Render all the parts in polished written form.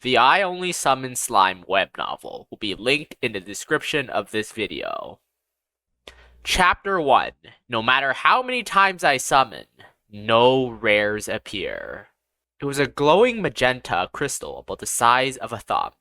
The I Only Summon Slime web novel will be linked in the description of this video. Chapter 1. No matter how many times I summon, no rares appear. It was a glowing magenta crystal about the size of a thumb.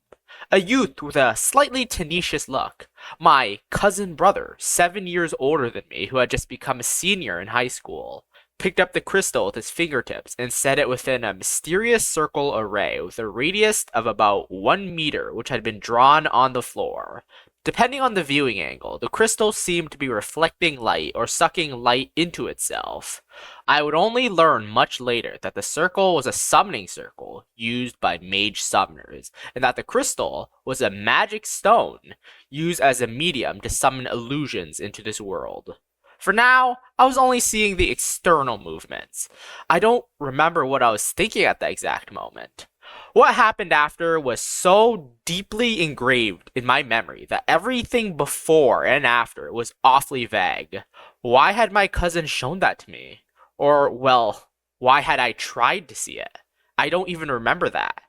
A youth with a slightly tenacious look. My cousin brother, 7 years older than me, who had just become a senior in high school, picked up the crystal with his fingertips and set it within a mysterious circle array with a radius of about 1 meter, which had been drawn on the floor. Depending on the viewing angle, the crystal seemed to be reflecting light or sucking light into itself. I would only learn much later that the circle was a summoning circle used by Mage Summoners, and that the crystal was a magic stone used as a medium to summon illusions into this world. For now, I was only seeing the external movements. I don't remember what I was thinking at the exact moment. What happened after was so deeply engraved in my memory that everything before and after was awfully vague. Why had my cousin shown that to me? Or, well, why had I tried to see it? I don't even remember that.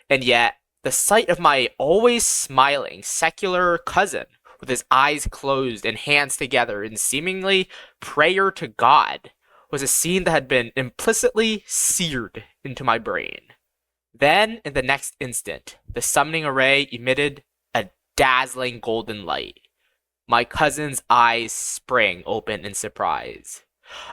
And yet, the sight of my always smiling secular cousin with his eyes closed and hands together in seemingly prayer to God was a scene that had been implicitly seared into my brain. Then, in the next instant, the summoning array emitted a dazzling golden light. My cousin's eyes sprang open in surprise.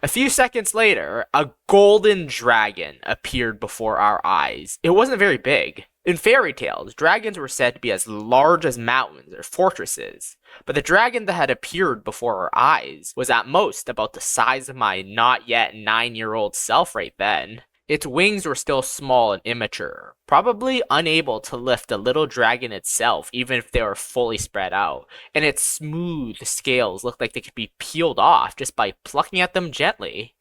A few seconds later, a golden dragon appeared before our eyes. It wasn't very big. In fairy tales, dragons were said to be as large as mountains or fortresses, but the dragon that had appeared before our eyes was at most about the size of my not yet 9-year-old self right then. Its wings were still small and immature, probably unable to lift the little dragon itself even if they were fully spread out, and its smooth scales looked like they could be peeled off just by plucking at them gently.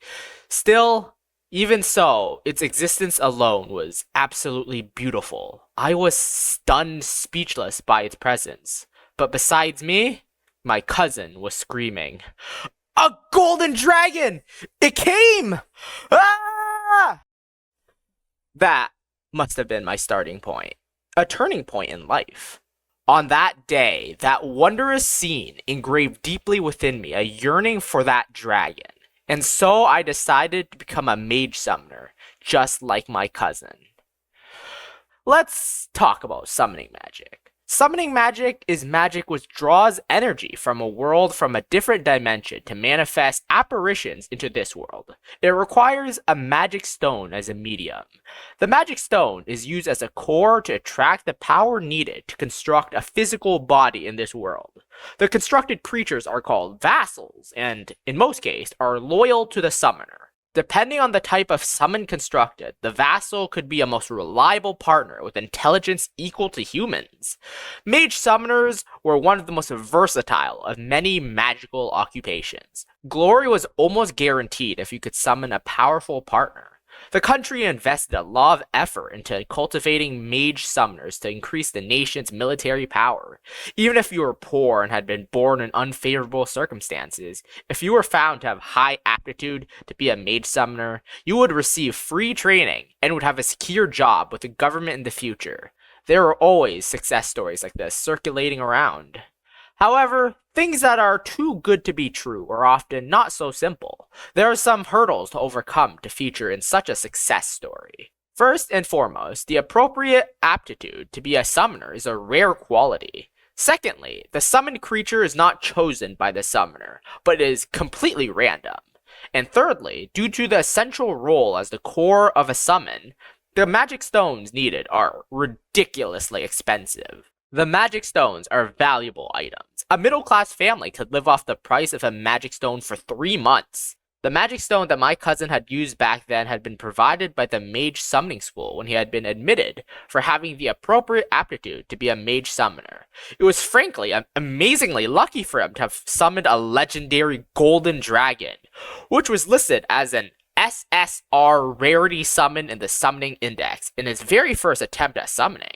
Still, even so, its existence alone was absolutely beautiful. I was stunned speechless by its presence, but besides me, my cousin was screaming, "A golden dragon! It came! Ah!" That must have been my starting point, a turning point in life. On that day, that wondrous scene engraved deeply within me a yearning for that dragon, and so I decided to become a mage summoner, just like my cousin. Let's talk about summoning magic. Summoning magic is magic which draws energy from a world from a different dimension to manifest apparitions into this world. It requires a magic stone as a medium. The magic stone is used as a core to attract the power needed to construct a physical body in this world. The constructed creatures are called vassals, and, in most cases, are loyal to the summoner. Depending on the type of summon constructed, the vassal could be a most reliable partner with intelligence equal to humans. Mage Summoners were one of the most versatile of many magical occupations. Glory was almost guaranteed if you could summon a powerful partner. The country invested a lot of effort into cultivating mage summoners to increase the nation's military power. Even if you were poor and had been born in unfavorable circumstances, if you were found to have high aptitude to be a mage summoner, you would receive free training and would have a secure job with the government in the future. There are always success stories like this circulating around. However, things that are too good to be true are often not so simple. There are some hurdles to overcome to feature in such a success story. First and foremost, the appropriate aptitude to be a summoner is a rare quality. Secondly, the summoned creature is not chosen by the summoner, but is completely random. And thirdly, due to the essential role as the core of a summon, the magic stones needed are ridiculously expensive. The magic stones are valuable items. A middle-class family could live off the price of a magic stone for 3 months. The magic stone that my cousin had used back then had been provided by the Mage Summoning School when he had been admitted for having the appropriate aptitude to be a mage summoner. It was frankly amazingly lucky for him to have summoned a legendary golden dragon, which was listed as an SSR rarity summon in the Summoning Index in his very first attempt at summoning.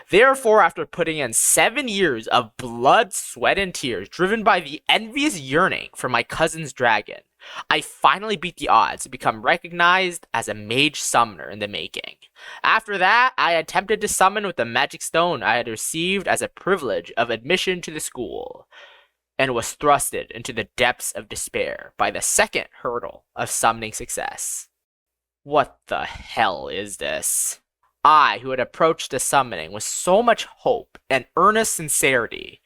Therefore, after putting in 7 years of blood, sweat, and tears driven by the envious yearning for my cousin's dragon, I finally beat the odds to become recognized as a Mage Summoner in the making. After that, I attempted to summon with the magic stone I had received as a privilege of admission to the school, and was thrusted into the depths of despair by the second hurdle of summoning success. What the hell is this? I, who had approached the summoning with so much hope and earnest sincerity,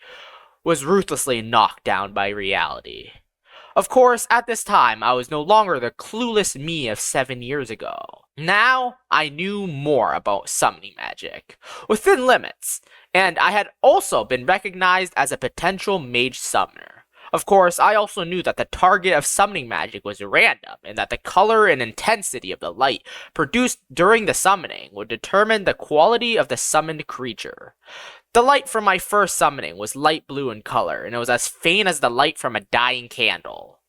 was ruthlessly knocked down by reality. Of course, at this time, I was no longer the clueless me of 7 years ago. Now, I knew more about summoning magic, within limits, and I had also been recognized as a potential Mage Summoner. Of course, I also knew that the target of summoning magic was random, and that the color and intensity of the light produced during the summoning would determine the quality of the summoned creature. The light from my first summoning was light blue in color, and it was as faint as the light from a dying candle.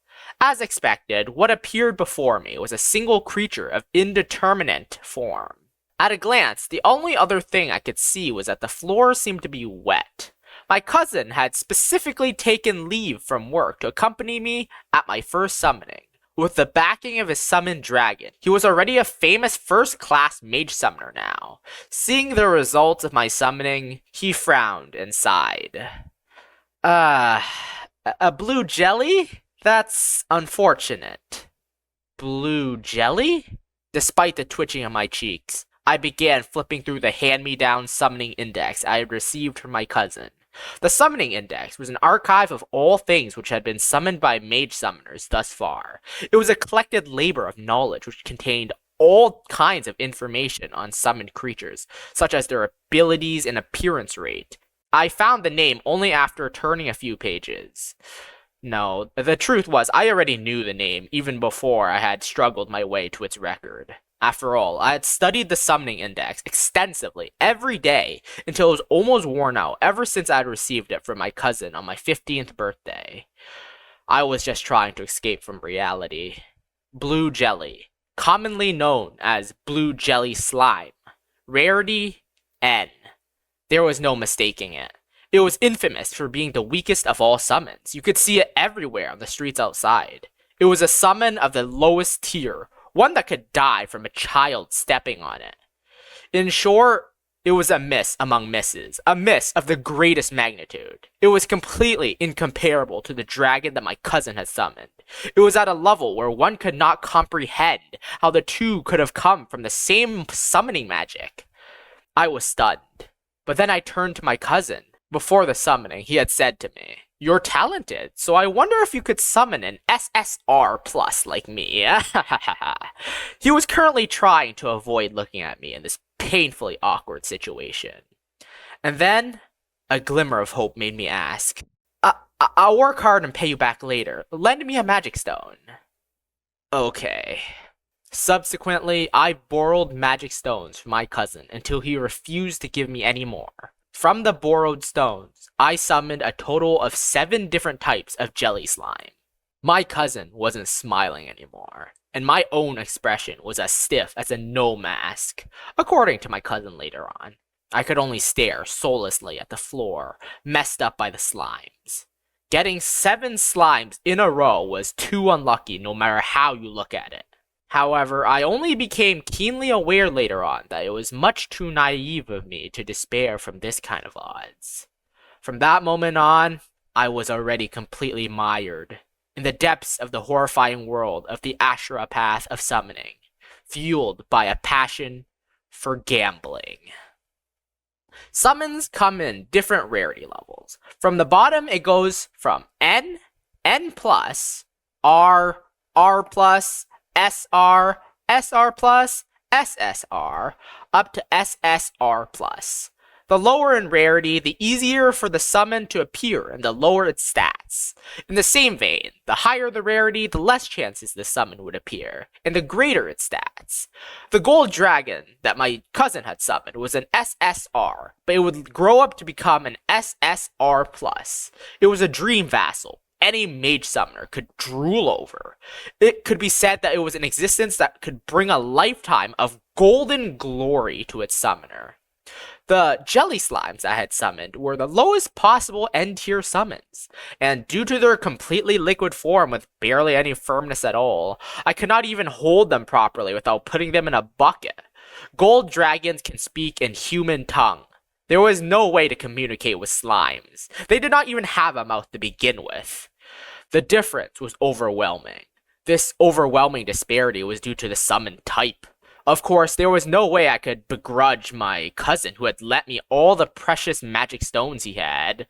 As expected, what appeared before me was a single creature of indeterminate form. At a glance, the only other thing I could see was that the floor seemed to be wet. My cousin had specifically taken leave from work to accompany me at my first summoning. With the backing of his summoned dragon, he was already a famous first-class Mage Summoner now. Seeing the results of my summoning, he frowned and sighed. A blue jelly? That's unfortunate. Blue jelly? Despite the twitching of my cheeks, I began flipping through the hand-me-down summoning index I had received from my cousin. The summoning index was an archive of all things which had been summoned by Mage Summoners thus far. It was a collected labor of knowledge which contained all kinds of information on summoned creatures, such as their abilities and appearance rate. I found the name only after turning a few pages. No, the truth was I already knew the name even before I had struggled my way to its record. After all, I had studied the summoning index extensively every day until it was almost worn out ever since I had received it from my cousin on my 15th birthday. I was just trying to escape from reality. Blue jelly, commonly known as blue jelly slime. Rarity N. There was no mistaking it. It was infamous for being the weakest of all summons. You could see it everywhere on the streets outside. It was a summon of the lowest tier, one that could die from a child stepping on it. In short, it was a miss among misses, a miss of the greatest magnitude. It was completely incomparable to the dragon that my cousin had summoned. It was at a level where one could not comprehend how the two could have come from the same summoning magic. I was stunned, but then I turned to my cousin. Before the summoning, he had said to me, "You're talented, so I wonder if you could summon an SSR plus like me." He was currently trying to avoid looking at me in this painfully awkward situation. And then, a glimmer of hope made me ask, I'll work hard and pay you back later. Lend me a magic stone." Okay. Subsequently, I borrowed magic stones from my cousin until he refused to give me any more. From the borrowed stones, I summoned a total of 7 different types of jelly slime. My cousin wasn't smiling anymore, and my own expression was as stiff as a no mask, according to my cousin later on. I could only stare soullessly at the floor, messed up by the slimes. Getting 7 slimes in a row was too unlucky no matter how you look at it. However, I only became keenly aware later on that it was much too naive of me to despair from this kind of odds. From that moment on, I was already completely mired in the depths of the horrifying world of the Ashura path of summoning, fueled by a passion for gambling. Summons come in different rarity levels. From the bottom, it goes from N, N+, R, R+, SR, SR+, SSR, up to SSR+. The lower in rarity, the easier for the summon to appear and the lower its stats. In the same vein, the higher the rarity, the less chances the summon would appear, and the greater its stats. The gold dragon that my cousin had summoned was an SSR, but it would grow up to become an SSR+. It was a dream vassal any Mage Summoner could drool over. It could be said that it was an existence that could bring a lifetime of golden glory to its summoner. The jelly slimes I had summoned were the lowest possible end tier summons, and due to their completely liquid form with barely any firmness at all, I could not even hold them properly without putting them in a bucket. Gold dragons can speak in human tongue. There was no way to communicate with slimes. They did not even have a mouth to begin with. The difference was overwhelming. This overwhelming disparity was due to the summon type. Of course, there was no way I could begrudge my cousin who had lent me all the precious magic stones he had,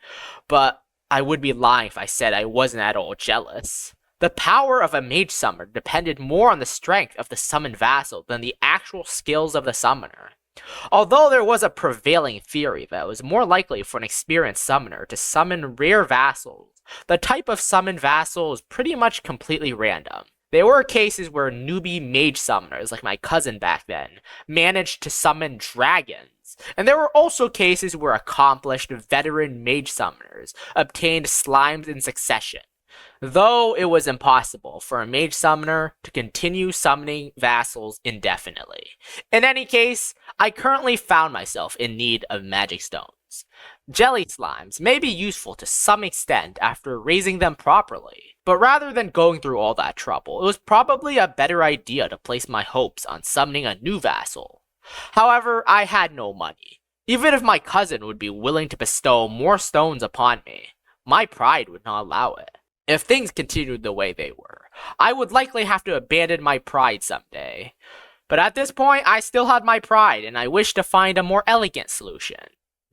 but I would be lying if I said I wasn't at all jealous. The power of a mage summoner depended more on the strength of the summoned vassal than the actual skills of the summoner. Although there was a prevailing theory that it was more likely for an experienced summoner to summon rare vassals, the type of summoned vassal was pretty much completely random. There were cases where newbie mage summoners, like my cousin back then, managed to summon dragons, and there were also cases where accomplished veteran mage summoners obtained slimes in succession, though it was impossible for a mage summoner to continue summoning vassals indefinitely. In any case, I currently found myself in need of magic stones. Jelly slimes may be useful to some extent after raising them properly, but rather than going through all that trouble, it was probably a better idea to place my hopes on summoning a new vassal. However, I had no money. Even if my cousin would be willing to bestow more stones upon me, my pride would not allow it. If things continued the way they were, I would likely have to abandon my pride someday. But at this point, I still had my pride, and I wished to find a more elegant solution.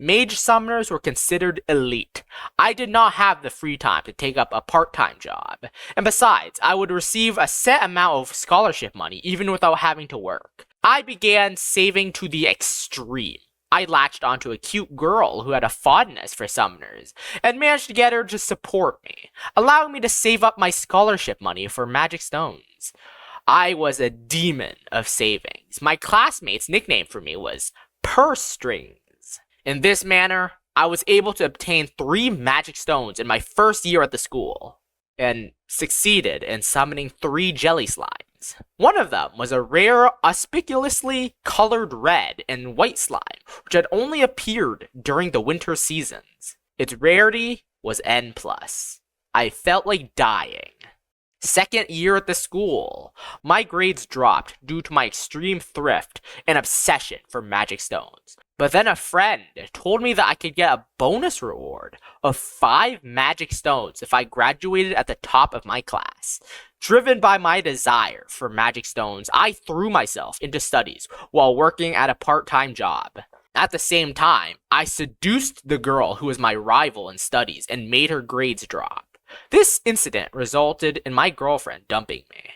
Mage summoners were considered elite. I did not have the free time to take up a part-time job, and besides, I would receive a set amount of scholarship money even without having to work. I began saving to the extreme. I latched onto a cute girl who had a fondness for summoners, and managed to get her to support me, allowing me to save up my scholarship money for magic stones. I was a demon of savings. My classmates' nickname for me was Purse Strings. In this manner, I was able to obtain 3 magic stones in my first year at the school, and succeeded in summoning 3 jelly slimes. One of them was a rare, auspiciously colored red and white slime, which had only appeared during the winter seasons. Its rarity was N+. I felt like dying. Second year at the school, my grades dropped due to my extreme thrift and obsession for magic stones. But then a friend told me that I could get a bonus reward of 5 magic stones if I graduated at the top of my class. Driven by my desire for magic stones, I threw myself into studies while working at a part-time job. At the same time, I seduced the girl who was my rival in studies and made her grades drop. This incident resulted in my girlfriend dumping me.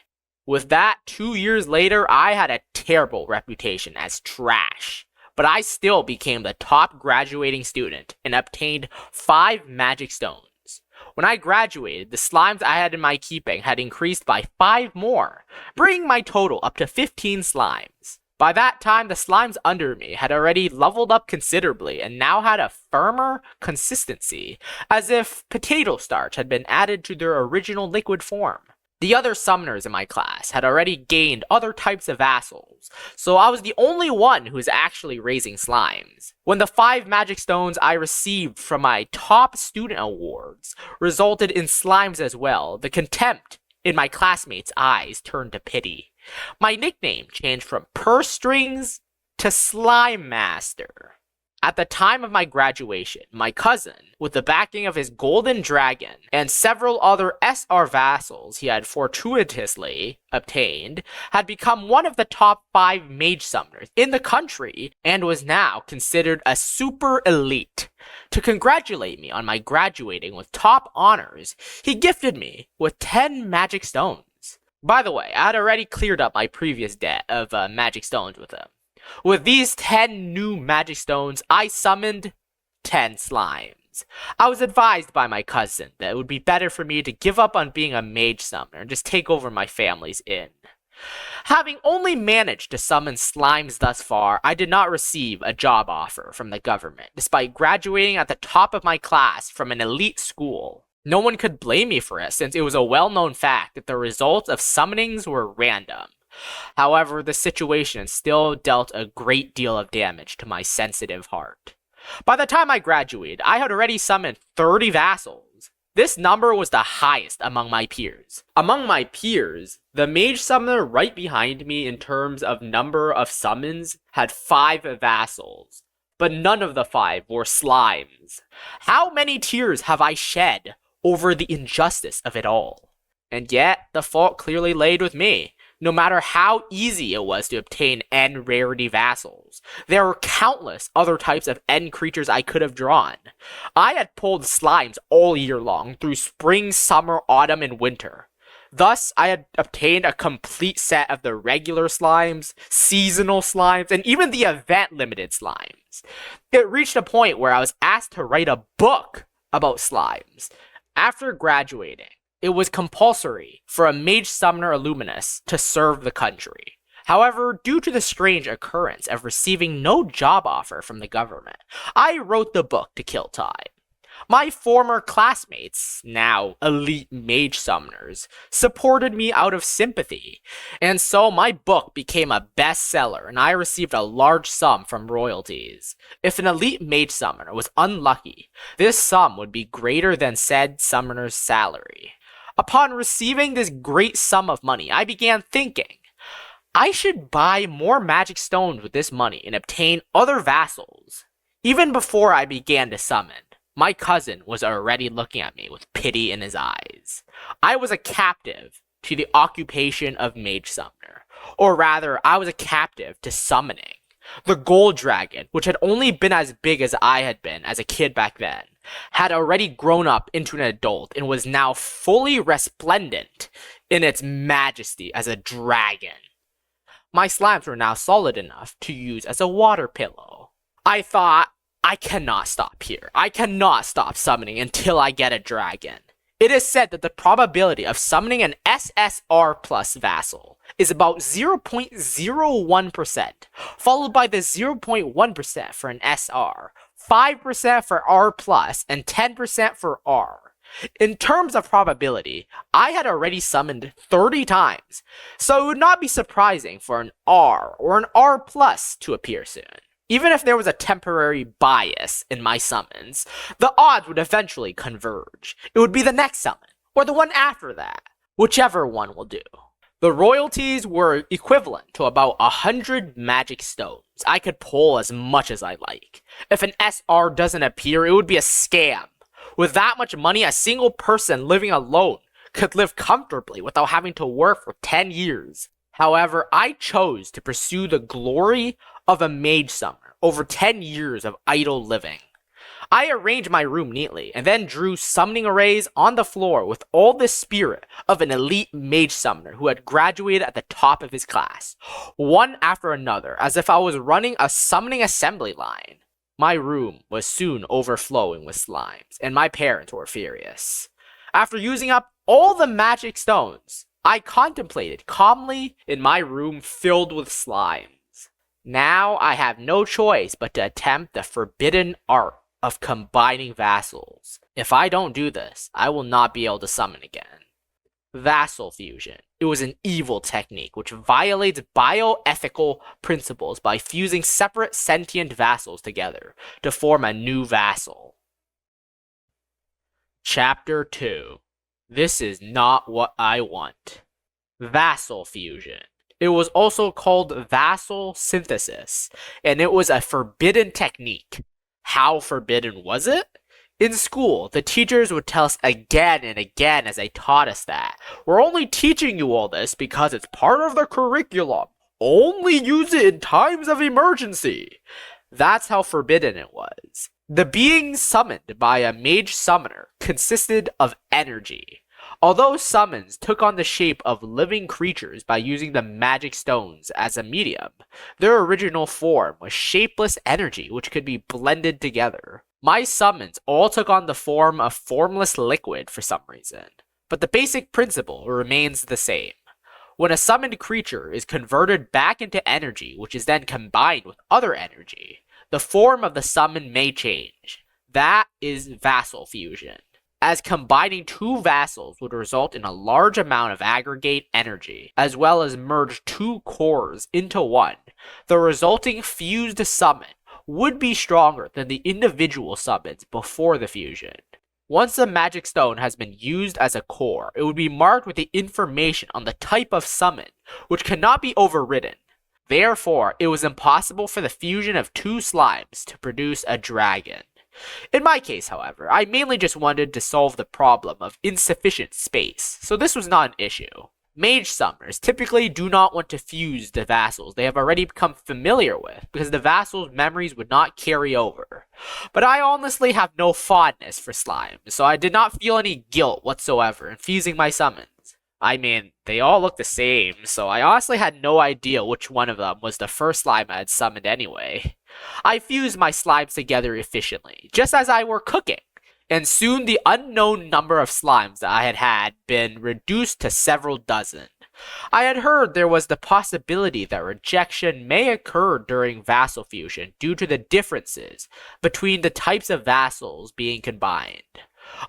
With that, 2 years later, I had a terrible reputation as trash. But I still became the top graduating student and obtained 5 magic stones. When I graduated, the slimes I had in my keeping had increased by 5 more, bringing my total up to 15 slimes. By that time, the slimes under me had already leveled up considerably and now had a firmer consistency, as if potato starch had been added to their original liquid form. The other summoners in my class had already gained other types of vassals, so I was the only one who was actually raising slimes. When the 5 magic stones I received from my top student awards resulted in slimes as well, the contempt in my classmates' eyes turned to pity. My nickname changed from Purse Strings to Slime Master. At the time of my graduation, my cousin, with the backing of his golden dragon and several other SR vassals he had fortuitously obtained, had become one of the top 5 mage summoners in the country and was now considered a super elite. To congratulate me on my graduating with top honors, he gifted me with 10 magic stones. By the way, I had already cleared up my previous debt of magic stones with him. With these 10 new magic stones, I summoned 10 slimes. I was advised by my cousin that it would be better for me to give up on being a mage summoner and just take over my family's inn. Having only managed to summon slimes thus far, I did not receive a job offer from the government, despite graduating at the top of my class from an elite school. No one could blame me for it, since it was a well-known fact that the results of summonings were random. However, the situation still dealt a great deal of damage to my sensitive heart. By the time I graduated, I had already summoned 30 vassals. This number was the highest among my peers. Among my peers, the Mage Summoner right behind me in terms of number of summons had 5 vassals, but none of the 5 were slimes. How many tears have I shed over the injustice of it all? And yet, the fault clearly laid with me. No matter how easy it was to obtain N rarity vassals, there were countless other types of N creatures I could have drawn. I had pulled slimes all year long through spring, summer, autumn, and winter. Thus, I had obtained a complete set of the regular slimes, seasonal slimes, and even the event-limited slimes. It reached a point where I was asked to write a book about slimes. After graduating, it was compulsory for a Mage Summoner Illuminus to serve the country. However, due to the strange occurrence of receiving no job offer from the government, I wrote the book to kill time. My former classmates, now elite Mage Summoners, supported me out of sympathy, and so my book became a bestseller and I received a large sum from royalties. If an elite Mage Summoner was unlucky, this sum would be greater than said summoner's salary. Upon receiving this great sum of money, I began thinking, I should buy more magic stones with this money and obtain other vassals. Even before I began to summon, my cousin was already looking at me with pity in his eyes. I was a captive to the occupation of Mage Summoner, or rather, I was a captive to summoning. The gold dragon, which had only been as big as I had been as a kid back then, had already grown up into an adult and was now fully resplendent in its majesty as a dragon. My slimes were now solid enough to use as a water pillow. I thought, I cannot stop here. I cannot stop summoning until I get a dragon. It is said that the probability of summoning an SSR plus vassal is about 0.01%, followed by the 0.1% for an SR, 5% for R plus, and 10% for R. In terms of probability, I had already summoned 30 times, so it would not be surprising for an R or an R plus to appear soon. Even if there was a temporary bias in my summons, the odds would eventually converge. It would be the next summon, or the one after that, whichever one will do. The royalties were equivalent to about 100 magic stones. I could pull as much as I like. If an SR doesn't appear, it would be a scam. With that much money, a single person living alone could live comfortably without having to work for 10 years. However, I chose to pursue the glory of a Mage Summoner over 10 years of idle living. I arranged my room neatly and then drew summoning arrays on the floor with all the spirit of an elite Mage Summoner who had graduated at the top of his class, one after another, as if I was running a summoning assembly line. My room was soon overflowing with slimes, and my parents were furious. After using up all the magic stones, I contemplated calmly in my room filled with slimes. Now I have no choice but to attempt the forbidden art of combining vassals. If I don't do this, I will not be able to summon again. Vassal fusion. It was an evil technique which violates bioethical principles by fusing separate sentient vassals together to form a new vassal. Chapter 2. This is not what I want. Vassal fusion. It was also called vassal synthesis, and it was a forbidden technique. How forbidden was it? In school, the teachers would tell us again and again as they taught us that we're only teaching you all this because it's part of the curriculum. Only use it in times of emergency. That's how forbidden it was. The being summoned by a Mage Summoner consisted of energy. Although summons took on the shape of living creatures by using the magic stones as a medium, their original form was shapeless energy which could be blended together. My summons all took on the form of formless liquid for some reason, but the basic principle remains the same. When a summoned creature is converted back into energy which is then combined with other energy, the form of the summon may change. That is vassal fusion. as combining two vassals would result in a large amount of aggregate energy, as well as merge two cores into one. The resulting fused summon would be stronger than the individual summons before the fusion. Once the magic stone has been used as a core, it would be marked with the information on the type of summon, which cannot be overridden. Therefore, it was impossible for the fusion of two slimes to produce a dragon. In my case, however, I mainly just wanted to solve the problem of insufficient space, so this was not an issue. Mage Summoners typically do not want to fuse the vassals they have already become familiar with, because the vassals' memories would not carry over. But I honestly have no fondness for slime, so I did not feel any guilt whatsoever in fusing my summons. I mean, they all look the same, so I honestly had no idea which one of them was the first slime I had summoned anyway. I fused my slimes together efficiently, just as I were cooking, and soon the unknown number of slimes that I had been reduced to several dozen. I had heard there was the possibility that rejection may occur during vassal fusion due to the differences between the types of vassals being combined.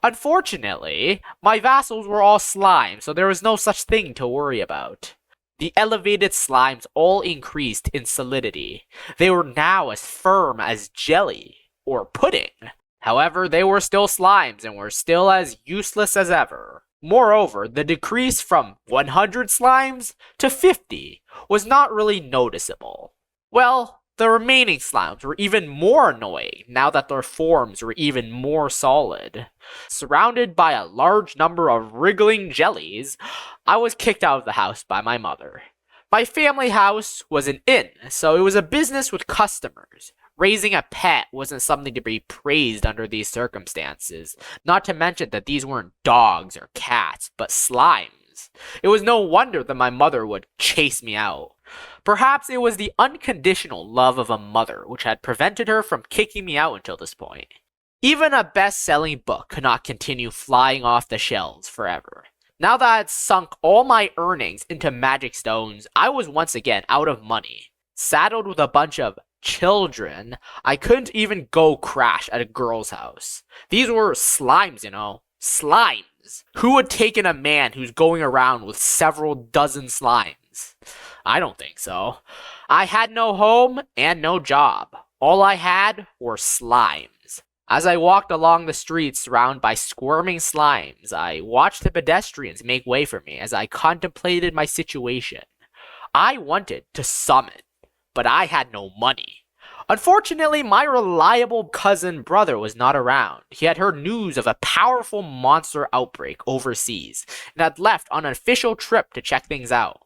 Unfortunately, my vassals were all slime, so there was no such thing to worry about. The elevated slimes all increased in solidity. They were now as firm as jelly, or pudding. However, they were still slimes and were still as useless as ever. Moreover, the decrease from 100 slimes to 50 was not really noticeable. Well, the remaining slimes were even more annoying now that their forms were even more solid. Surrounded by a large number of wriggling jellies, I was kicked out of the house by my mother. My family house was an inn, so it was a business with customers. Raising a pet wasn't something to be praised under these circumstances, not to mention that these weren't dogs or cats, but slimes. It was no wonder that my mother would chase me out. Perhaps it was the unconditional love of a mother which had prevented her from kicking me out until this point. Even a best-selling book could not continue flying off the shelves forever. Now that I had sunk all my earnings into magic stones, I was once again out of money. Saddled with a bunch of children, I couldn't even go crash at a girl's house. These were slimes, you know. Slimes. Who would take in a man who's going around with several dozen slimes? I don't think so. I had no home and no job. All I had were slimes. As I walked along the streets surrounded by squirming slimes, I watched the pedestrians make way for me as I contemplated my situation. I wanted to summon, but I had no money. Unfortunately, my reliable cousin brother was not around. He had heard news of a powerful monster outbreak overseas and had left on an official trip to check things out.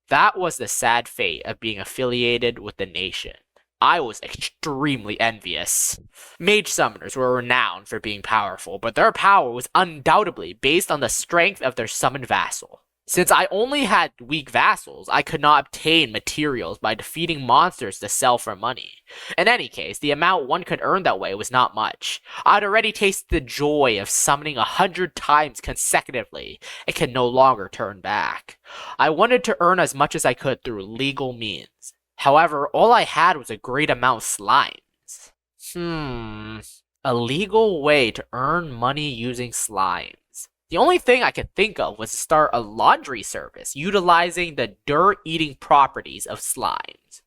That was the sad fate of being affiliated with the nation. I was extremely envious. Mage Summoners were renowned for being powerful, but their power was undoubtedly based on the strength of their summoned vassal. Since I only had weak vassals, I could not obtain materials by defeating monsters to sell for money. In any case, the amount one could earn that way was not much. I'd already tasted the joy of summoning 100 times consecutively and could no longer turn back. I wanted to earn as much as I could through legal means. However, all I had was a great amount of slimes. A legal way to earn money using slimes. The only thing I could think of was to start a laundry service utilizing the dirt-eating properties of slimes,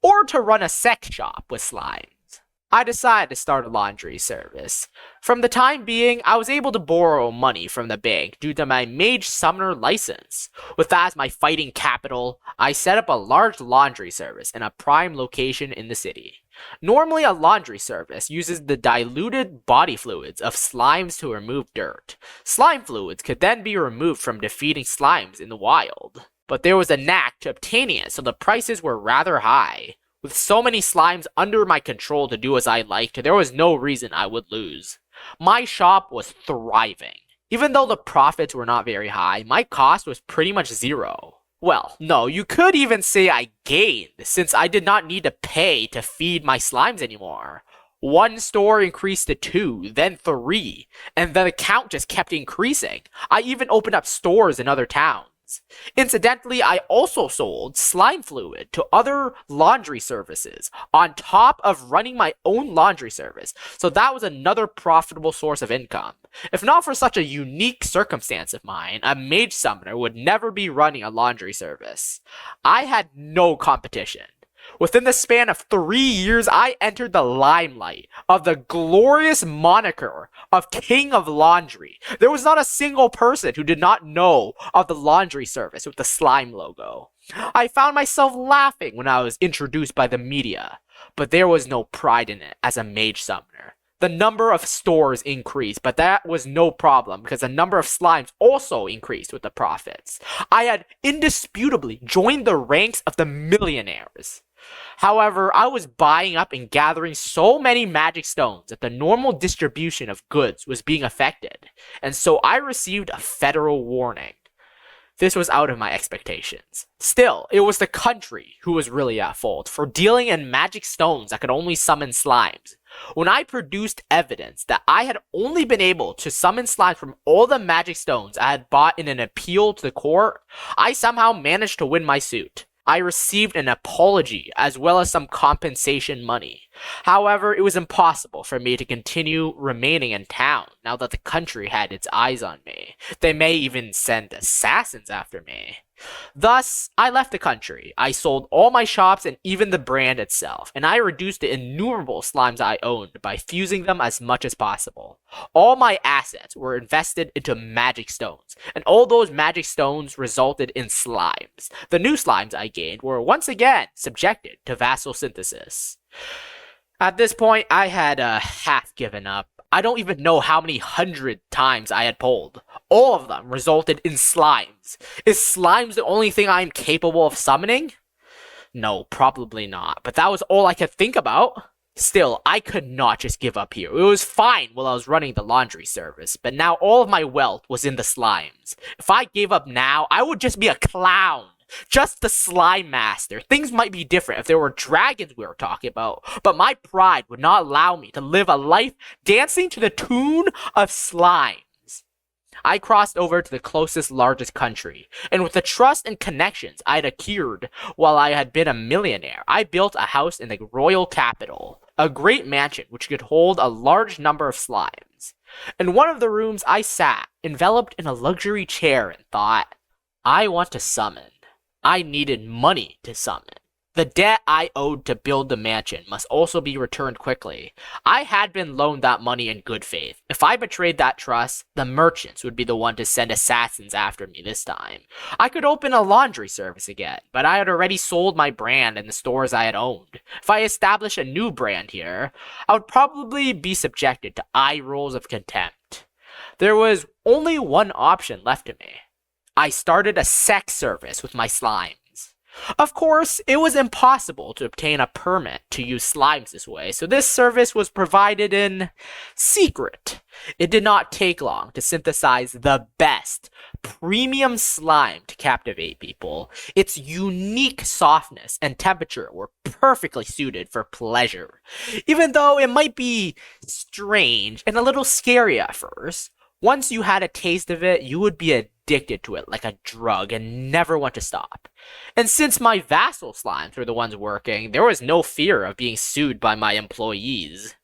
or to run a sex shop with slimes. I decided to start a laundry service. From the time being, I was able to borrow money from the bank due to my Mage Summoner license. With that as my fighting capital, I set up a large laundry service in a prime location in the city. Normally, a laundry service uses the diluted body fluids of slimes to remove dirt. Slime fluids could then be removed from defeating slimes in the wild. But there was a knack to obtaining it, so the prices were rather high. With so many slimes under my control to do as I liked, there was no reason I would lose. My shop was thriving. Even though the profits were not very high, my cost was pretty much zero. Well, no, you could even say I gained, since I did not need to pay to feed my slimes anymore. One store increased to 2, then 3, and the count just kept increasing. I even opened up stores in other towns. Incidentally, I also sold slime fluid to other laundry services on top of running my own laundry service, so that was another profitable source of income. If not for such a unique circumstance of mine, a mage summoner would never be running a laundry service. I had no competition. Within the span of 3 years, I entered the limelight of the glorious moniker of King of Laundry. There was not a single person who did not know of the laundry service with the slime logo. I found myself laughing when I was introduced by the media, but there was no pride in it as a mage summoner. The number of stores increased, but that was no problem because the number of slimes also increased with the profits. I had indisputably joined the ranks of the millionaires. However, I was buying up and gathering so many magic stones that the normal distribution of goods was being affected, and so I received a federal warning. This was out of my expectations. Still, it was the country who was really at fault for dealing in magic stones that could only summon slimes. When I produced evidence that I had only been able to summon slimes from all the magic stones I had bought in an appeal to the court, I somehow managed to win my suit. I received an apology as well as some compensation money. However, it was impossible for me to continue remaining in town now that the country had its eyes on me. They may even send assassins after me. Thus, I left the country. I sold all my shops and even the brand itself, and I reduced the innumerable slimes I owned by fusing them as much as possible. All my assets were invested into magic stones, and all those magic stones resulted in slimes. The new slimes I gained were once again subjected to vassal synthesis. At this point, I had half given up. I don't even know how many 100 times I had pulled. All of them resulted in slimes. Is slimes the only thing I am capable of summoning? No, probably not, but that was all I could think about. Still, I could not just give up here. It was fine while I was running the laundry service, but now all of my wealth was in the slimes. If I gave up now, I would just be a clown. Just the slime master. Things might be different if there were dragons we were talking about, but my pride would not allow me to live a life dancing to the tune of slimes. I crossed over to the closest, largest country, and with the trust and connections I had acquired while I had been a millionaire, I built a house in the royal capital, a great mansion which could hold a large number of slimes. In one of the rooms I sat, enveloped in a luxury chair, and thought, I want to summon. I needed money to summon. The debt I owed to build the mansion must also be returned quickly. I had been loaned that money in good faith. If I betrayed that trust, the merchants would be the one to send assassins after me this time. I could open a laundry service again, but I had already sold my brand in the stores I had owned. If I established a new brand here, I would probably be subjected to eye rolls of contempt. There was only one option left to me. I started a sex service with my slimes. Of course, it was impossible to obtain a permit to use slimes this way, so this service was provided in secret. It did not take long to synthesize the best premium slime to captivate people. Its unique softness and temperature were perfectly suited for pleasure. Even though it might be strange and a little scary at first, once you had a taste of it, you would be addicted to it like a drug and never want to stop. And since my vassal slimes were the ones working, there was no fear of being sued by my employees.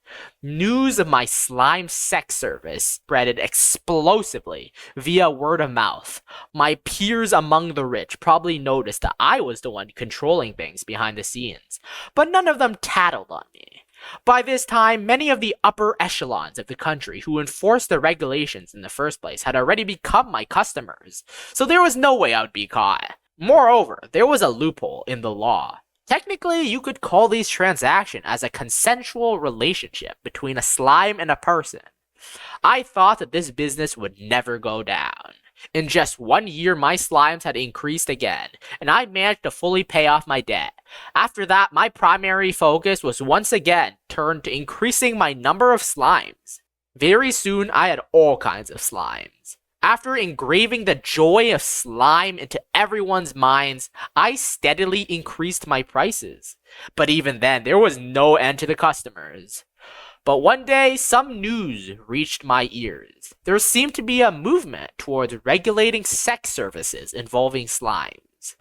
News of my slime sex service spreaded explosively via word of mouth. My peers among the rich probably noticed that I was the one controlling things behind the scenes, but none of them tattled on me. By this time, many of the upper echelons of the country who enforced the regulations in the first place had already become my customers, so there was no way I would be caught. Moreover, there was a loophole in the law. Technically, you could call these transactions as a consensual relationship between a slime and a person. I thought that this business would never go down. In just 1 year, my slimes had increased again, and I managed to fully pay off my debt. After that, my primary focus was once again turned to increasing my number of slimes. Very soon, I had all kinds of slimes. After engraving the joy of slime into everyone's minds, I steadily increased my prices. But even then, there was no end to the customers. But one day, some news reached my ears. There seemed to be a movement towards regulating sex services involving slimes.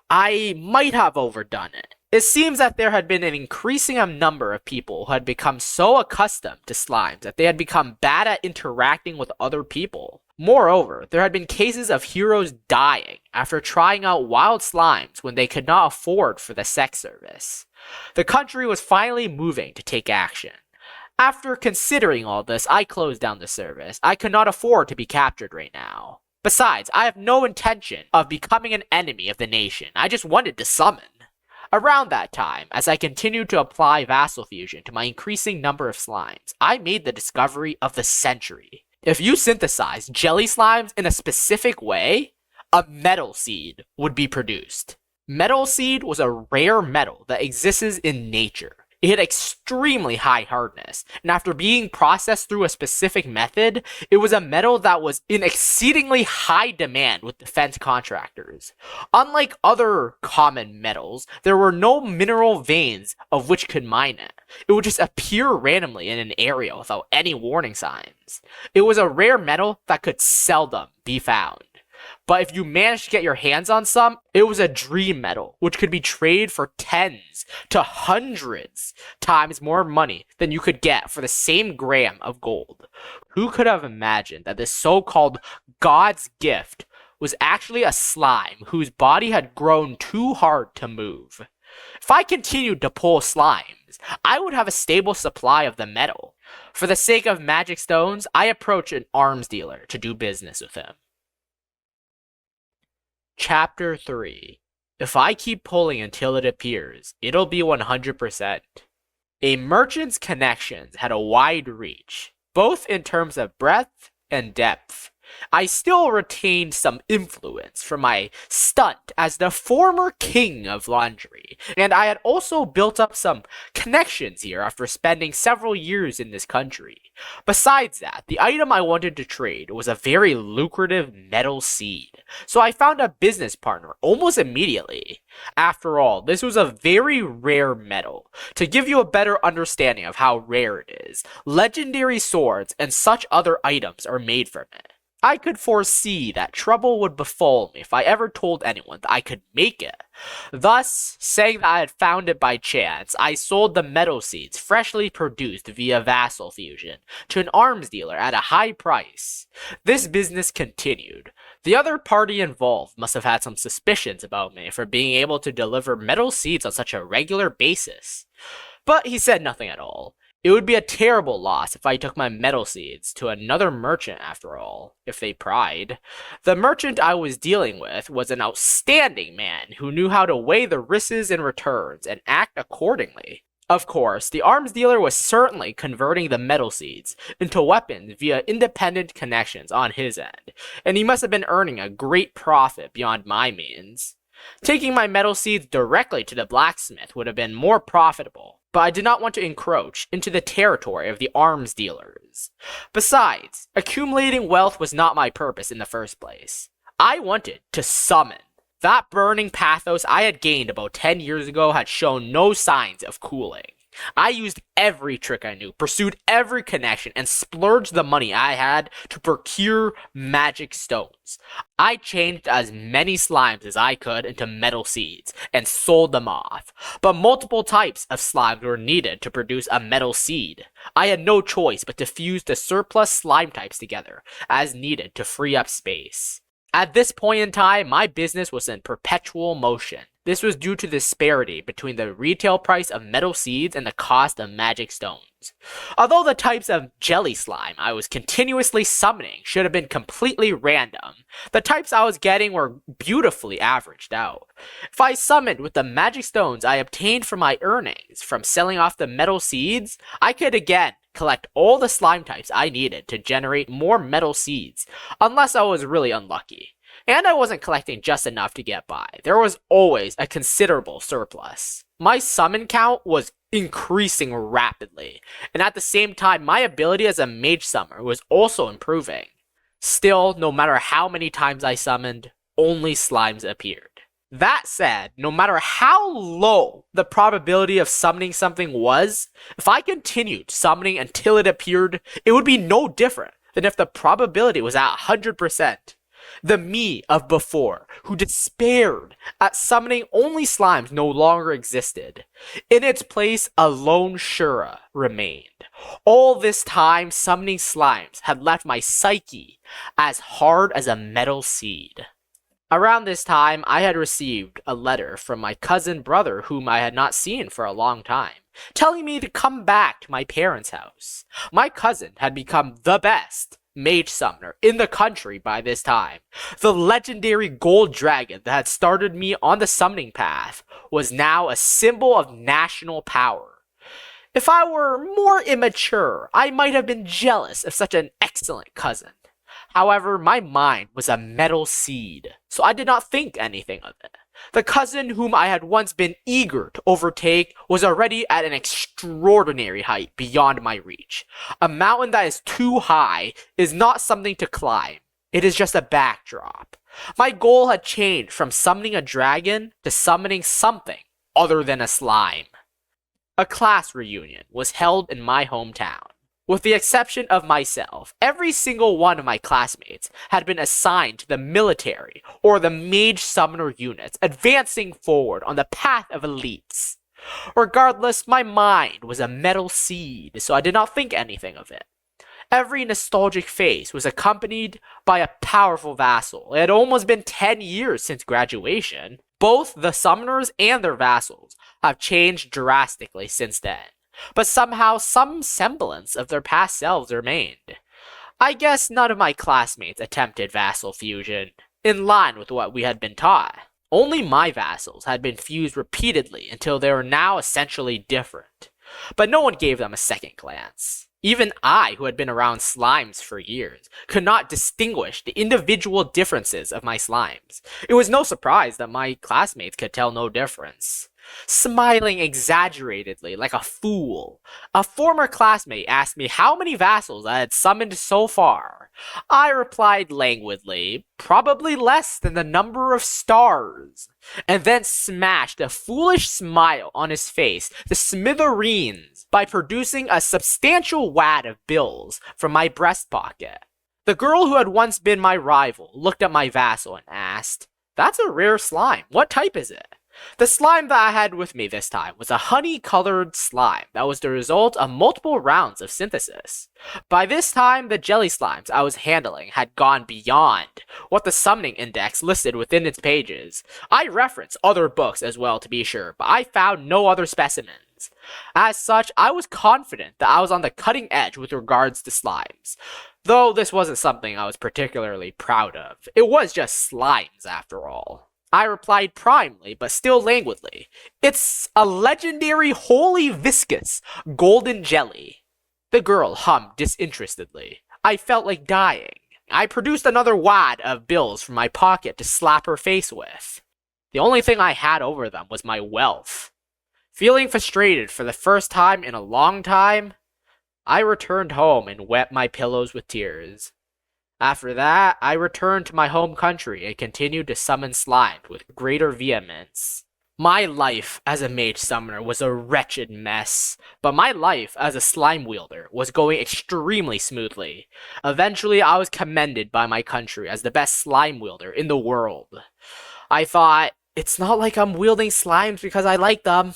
I might have overdone it. It seems that there had been an increasing number of people who had become so accustomed to slimes that they had become bad at interacting with other people. Moreover, there had been cases of heroes dying after trying out wild slimes when they could not afford for the sex service. The country was finally moving to take action. After considering all this, I closed down the service. I could not afford to be captured right now. Besides, I have no intention of becoming an enemy of the nation. I just wanted to summon. Around that time, as I continued to apply vassal fusion to my increasing number of slimes, I made the discovery of the century. If you synthesize jelly slimes in a specific way, a metal seed would be produced. Metal seed was a rare metal that exists in nature. It had extremely high hardness, and after being processed through a specific method, it was a metal that was in exceedingly high demand with defense contractors. Unlike other common metals, there were no mineral veins of which could mine it. It would just appear randomly in an area without any warning signs. It was a rare metal that could seldom be found. But if you managed to get your hands on some, it was a dream metal, which could be traded for tens to hundreds times more money than you could get for the same gram of gold. Who could have imagined that this so-called God's gift was actually a slime whose body had grown too hard to move? If I continued to pull slimes, I would have a stable supply of the metal. For the sake of magic stones, I approached an arms dealer to do business with him. Chapter 3. If I keep pulling until it appears, it'll be 100%. A merchant's connections had a wide reach, both in terms of breadth and depth. I still retained some influence from my stunt as the former king of laundry, and I had also built up some connections here after spending several years in this country. Besides that, the item I wanted to trade was a very lucrative metal seed, so I found a business partner almost immediately. After all, this was a very rare metal. To give you a better understanding of how rare it is, legendary swords and such other items are made from it. I could foresee that trouble would befall me if I ever told anyone that I could make it. Thus, saying that I had found it by chance, I sold the metal seeds freshly produced via vassal fusion to an arms dealer at a high price. This business continued. The other party involved must have had some suspicions about me for being able to deliver metal seeds on such a regular basis. But he said nothing at all. It would be a terrible loss if I took my metal seeds to another merchant after all, if they pried. The merchant I was dealing with was an outstanding man who knew how to weigh the risks and returns and act accordingly. Of course, the arms dealer was certainly converting the metal seeds into weapons via independent connections on his end, and he must have been earning a great profit beyond my means. Taking my metal seeds directly to the blacksmith would have been more profitable, but I did not want to encroach into the territory of the arms dealers. Besides, accumulating wealth was not my purpose in the first place. I wanted to summon. That burning pathos I had gained about 10 years ago had shown no signs of cooling. I used every trick I knew, pursued every connection, and splurged the money I had to procure magic stones. I changed as many slimes as I could into metal seeds, and sold them off. But multiple types of slimes were needed to produce a metal seed. I had no choice but to fuse the surplus slime types together, as needed to free up space. At this point in time, my business was in perpetual motion. This was due to the disparity between the retail price of metal seeds and the cost of magic stones. Although the types of jelly slime I was continuously summoning should have been completely random, the types I was getting were beautifully averaged out. If I summoned with the magic stones I obtained from my earnings from selling off the metal seeds, I could again collect all the slime types I needed to generate more metal seeds, unless I was really unlucky. And I wasn't collecting just enough to get by. There was always a considerable surplus. My summon count was increasing rapidly, and at the same time my ability as a mage summoner was also improving. Still, no matter how many times I summoned, only slimes appeared. That said, no matter how low the probability of summoning something was, if I continued summoning until it appeared, it would be no different than if the probability was at 100%. The me of before, who despaired at summoning only slimes, no longer existed. In its place, a lone Shura remained. All this time, summoning slimes had left my psyche as hard as a metal seed. Around this time, I had received a letter from my cousin brother whom I had not seen for a long time, telling me to come back to my parents' house. My cousin had become the best Mage Summoner in the country by this time. The legendary gold dragon that had started me on the summoning path was now a symbol of national power. If I were more immature, I might have been jealous of such an excellent cousin. However, my mind was a metal seed, so I did not think anything of it. The cousin whom I had once been eager to overtake was already at an extraordinary height beyond my reach. A mountain that is too high is not something to climb. It is just a backdrop. My goal had changed from summoning a dragon to summoning something other than a slime. A class reunion was held in my hometown. With the exception of myself, every single one of my classmates had been assigned to the military or the Mage Summoner units, advancing forward on the path of elites. Regardless, my mind was a metal seed, so I did not think anything of it. Every nostalgic face was accompanied by a powerful vassal. It had almost been 10 years since graduation. Both the summoners and their vassals have changed drastically since then. But somehow some semblance of their past selves remained. I guess none of my classmates attempted vassal fusion, in line with what we had been taught. Only my vassals had been fused repeatedly until they were now essentially different. But no one gave them a second glance. Even I, who had been around slimes for years, could not distinguish the individual differences of my slimes. It was no surprise that my classmates could tell no difference. Smiling exaggeratedly like a fool, a former classmate asked me how many vassals I had summoned so far. I replied languidly, probably less than the number of stars, and then smashed a foolish smile on his face to smithereens by producing a substantial wad of bills from my breast pocket. The girl who had once been my rival looked at my vassal and asked, "That's a rare slime. What type is it?" The slime that I had with me this time was a honey-colored slime that was the result of multiple rounds of synthesis. By this time, the jelly slimes I was handling had gone beyond what the summoning index listed within its pages. I referenced other books as well to be sure, but I found no other specimens. As such, I was confident that I was on the cutting edge with regards to slimes. Though this wasn't something I was particularly proud of. It was just slimes after all. I replied primely, but still languidly. "It's a legendary wholly viscous golden jelly." The girl hummed disinterestedly. I felt like dying. I produced another wad of bills from my pocket to slap her face with. The only thing I had over them was my wealth. Feeling frustrated for the first time in a long time, I returned home and wet my pillows with tears. After that, I returned to my home country and continued to summon slimes with greater vehemence. My life as a Mage Summoner was a wretched mess, but my life as a slime wielder was going extremely smoothly. Eventually, I was commended by my country as the best slime wielder in the world. I thought, it's not like I'm wielding slimes because I like them.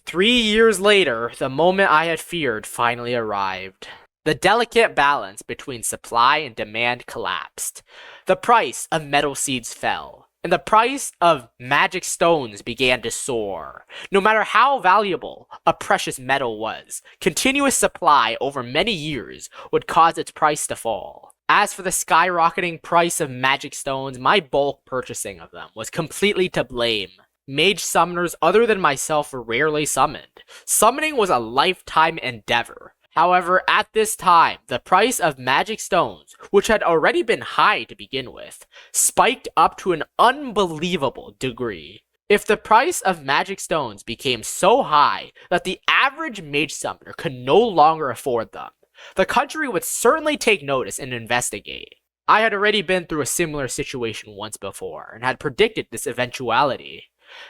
3 years later, the moment I had feared finally arrived. The delicate balance between supply and demand collapsed. The price of metal seeds fell, and the price of magic stones began to soar. No matter how valuable a precious metal was, continuous supply over many years would cause its price to fall. As for the skyrocketing price of magic stones, my bulk purchasing of them was completely to blame. Mage summoners other than myself were rarely summoned. Summoning was a lifetime endeavor. However, at this time, the price of magic stones, which had already been high to begin with, spiked up to an unbelievable degree. If the price of magic stones became so high that the average mage summoner could no longer afford them, the country would certainly take notice and investigate. I had already been through a similar situation once before, and had predicted this eventuality.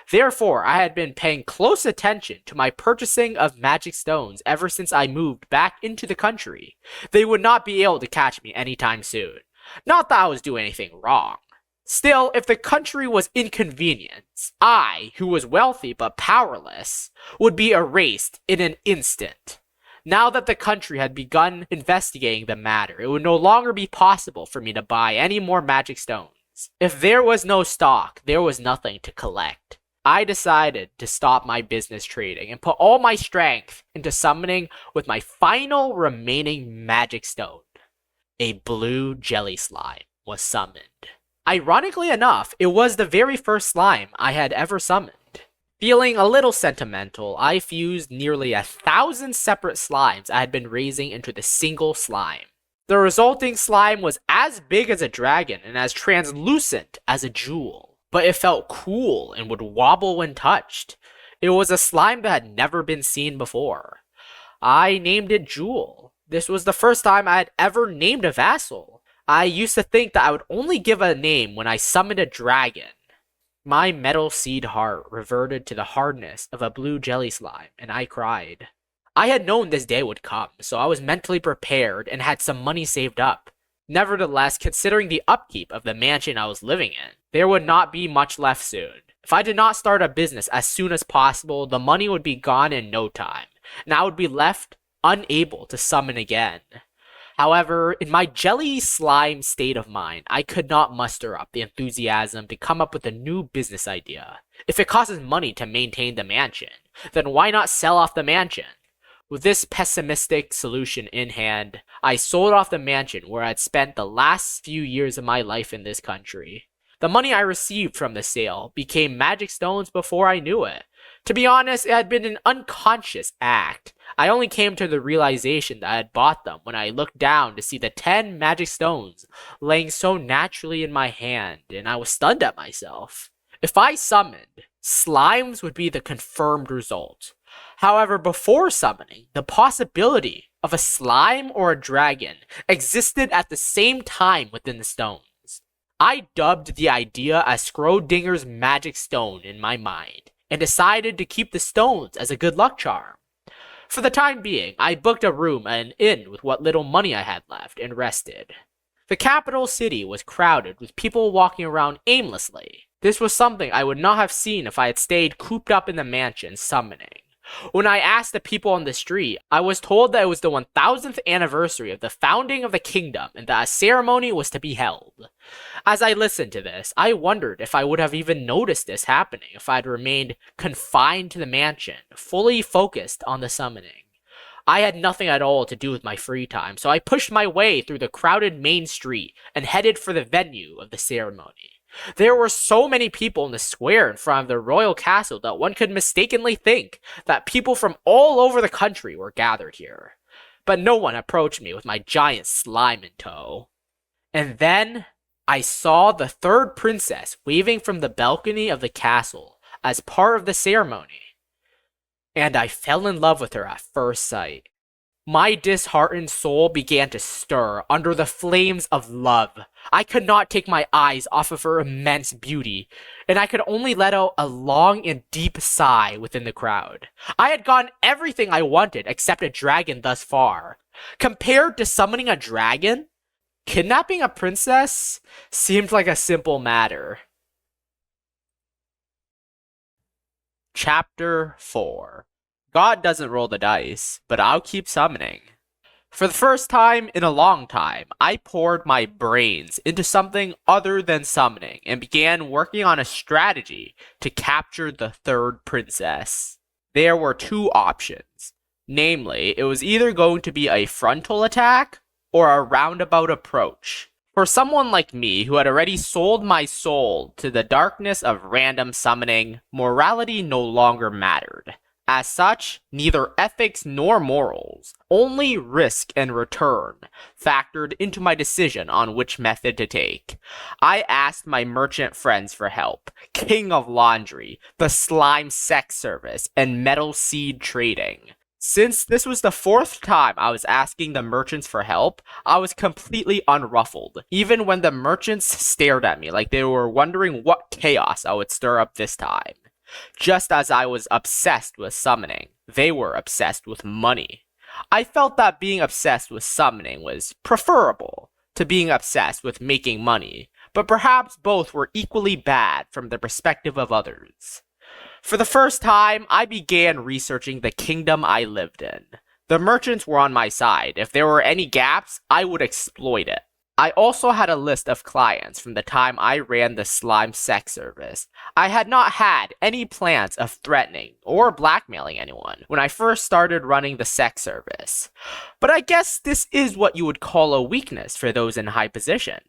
Therefore, I had been paying close attention to my purchasing of magic stones ever since I moved back into the country. They would not be able to catch me anytime soon. Not that I was doing anything wrong. Still, if the country was inconvenienced, I, who was wealthy but powerless, would be erased in an instant. Now that the country had begun investigating the matter, it would no longer be possible for me to buy any more magic stones. If there was no stock, there was nothing to collect. I decided to stop my business trading and put all my strength into summoning with my final remaining magic stone. A blue jelly slime was summoned. Ironically enough, it was the very first slime I had ever summoned. Feeling a little sentimental, I fused nearly 1,000 separate slimes I had been raising into the single slime. The resulting slime was as big as a dragon and as translucent as a jewel, but it felt cool and would wobble when touched. It was a slime that had never been seen before. I named it Jewel. This was the first time I had ever named a vassal. I used to think that I would only give a name when I summoned a dragon. My metal seed heart reverted to the hardness of a blue jelly slime, and I cried. I had known this day would come, so I was mentally prepared and had some money saved up. Nevertheless, considering the upkeep of the mansion I was living in, there would not be much left soon. If I did not start a business as soon as possible, the money would be gone in no time, and I would be left unable to summon again. However, in my jelly slime state of mind, I could not muster up the enthusiasm to come up with a new business idea. If it costs money to maintain the mansion, then why not sell off the mansion? With this pessimistic solution in hand, I sold off the mansion where I'd spent the last few years of my life in this country. The money I received from the sale became magic stones before I knew it. To be honest, it had been an unconscious act. I only came to the realization that I had bought them when I looked down to see the 10 magic stones laying so naturally in my hand, and I was stunned at myself. If I summoned, slimes would be the confirmed result. However, before summoning, the possibility of a slime or a dragon existed at the same time within the stones. I dubbed the idea as Schrodinger's magic stone in my mind, and decided to keep the stones as a good luck charm. For the time being, I booked a room at an inn with what little money I had left and rested. The capital city was crowded with people walking around aimlessly. This was something I would not have seen if I had stayed cooped up in the mansion summoning. When I asked the people on the street, I was told that it was the 1000th anniversary of the founding of the kingdom and that a ceremony was to be held. As I listened to this, I wondered if I would have even noticed this happening if I had remained confined to the mansion, fully focused on the summoning. I had nothing at all to do with my free time, so I pushed my way through the crowded main street and headed for the venue of the ceremony. There were so many people in the square in front of the royal castle that one could mistakenly think that people from all over the country were gathered here. But no one approached me with my giant slime in tow. And then I saw the third princess waving from the balcony of the castle as part of the ceremony. And I fell in love with her at first sight. My disheartened soul began to stir under the flames of love. I could not take my eyes off of her immense beauty, and I could only let out a long and deep sigh within the crowd. I had gotten everything I wanted except a dragon thus far. Compared to summoning a dragon, kidnapping a princess seemed like a simple matter. Chapter 4. God doesn't roll the dice, but I'll keep summoning. For the first time in a long time, I poured my brains into something other than summoning and began working on a strategy to capture the third princess. There were two options. Namely, it was either going to be a frontal attack or a roundabout approach. For someone like me who had already sold my soul to the darkness of random summoning, morality no longer mattered. As such, neither ethics nor morals, only risk and return, factored into my decision on which method to take. I asked my merchant friends for help, King of Laundry, the Slime Sex Service, and Metal Seed Trading. Since this was the 4th time I was asking the merchants for help, I was completely unruffled, even when the merchants stared at me like they were wondering what chaos I would stir up this time. Just as I was obsessed with summoning, they were obsessed with money. I felt that being obsessed with summoning was preferable to being obsessed with making money, but perhaps both were equally bad from the perspective of others. For the first time, I began researching the kingdom I lived in. The merchants were on my side. If there were any gaps, I would exploit it. I also had a list of clients from the time I ran the slime sex service. I had not had any plans of threatening or blackmailing anyone when I first started running the sex service. But I guess this is what you would call a weakness for those in high position.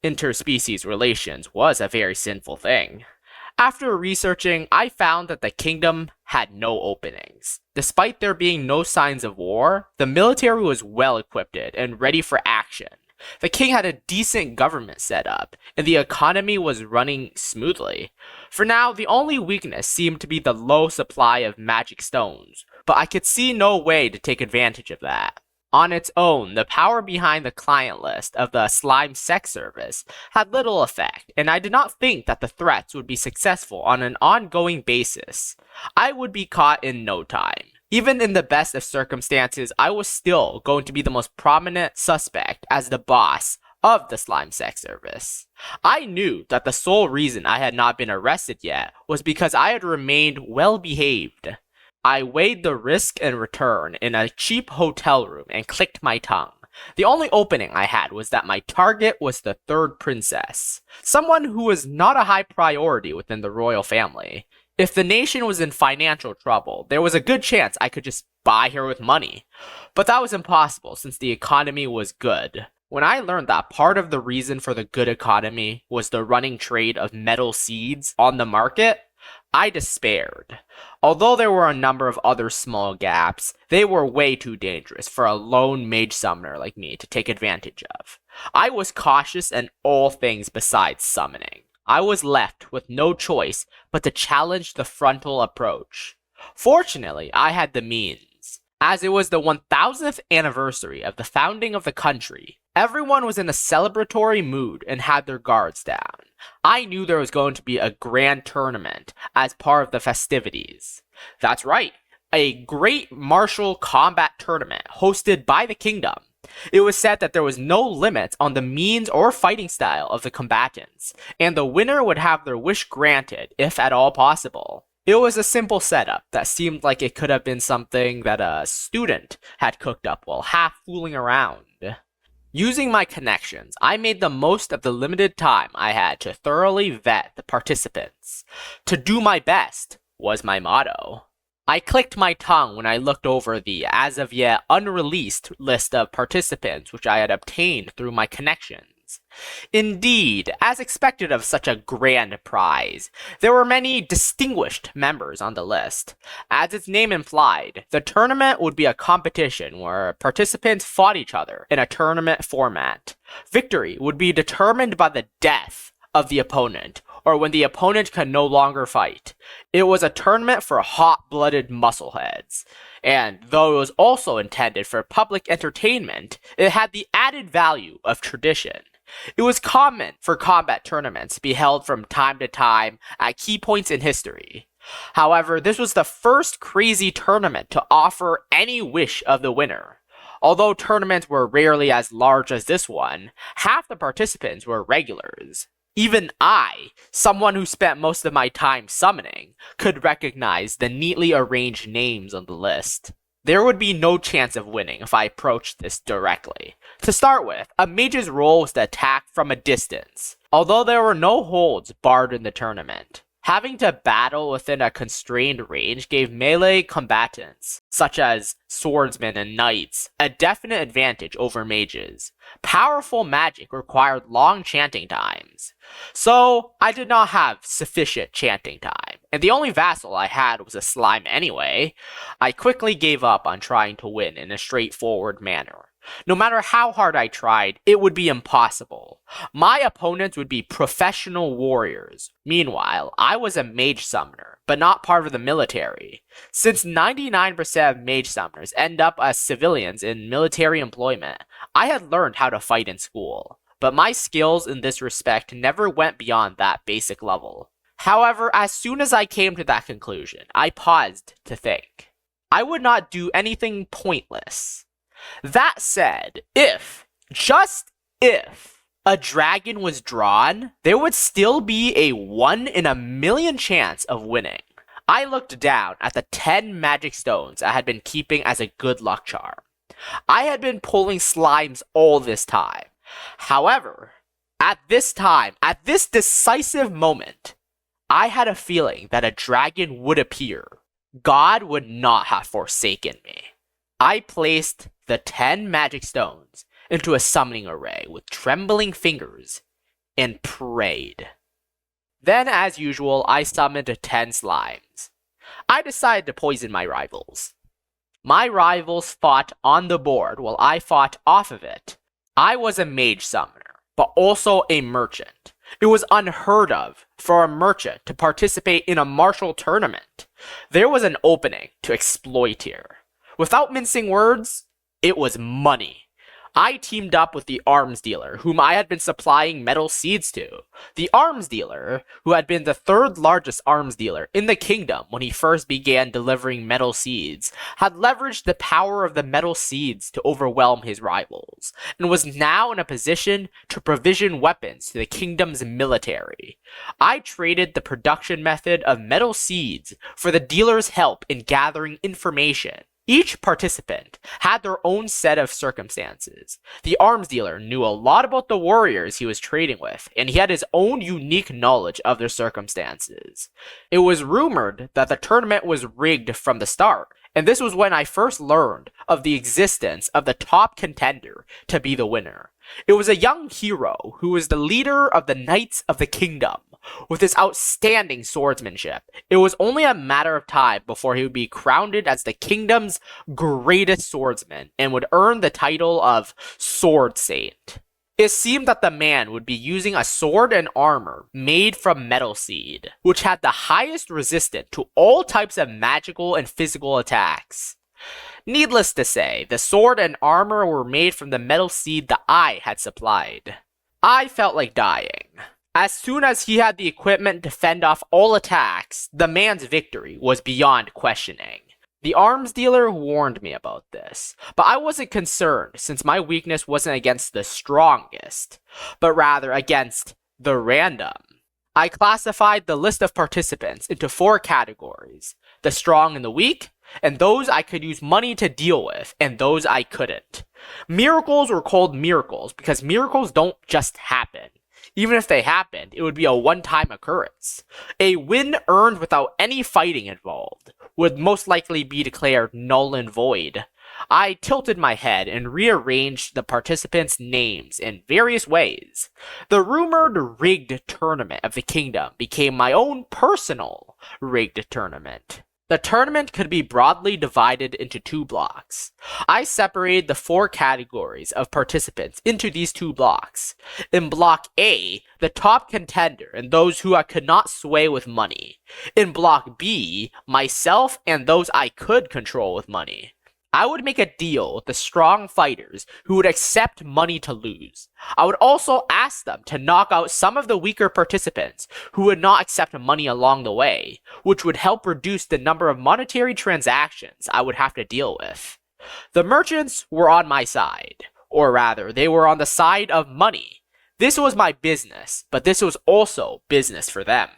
Interspecies relations was a very sinful thing. After researching, I found that the kingdom had no openings. Despite there being no signs of war, the military was well equipped and ready for action. The king had a decent government set up, and the economy was running smoothly. For now, the only weakness seemed to be the low supply of magic stones, but I could see no way to take advantage of that. On its own, the power behind the client list of the slime sex service had little effect, and I did not think that the threats would be successful on an ongoing basis. I would be caught in no time. Even in the best of circumstances, I was still going to be the most prominent suspect as the boss of the slime sex service. I knew that the sole reason I had not been arrested yet was because I had remained well behaved. I weighed the risk and return in a cheap hotel room and clicked my tongue. The only opening I had was that my target was the 3rd princess, someone who was not a high priority within the royal family. If the nation was in financial trouble, there was a good chance I could just buy her with money. But that was impossible since the economy was good. When I learned that part of the reason for the good economy was the running trade of metal seeds on the market, I despaired. Although there were a number of other small gaps, they were way too dangerous for a lone mage summoner like me to take advantage of. I was cautious in all things besides summoning. I was left with no choice but to challenge the frontal approach. Fortunately, I had the means. As it was the 1000th anniversary of the founding of the country, everyone was in a celebratory mood and had their guards down. I knew there was going to be a grand tournament as part of the festivities. That's right, a great martial combat tournament hosted by the kingdom. It was said that there was no limit on the means or fighting style of the combatants, and the winner would have their wish granted if at all possible. It was a simple setup that seemed like it could have been something that a student had cooked up while half fooling around. Using my connections, I made the most of the limited time I had to thoroughly vet the participants. To do my best was my motto. I clicked my tongue when I looked over the as of yet unreleased list of participants which I had obtained through my connections. Indeed, as expected of such a grand prize, there were many distinguished members on the list. As its name implied, the tournament would be a competition where participants fought each other in a tournament format. Victory would be determined by the death of the opponent, or when the opponent could no longer fight. It was a tournament for hot-blooded muscleheads, and though it was also intended for public entertainment, it had the added value of tradition. It was common for combat tournaments to be held from time to time at key points in history. However, this was the first crazy tournament to offer any wish of the winner. Although tournaments were rarely as large as this one, half the participants were regulars. Even I, someone who spent most of my time summoning, could recognize the neatly arranged names on the list. There would be no chance of winning if I approached this directly. To start with, a mage's role was to attack from a distance, although there were no holds barred in the tournament. Having to battle within a constrained range gave melee combatants, such as swordsmen and knights, a definite advantage over mages. Powerful magic required long chanting times, so I did not have sufficient chanting time, and the only vassal I had was a slime anyway. I quickly gave up on trying to win in a straightforward manner. No matter how hard I tried, it would be impossible. My opponents would be professional warriors. Meanwhile, I was a Mage Summoner, but not part of the military. Since 99% of Mage Summoners end up as civilians in military employment, I had learned how to fight in school, but my skills in this respect never went beyond that basic level. However, as soon as I came to that conclusion, I paused to think. I would not do anything pointless. That said, just if, a dragon was drawn, there would still be a 1 in a million chance of winning. I looked down at the 10 magic stones I had been keeping as a good luck charm. I had been pulling slimes all this time. However, at this decisive moment, I had a feeling that a dragon would appear. God would not have forsaken me. I placed the 10 magic stones into a summoning array with trembling fingers and prayed. Then, as usual, I summoned 10 slimes. I decided to poison my rivals. My rivals fought on the board while I fought off of it. I was a Mage Summoner, but also a merchant. It was unheard of for a merchant to participate in a martial tournament. There was an opening to exploit here. Without mincing words, it was money. I teamed up with the arms dealer, whom I had been supplying metal seeds to. The arms dealer, who had been the third largest arms dealer in the kingdom when he first began delivering metal seeds, had leveraged the power of the metal seeds to overwhelm his rivals, and was now in a position to provision weapons to the kingdom's military. I traded the production method of metal seeds for the dealer's help in gathering information. Each participant had their own set of circumstances. The arms dealer knew a lot about the warriors he was trading with, and he had his own unique knowledge of their circumstances. It was rumored that the tournament was rigged from the start, and this was when I first learned of the existence of the top contender to be the winner. It was a young hero who was the leader of the Knights of the Kingdom. With his outstanding swordsmanship, it was only a matter of time before he would be crowned as the kingdom's greatest swordsman and would earn the title of Sword Saint. It seemed that the man would be using a sword and armor made from metal seed, which had the highest resistance to all types of magical and physical attacks. Needless to say, the sword and armor were made from the metal seed that I had supplied. I felt like dying. As soon as he had the equipment to fend off all attacks, the man's victory was beyond questioning. The arms dealer warned me about this, but I wasn't concerned since my weakness wasn't against the strongest, but rather against the random. I classified the list of participants into 4 categories: the strong and the weak, and those I could use money to deal with, and those I couldn't. Miracles were called miracles because miracles don't just happen. Even if they happened, it would be a one-time occurrence. A win earned without any fighting involved would most likely be declared null and void. I tilted my head and rearranged the participants' names in various ways. The rumored rigged tournament of the kingdom became my own personal rigged tournament. The tournament could be broadly divided into 2 blocks. I separated the 4 categories of participants into these 2 blocks. In Block A, the top contender and those who I could not sway with money. In Block B, myself and those I could control with money. I would make a deal with the strong fighters who would accept money to lose. I would also ask them to knock out some of the weaker participants who would not accept money along the way, which would help reduce the number of monetary transactions I would have to deal with. The merchants were on my side, or rather, they were on the side of money. This was my business, but this was also business for them.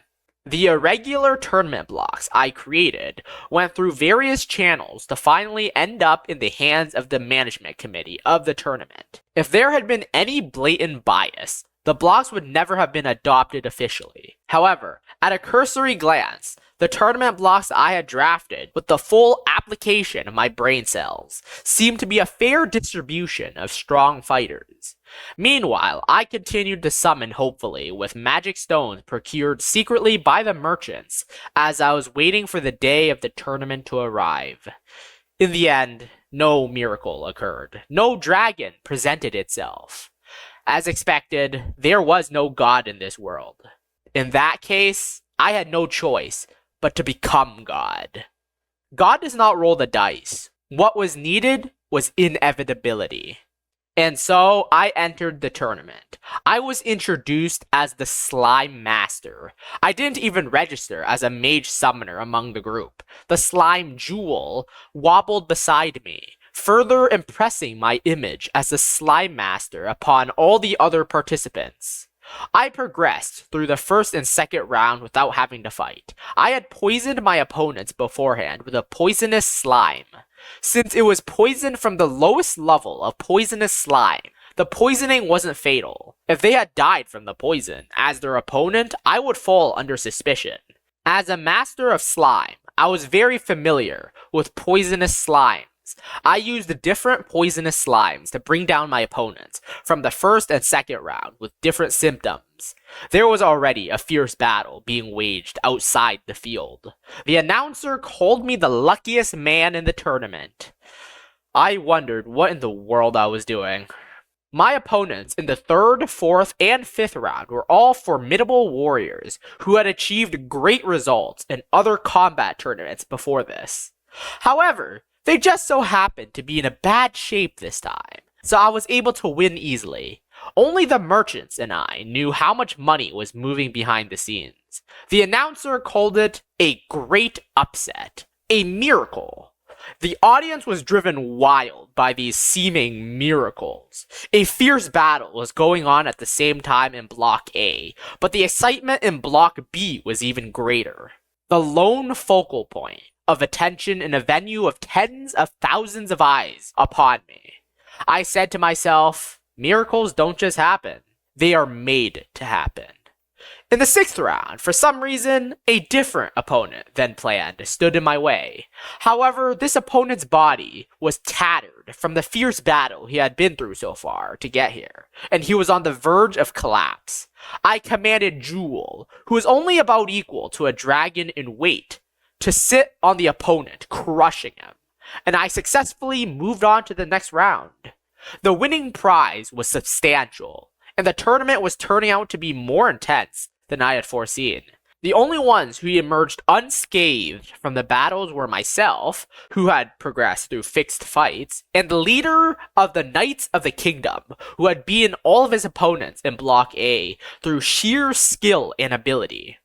The irregular tournament blocks I created went through various channels to finally end up in the hands of the management committee of the tournament. If there had been any blatant bias, the blocks would never have been adopted officially. However, at a cursory glance, the tournament blocks I had drafted, with the full application of my brain cells, seemed to be a fair distribution of strong fighters. Meanwhile, I continued to summon hopefully with magic stones procured secretly by the merchants as I was waiting for the day of the tournament to arrive. In the end, no miracle occurred. No dragon presented itself. As expected, there was no God in this world. In that case, I had no choice but to become God. God does not roll the dice. What was needed was inevitability. And so I entered the tournament. I was introduced as the Slime Master. I didn't even register as a Mage Summoner among the group. The Slime Jewel wobbled beside me, further impressing my image as the Slime Master upon all the other participants. I progressed through the first and second round without having to fight. I had poisoned my opponents beforehand with a poisonous slime. Since it was poisoned from the lowest level of poisonous slime, the poisoning wasn't fatal. If they had died from the poison, as their opponent, I would fall under suspicion. As a master of slime, I was very familiar with poisonous slimes. I used different poisonous slimes to bring down my opponents from the first and second round with different symptoms. There was already a fierce battle being waged outside the field. The announcer called me the luckiest man in the tournament. I wondered what in the world I was doing. My opponents in the third, fourth, and fifth round were all formidable warriors who had achieved great results in other combat tournaments before this. However, they just so happened to be in a bad shape this time, so I was able to win easily. Only the merchants and I knew how much money was moving behind the scenes. The announcer called it a great upset, a miracle. The audience was driven wild by these seeming miracles. A fierce battle was going on at the same time in Block A, but the excitement in Block B was even greater. The lone focal point of attention in a venue of tens of thousands of eyes upon me. I said to myself, miracles don't just happen, they are made to happen. In the sixth round, for some reason, a different opponent than planned stood in my way. However, this opponent's body was tattered from the fierce battle he had been through so far to get here, and he was on the verge of collapse. I commanded Jewel, who is only about equal to a dragon in weight, to sit on the opponent, crushing him, and I successfully moved on to the next round. The winning prize was substantial, and the tournament was turning out to be more intense than I had foreseen. The only ones who emerged unscathed from the battles were myself, who had progressed through fixed fights, and the leader of the Knights of the Kingdom, who had beaten all of his opponents in Block A through sheer skill and ability.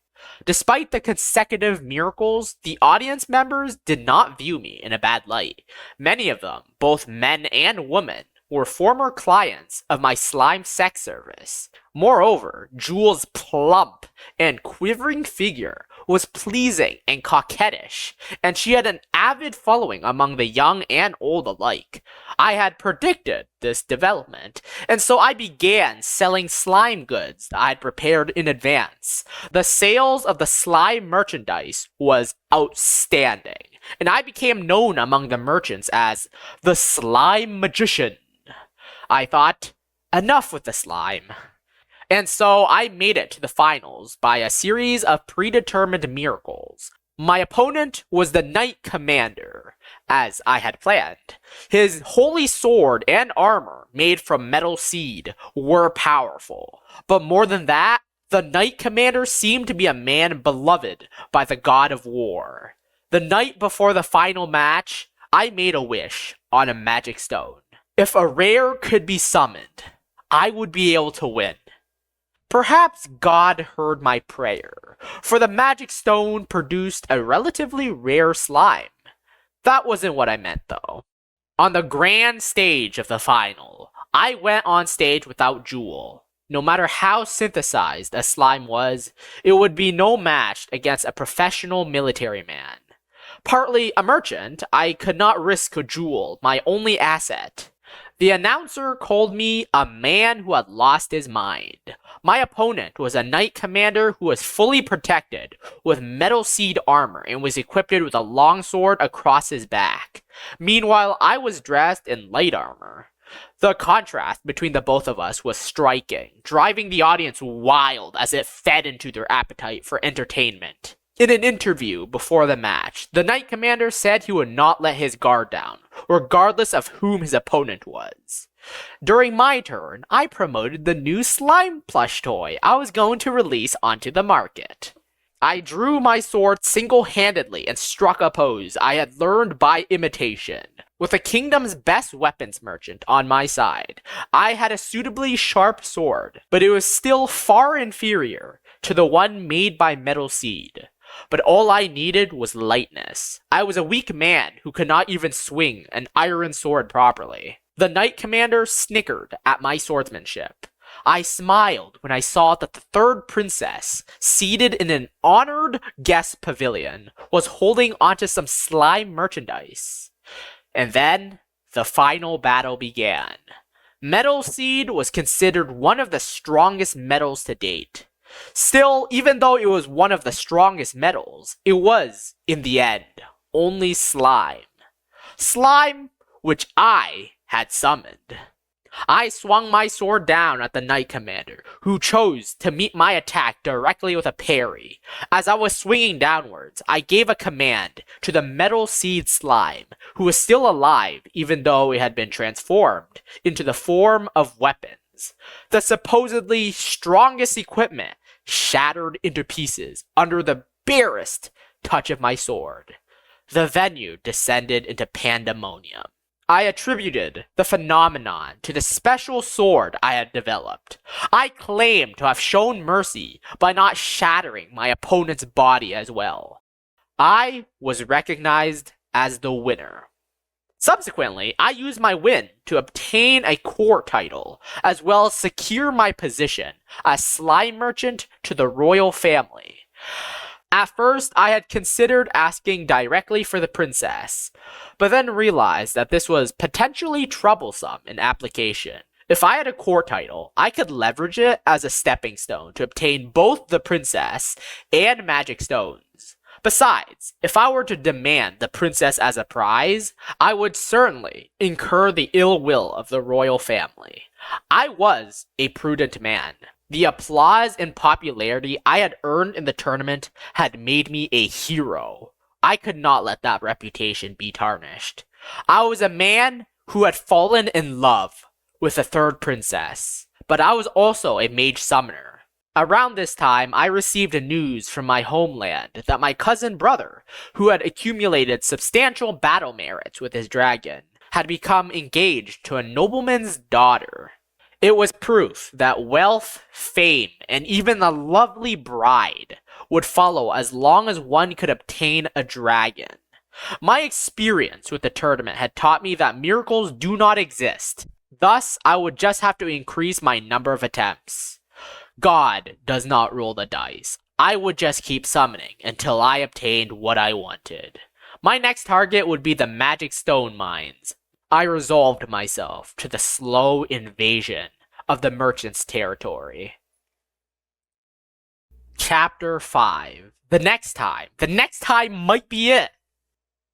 Despite the consecutive miracles, the audience members did not view me in a bad light. Many of them, both men and women, were former clients of my slime sex service. Moreover, Jewel's plump and quivering figure was pleasing and coquettish, and she had an avid following among the young and old alike. I had predicted this development, and so I began selling slime goods I had prepared in advance. The sales of the slime merchandise was outstanding, and I became known among the merchants as the Slime Magician. I thought, enough with the slime. And so I made it to the finals by a series of predetermined miracles. My opponent was the Knight Commander, as I had planned. His holy sword and armor, made from metal seed, were powerful. But more than that, the Knight Commander seemed to be a man beloved by the god of war. The night before the final match, I made a wish on a magic stone. If a rare could be summoned, I would be able to win. Perhaps God heard my prayer, for the magic stone produced a relatively rare slime. That wasn't what I meant, though. On the grand stage of the final, I went on stage without Jewel. No matter how synthesized a slime was, it would be no match against a professional military man. Partly a merchant, I could not risk Jewel, my only asset. The announcer called me a man who had lost his mind. My opponent was a knight commander who was fully protected with metal seed armor and was equipped with a longsword across his back. Meanwhile, I was dressed in light armor. The contrast between the both of us was striking, driving the audience wild as it fed into their appetite for entertainment. In an interview before the match, the Knight Commander said he would not let his guard down, regardless of whom his opponent was. During my turn, I promoted the new slime plush toy I was going to release onto the market. I drew my sword single-handedly and struck a pose I had learned by imitation. With the kingdom's best weapons merchant on my side, I had a suitably sharp sword, but it was still far inferior to the one made by Metal Seed. But all I needed was lightness. I was a weak man who could not even swing an iron sword properly. The Knight Commander snickered at my swordsmanship. I smiled when I saw that the third princess, seated in an honored guest pavilion, was holding onto some slime merchandise. And then, the final battle began. Metal Seed was considered one of the strongest metals to date. Still, even though it was one of the strongest metals, it was, in the end, only slime. Slime which I had summoned. I swung my sword down at the Knight Commander, who chose to meet my attack directly with a parry. As I was swinging downwards, I gave a command to the Metal Seed slime, who was still alive even though it had been transformed into the form of weapons. The supposedly strongest equipment shattered into pieces under the barest touch of my sword. The venue descended into pandemonium. I attributed the phenomenon to the special sword I had developed. I claimed to have shown mercy by not shattering my opponent's body as well. I was recognized as the winner. Subsequently, I used my win to obtain a core title, as well as secure my position as slime merchant to the royal family. At first, I had considered asking directly for the princess, but then realized that this was potentially troublesome in application. If I had a core title, I could leverage it as a stepping stone to obtain both the princess and magic stones. Besides, if I were to demand the princess as a prize, I would certainly incur the ill will of the royal family. I was a prudent man. The applause and popularity I had earned in the tournament had made me a hero. I could not let that reputation be tarnished. I was a man who had fallen in love with the third princess, but I was also a Mage Summoner. Around this time, I received news from my homeland that my cousin brother, who had accumulated substantial battle merits with his dragon, had become engaged to a nobleman's daughter. It was proof that wealth, fame, and even a lovely bride would follow as long as one could obtain a dragon. My experience with the tournament had taught me that miracles do not exist. Thus, I would just have to increase my number of attempts. God does not roll the dice. I would just keep summoning until I obtained what I wanted. My next target would be the magic stone mines. I resolved myself to the slow invasion of the merchant's territory. Chapter 5. The next time might be it!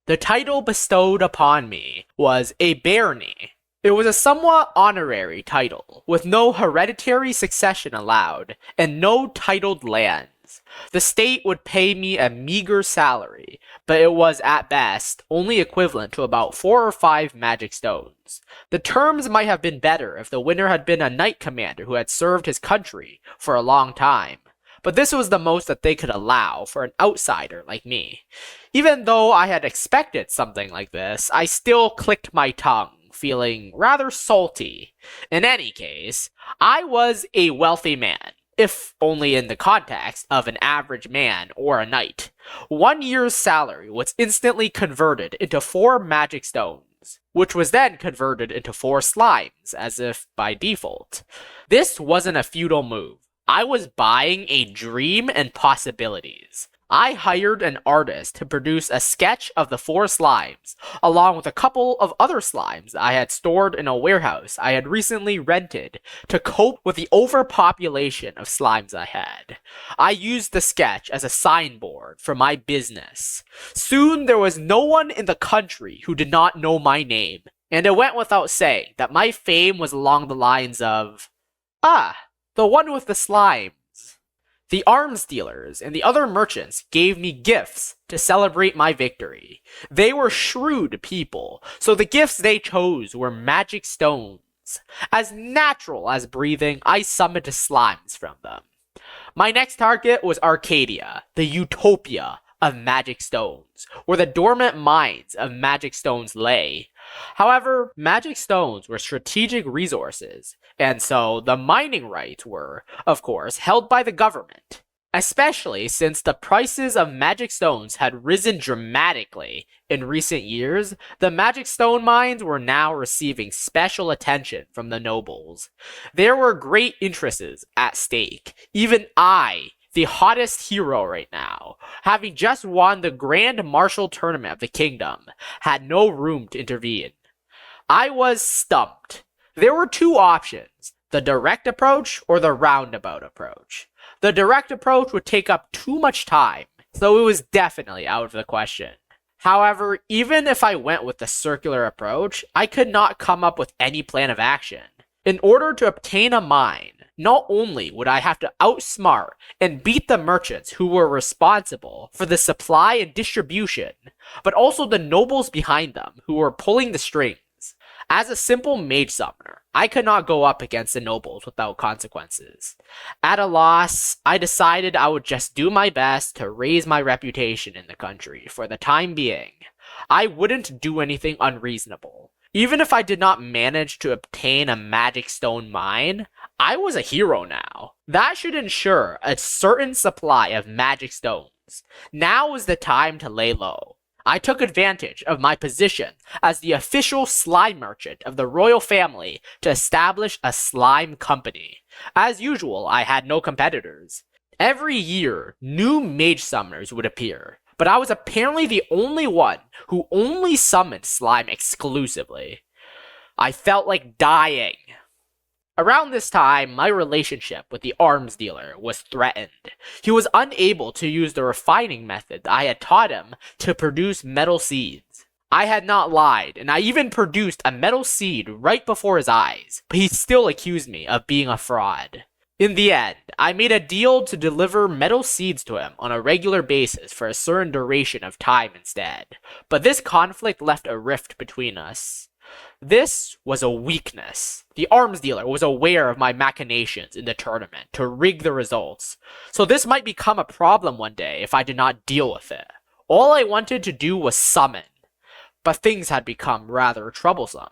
The title bestowed upon me was a barony. It was a somewhat honorary title, with no hereditary succession allowed, and no titled lands. The state would pay me a meager salary, but it was at best only equivalent to about 4 or 5 magic stones. The terms might have been better if the winner had been a knight commander who had served his country for a long time, but this was the most that they could allow for an outsider like me. Even though I had expected something like this, I still clicked my tongue, feeling rather salty. In any case, I was a wealthy man, if only in the context of an average man or a knight. 1 year's salary was instantly converted into 4 magic stones, which was then converted into 4 slimes, as if by default. This wasn't a futile move. I was buying a dream and possibilities. I hired an artist to produce a sketch of the 4 slimes, along with a couple of other slimes I had stored in a warehouse I had recently rented to cope with the overpopulation of slimes I had. I used the sketch as a signboard for my business. Soon there was no one in the country who did not know my name, and it went without saying that my fame was along the lines of, "Ah, the one with the slimes." The arms dealers and the other merchants gave me gifts to celebrate my victory. They were shrewd people, so the gifts they chose were magic stones. As natural as breathing, I summoned slimes from them. My next target was Arcadia, the utopia of magic stones, where the dormant mines of magic stones lay. However, magic stones were strategic resources, and so the mining rights were, of course, held by the government. Especially since the prices of magic stones had risen dramatically in recent years, the magic stone mines were now receiving special attention from the nobles. There were great interests at stake. Even I, the hottest hero right now, having just won the Grand Marshal Tournament of the Kingdom, had no room to intervene. I was stumped. There were two options, the direct approach or the roundabout approach. The direct approach would take up too much time, so it was definitely out of the question. However, even if I went with the circular approach, I could not come up with any plan of action. In order to obtain a mine, not only would I have to outsmart and beat the merchants who were responsible for the supply and distribution, but also the nobles behind them who were pulling the strings. As a simple mage summoner, I could not go up against the nobles without consequences. At a loss, I decided I would just do my best to raise my reputation in the country for the time being. I wouldn't do anything unreasonable. Even if I did not manage to obtain a magic stone mine, I was a hero now. That should ensure a certain supply of magic stones. Now is the time to lay low. I took advantage of my position as the official slime merchant of the royal family to establish a slime company. As usual, I had no competitors. Every year, new mage summoners would appear, but I was apparently the only one who only summoned slime exclusively. I felt like dying. Around this time, my relationship with the arms dealer was threatened. He was unable to use the refining method I had taught him to produce metal seeds. I had not lied, and I even produced a metal seed right before his eyes, but he still accused me of being a fraud. In the end, I made a deal to deliver metal seeds to him on a regular basis for a certain duration of time instead, but this conflict left a rift between us. This was a weakness. The arms dealer was aware of my machinations in the tournament to rig the results, so this might become a problem one day if I did not deal with it. All I wanted to do was summon, but things had become rather troublesome.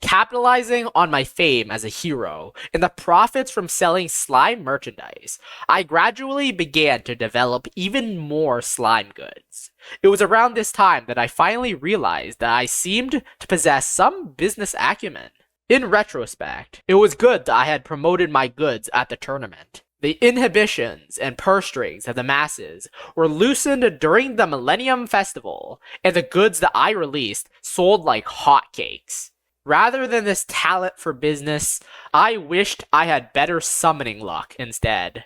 Capitalizing on my fame as a hero and the profits from selling slime merchandise, I gradually began to develop even more slime goods. It was around this time that I finally realized that I seemed to possess some business acumen. In retrospect, it was good that I had promoted my goods at the tournament. The inhibitions and purse strings of the masses were loosened during the Millennium Festival, and the goods that I released sold like hotcakes. Rather than this talent for business, I wished I had better summoning luck instead.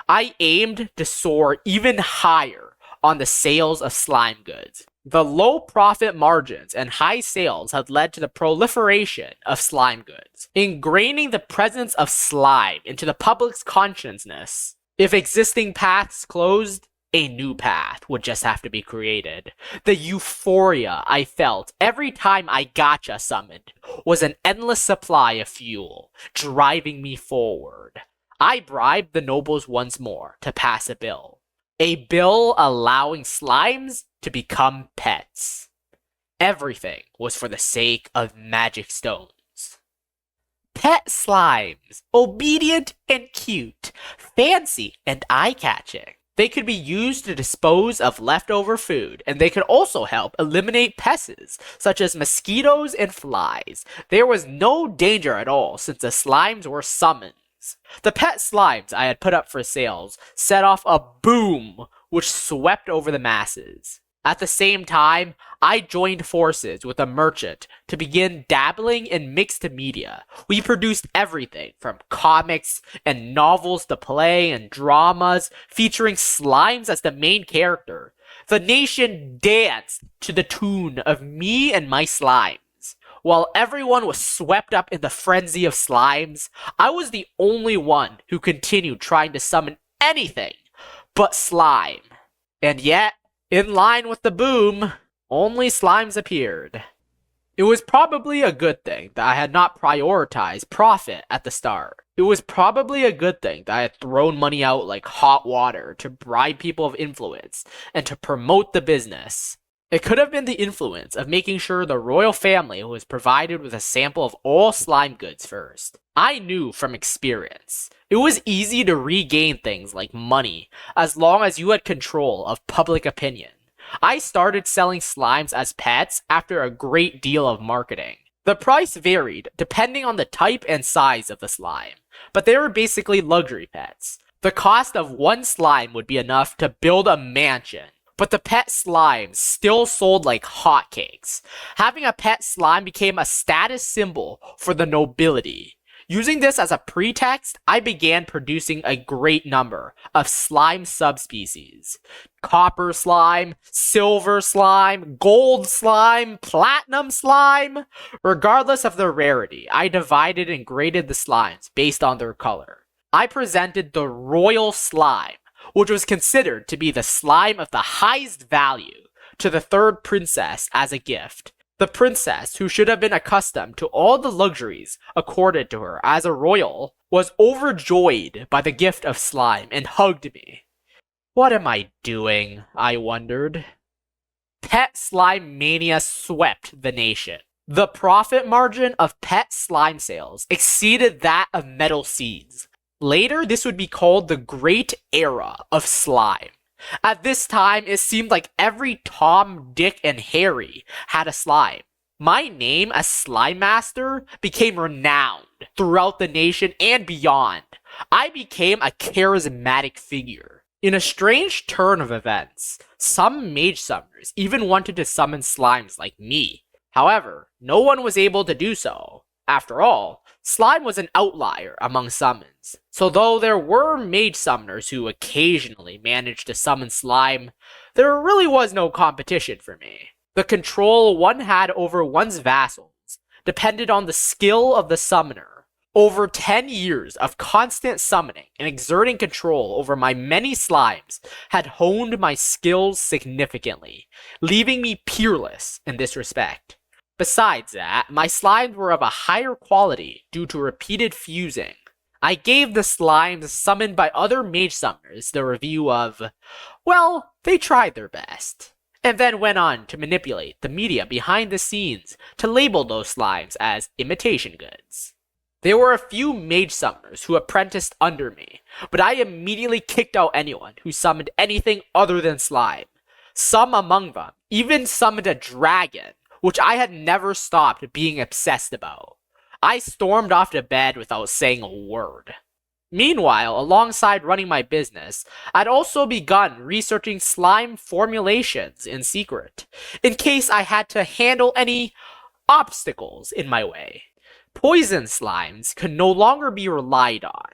I aimed to soar even higher on the sales of slime goods. The low profit margins and high sales had led to the proliferation of slime goods, ingraining the presence of slime into the public's consciousness. If existing paths closed, a new path would just have to be created. The euphoria I felt every time I gacha summoned was an endless supply of fuel, driving me forward. I bribed the nobles once more to pass a bill. A bill allowing slimes to become pets. Everything was for the sake of magic stones. Pet slimes, obedient and cute, fancy and eye-catching. They could be used to dispose of leftover food, and they could also help eliminate pests, such as mosquitoes and flies. There was no danger at all since the slimes were summons. The pet slimes I had put up for sales set off a boom which swept over the masses. At the same time, I joined forces with a merchant to begin dabbling in mixed media. We produced everything from comics and novels to play and dramas featuring slimes as the main character. The nation danced to the tune of me and my slimes. While everyone was swept up in the frenzy of slimes, I was the only one who continued trying to summon anything but slime. And yet, in line with the boom, only slimes appeared. It was probably a good thing that I had not prioritized profit at the start. It was probably a good thing that I had thrown money out like hot water to bribe people of influence and to promote the business. It could have been the influence of making sure the royal family was provided with a sample of all slime goods first. I knew from experience, it was easy to regain things like money as long as you had control of public opinion. I started selling slimes as pets after a great deal of marketing. The price varied depending on the type and size of the slime, but they were basically luxury pets. The cost of one slime would be enough to build a mansion, but the pet slimes still sold like hotcakes. Having a pet slime became a status symbol for the nobility. Using this as a pretext, I began producing a great number of slime subspecies. Copper slime, silver slime, gold slime, platinum slime. Regardless of their rarity, I divided and graded the slimes based on their color. I presented the royal slime, which was considered to be the slime of the highest value, to the third princess as a gift. The princess, who should have been accustomed to all the luxuries accorded to her as a royal, was overjoyed by the gift of slime and hugged me. What am I doing? I wondered. Pet slime mania swept the nation. The profit margin of pet slime sales exceeded that of metal seeds. Later, this would be called the Great Era of Slime. At this time, it seemed like every Tom, Dick, and Harry had a slime. My name as Slime Master became renowned throughout the nation and beyond. I became a charismatic figure. In a strange turn of events, some Mage Summoners even wanted to summon slimes like me. However, no one was able to do so. After all, slime was an outlier among summons, so though there were Mage Summoners who occasionally managed to summon slime, there really was no competition for me. The control one had over one's vassals depended on the skill of the summoner. Over 10 years of constant summoning and exerting control over my many slimes had honed my skills significantly, leaving me peerless in this respect. Besides that, my slimes were of a higher quality due to repeated fusing. I gave the slimes summoned by other Mage Summoners the review of, well, they tried their best, and then went on to manipulate the media behind the scenes to label those slimes as imitation goods. There were a few Mage Summoners who apprenticed under me, but I immediately kicked out anyone who summoned anything other than slime. Some among them even summoned a dragon, which I had never stopped being obsessed about. I stormed off to bed without saying a word. Meanwhile, alongside running my business, I'd also begun researching slime formulations in secret, in case I had to handle any obstacles in my way. Poison slimes could no longer be relied on.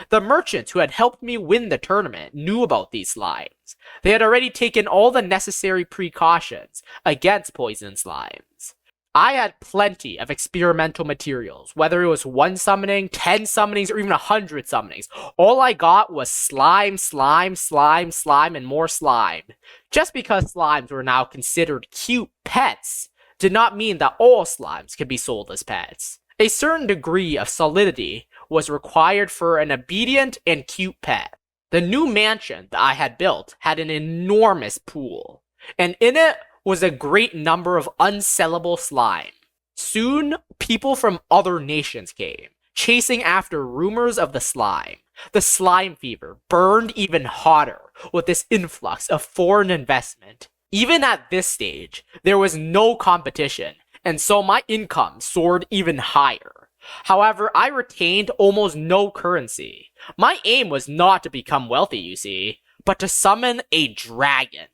The merchants who had helped me win the tournament knew about these slimes. They had already taken all the necessary precautions against poison slimes. I had plenty of experimental materials, whether it was 1 summoning, 10 summonings, or even 100 summonings. All I got was slime, slime, slime, slime, and more slime. Just because slimes were now considered cute pets did not mean that all slimes could be sold as pets. A certain degree of solidity was required for an obedient and cute pet. The new mansion that I had built had an enormous pool, and in it was a great number of unsellable slime. Soon, people from other nations came, chasing after rumors of the slime. The slime fever burned even hotter with this influx of foreign investment. Even at this stage, there was no competition, and so my income soared even higher. However, I retained almost no currency. My aim was not to become wealthy, you see, but to summon a dragon.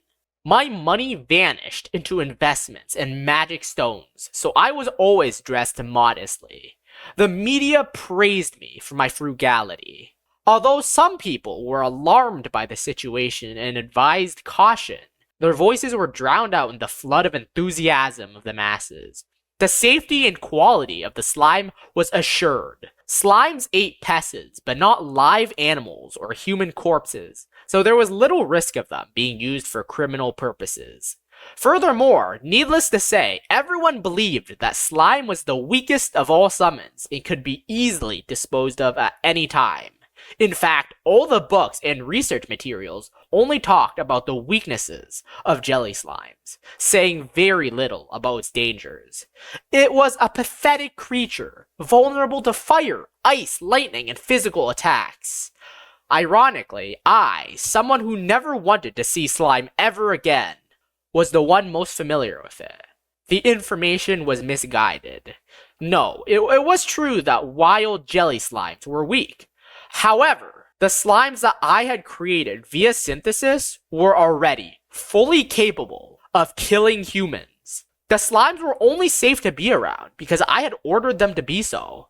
My money vanished into investments and magic stones, so I was always dressed modestly. The media praised me for my frugality. Although some people were alarmed by the situation and advised caution, their voices were drowned out in the flood of enthusiasm of the masses. The safety and quality of the slime was assured. Slimes ate pests, but not live animals or human corpses, so there was little risk of them being used for criminal purposes. Furthermore, needless to say, everyone believed that slime was the weakest of all summons and could be easily disposed of at any time. In fact, all the books and research materials only talked about the weaknesses of jelly slimes, saying very little about its dangers. It was a pathetic creature, vulnerable to fire, ice, lightning, and physical attacks. Ironically, I, someone who never wanted to see slime ever again, was the one most familiar with it. The information was misguided. No, it was true that wild jelly slimes were weak. However, the slimes that I had created via synthesis were already fully capable of killing humans. The slimes were only safe to be around because I had ordered them to be so.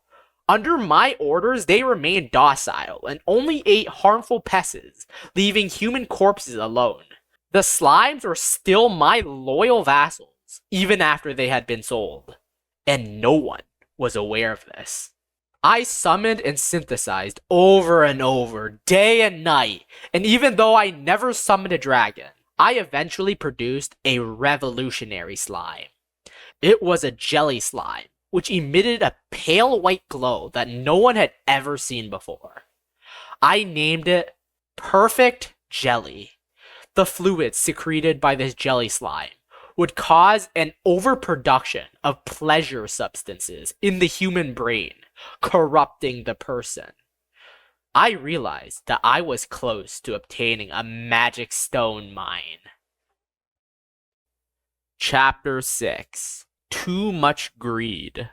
Under my orders, they remained docile and only ate harmful pests, leaving human corpses alone. The slimes were still my loyal vassals, even after they had been sold. And no one was aware of this. I summoned and synthesized over and over, day and night, and even though I never summoned a dragon, I eventually produced a revolutionary slime. It was a jelly slime, which emitted a pale white glow that no one had ever seen before. I named it Perfect Jelly. The fluids secreted by this jelly slime would cause an overproduction of pleasure substances in the human brain, corrupting the person. I realized that I was close to obtaining a magic stone mine. Chapter 6. Too much greed.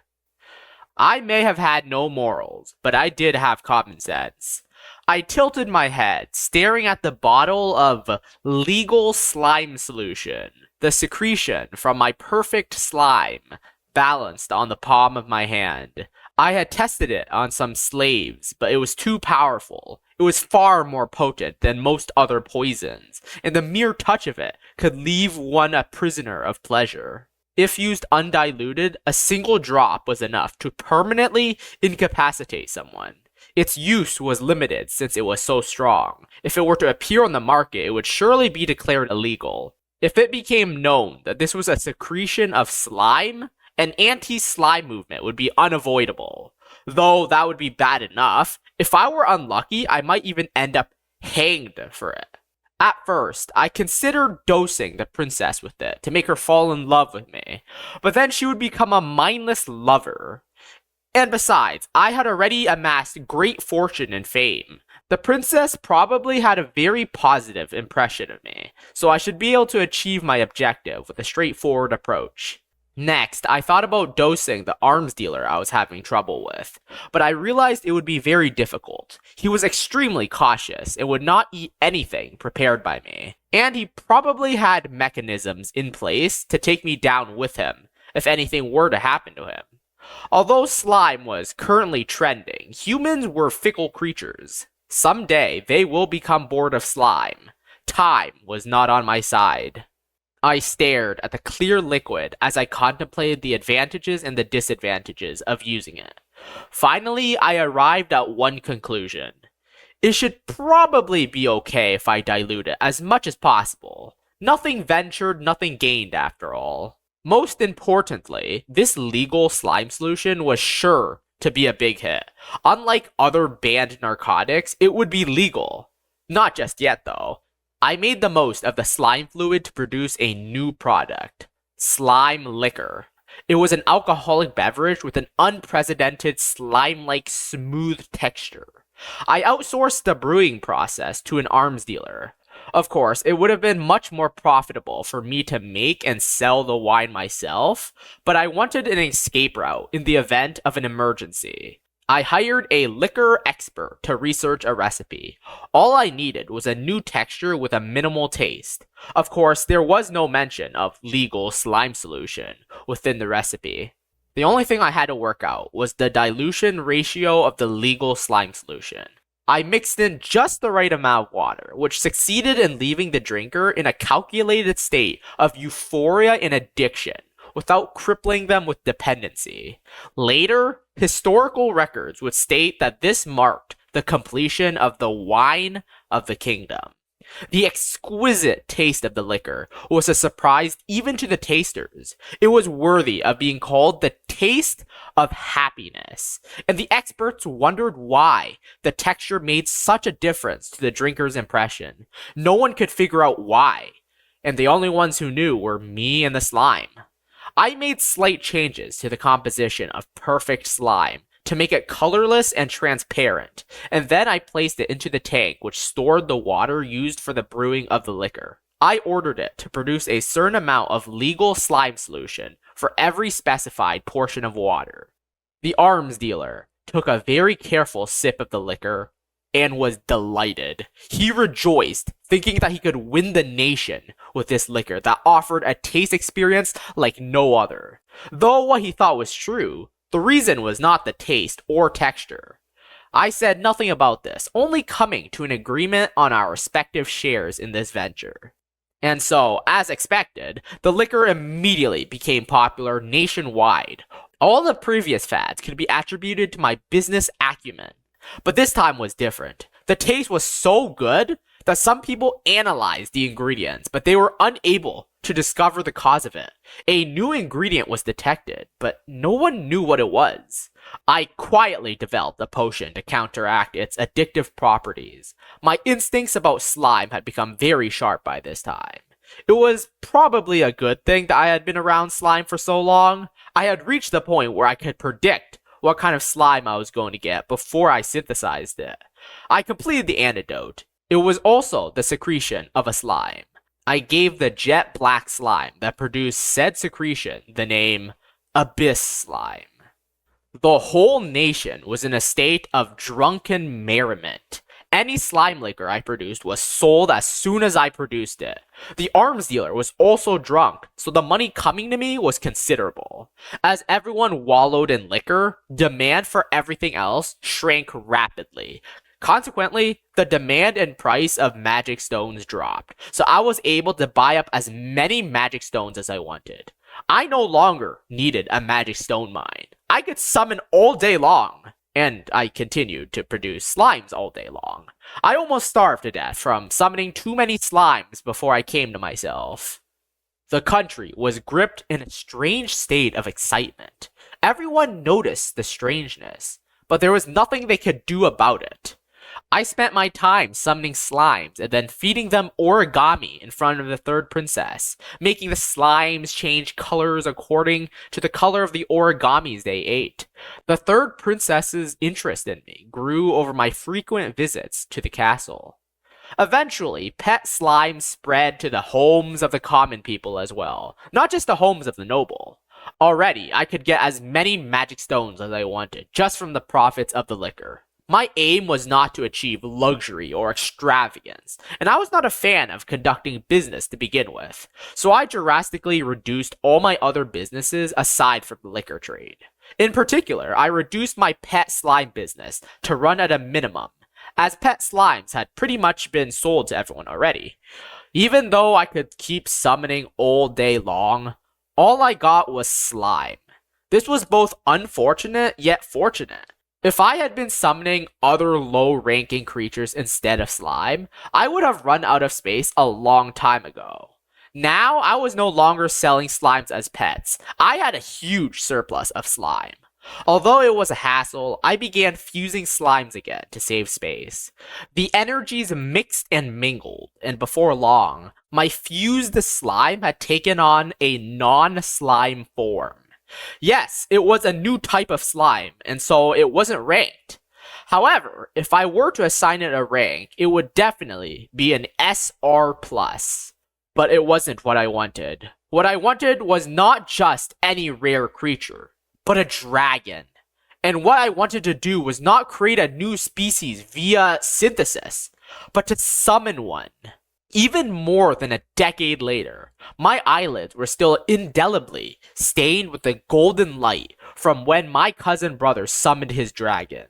I may have had no morals, but I did have common sense. I tilted my head, staring at the bottle of legal slime solution, the secretion from my perfect slime, balanced on the palm of my hand. I had tested it on some slaves, but it was too powerful. It was far more potent than most other poisons, and the mere touch of it could leave one a prisoner of pleasure. If used undiluted, a single drop was enough to permanently incapacitate someone. Its use was limited since it was so strong. If it were to appear on the market, it would surely be declared illegal. If it became known that this was a secretion of slime, an anti-slime movement would be unavoidable. Though that would be bad enough, if I were unlucky, I might even end up hanged for it. At first, I considered dosing the princess with it to make her fall in love with me, but then she would become a mindless lover. And besides, I had already amassed great fortune and fame. The princess probably had a very positive impression of me, so I should be able to achieve my objective with a straightforward approach. Next, I thought about dosing the arms dealer I was having trouble with, but I realized it would be very difficult. He was extremely cautious and would not eat anything prepared by me, and he probably had mechanisms in place to take me down with him if anything were to happen to him. Although slime was currently trending, humans were fickle creatures. Someday they will become bored of slime. Time was not on my side. I stared at the clear liquid as I contemplated the advantages and the disadvantages of using it. Finally, I arrived at one conclusion. It should probably be okay if I dilute it as much as possible. Nothing ventured, nothing gained after all. Most importantly, this legal slime solution was sure to be a big hit. Unlike other banned narcotics, it would be legal. Not just yet though. I made the most of the slime fluid to produce a new product, slime liquor. It was an alcoholic beverage with an unprecedented slime-like smooth texture. I outsourced the brewing process to an arms dealer. Of course, it would have been much more profitable for me to make and sell the wine myself, but I wanted an escape route in the event of an emergency. I hired a liquor expert to research a recipe. All I needed was a new texture with a minimal taste. Of course, there was no mention of legal slime solution within the recipe. The only thing I had to work out was the dilution ratio of the legal slime solution. I mixed in just the right amount of water, which succeeded in leaving the drinker in a calculated state of euphoria and addiction, without crippling them with dependency. Later, historical records would state that this marked the completion of the wine of the kingdom. The exquisite taste of the liquor was a surprise even to the tasters. It was worthy of being called the taste of happiness, and the experts wondered why the texture made such a difference to the drinker's impression. No one could figure out why, and the only ones who knew were me and the slime. I made slight changes to the composition of perfect slime to make it colorless and transparent, and then I placed it into the tank which stored the water used for the brewing of the liquor. I ordered it to produce a certain amount of legal slime solution for every specified portion of water. The arms dealer took a very careful sip of the liquor and was delighted. He rejoiced, thinking that he could win the nation with this liquor that offered a taste experience like no other. Though what he thought was true, the reason was not the taste or texture. I said nothing about this, only coming to an agreement on our respective shares in this venture. And so, as expected, the liquor immediately became popular nationwide. All the previous fads could be attributed to my business acumen, but this time was different. The taste was so good that some people analyzed the ingredients, but they were unable to discover the cause of it. A new ingredient was detected, but no one knew what it was. I quietly developed a potion to counteract its addictive properties. My instincts about slime had become very sharp by this time. It was probably a good thing that I had been around slime for so long. I had reached the point where I could predict what kind of slime I was going to get before I synthesized it. I completed the antidote. It was also the secretion of a slime. I gave the jet black slime that produced said secretion the name Abyss Slime. The whole nation was in a state of drunken merriment. Any slime liquor I produced was sold as soon as I produced it. The arms dealer was also drunk, so the money coming to me was considerable. As everyone wallowed in liquor, demand for everything else shrank rapidly. Consequently, the demand and price of magic stones dropped, so I was able to buy up as many magic stones as I wanted. I no longer needed a magic stone mine. I could summon all day long, and I continued to produce slimes all day long. I almost starved to death from summoning too many slimes before I came to myself. The country was gripped in a strange state of excitement. Everyone noticed the strangeness, but there was nothing they could do about it. I spent my time summoning slimes and then feeding them origami in front of the third princess, making the slimes change colors according to the color of the origamis they ate. The third princess's interest in me grew over my frequent visits to the castle. Eventually, pet slimes spread to the homes of the common people as well, not just the homes of the noble. Already, I could get as many magic stones as I wanted, just from the profits of the liquor. My aim was not to achieve luxury or extravagance, and I was not a fan of conducting business to begin with, so I drastically reduced all my other businesses aside from the liquor trade. In particular, I reduced my pet slime business to run at a minimum, as pet slimes had pretty much been sold to everyone already. Even though I could keep summoning all day long, all I got was slime. This was both unfortunate yet fortunate. If I had been summoning other low-ranking creatures instead of slime, I would have run out of space a long time ago. Now, I was no longer selling slimes as pets. I had a huge surplus of slime. Although it was a hassle, I began fusing slimes again to save space. The energies mixed and mingled, and before long, my fused slime had taken on a non-slime form. Yes, it was a new type of slime, and so it wasn't ranked. However, if I were to assign it a rank, it would definitely be an SR+. But it wasn't what I wanted. What I wanted was not just any rare creature, but a dragon. And what I wanted to do was not create a new species via synthesis, but to summon one. Even more than a decade later, my eyelids were still indelibly stained with the golden light from when my cousin brother summoned his dragon.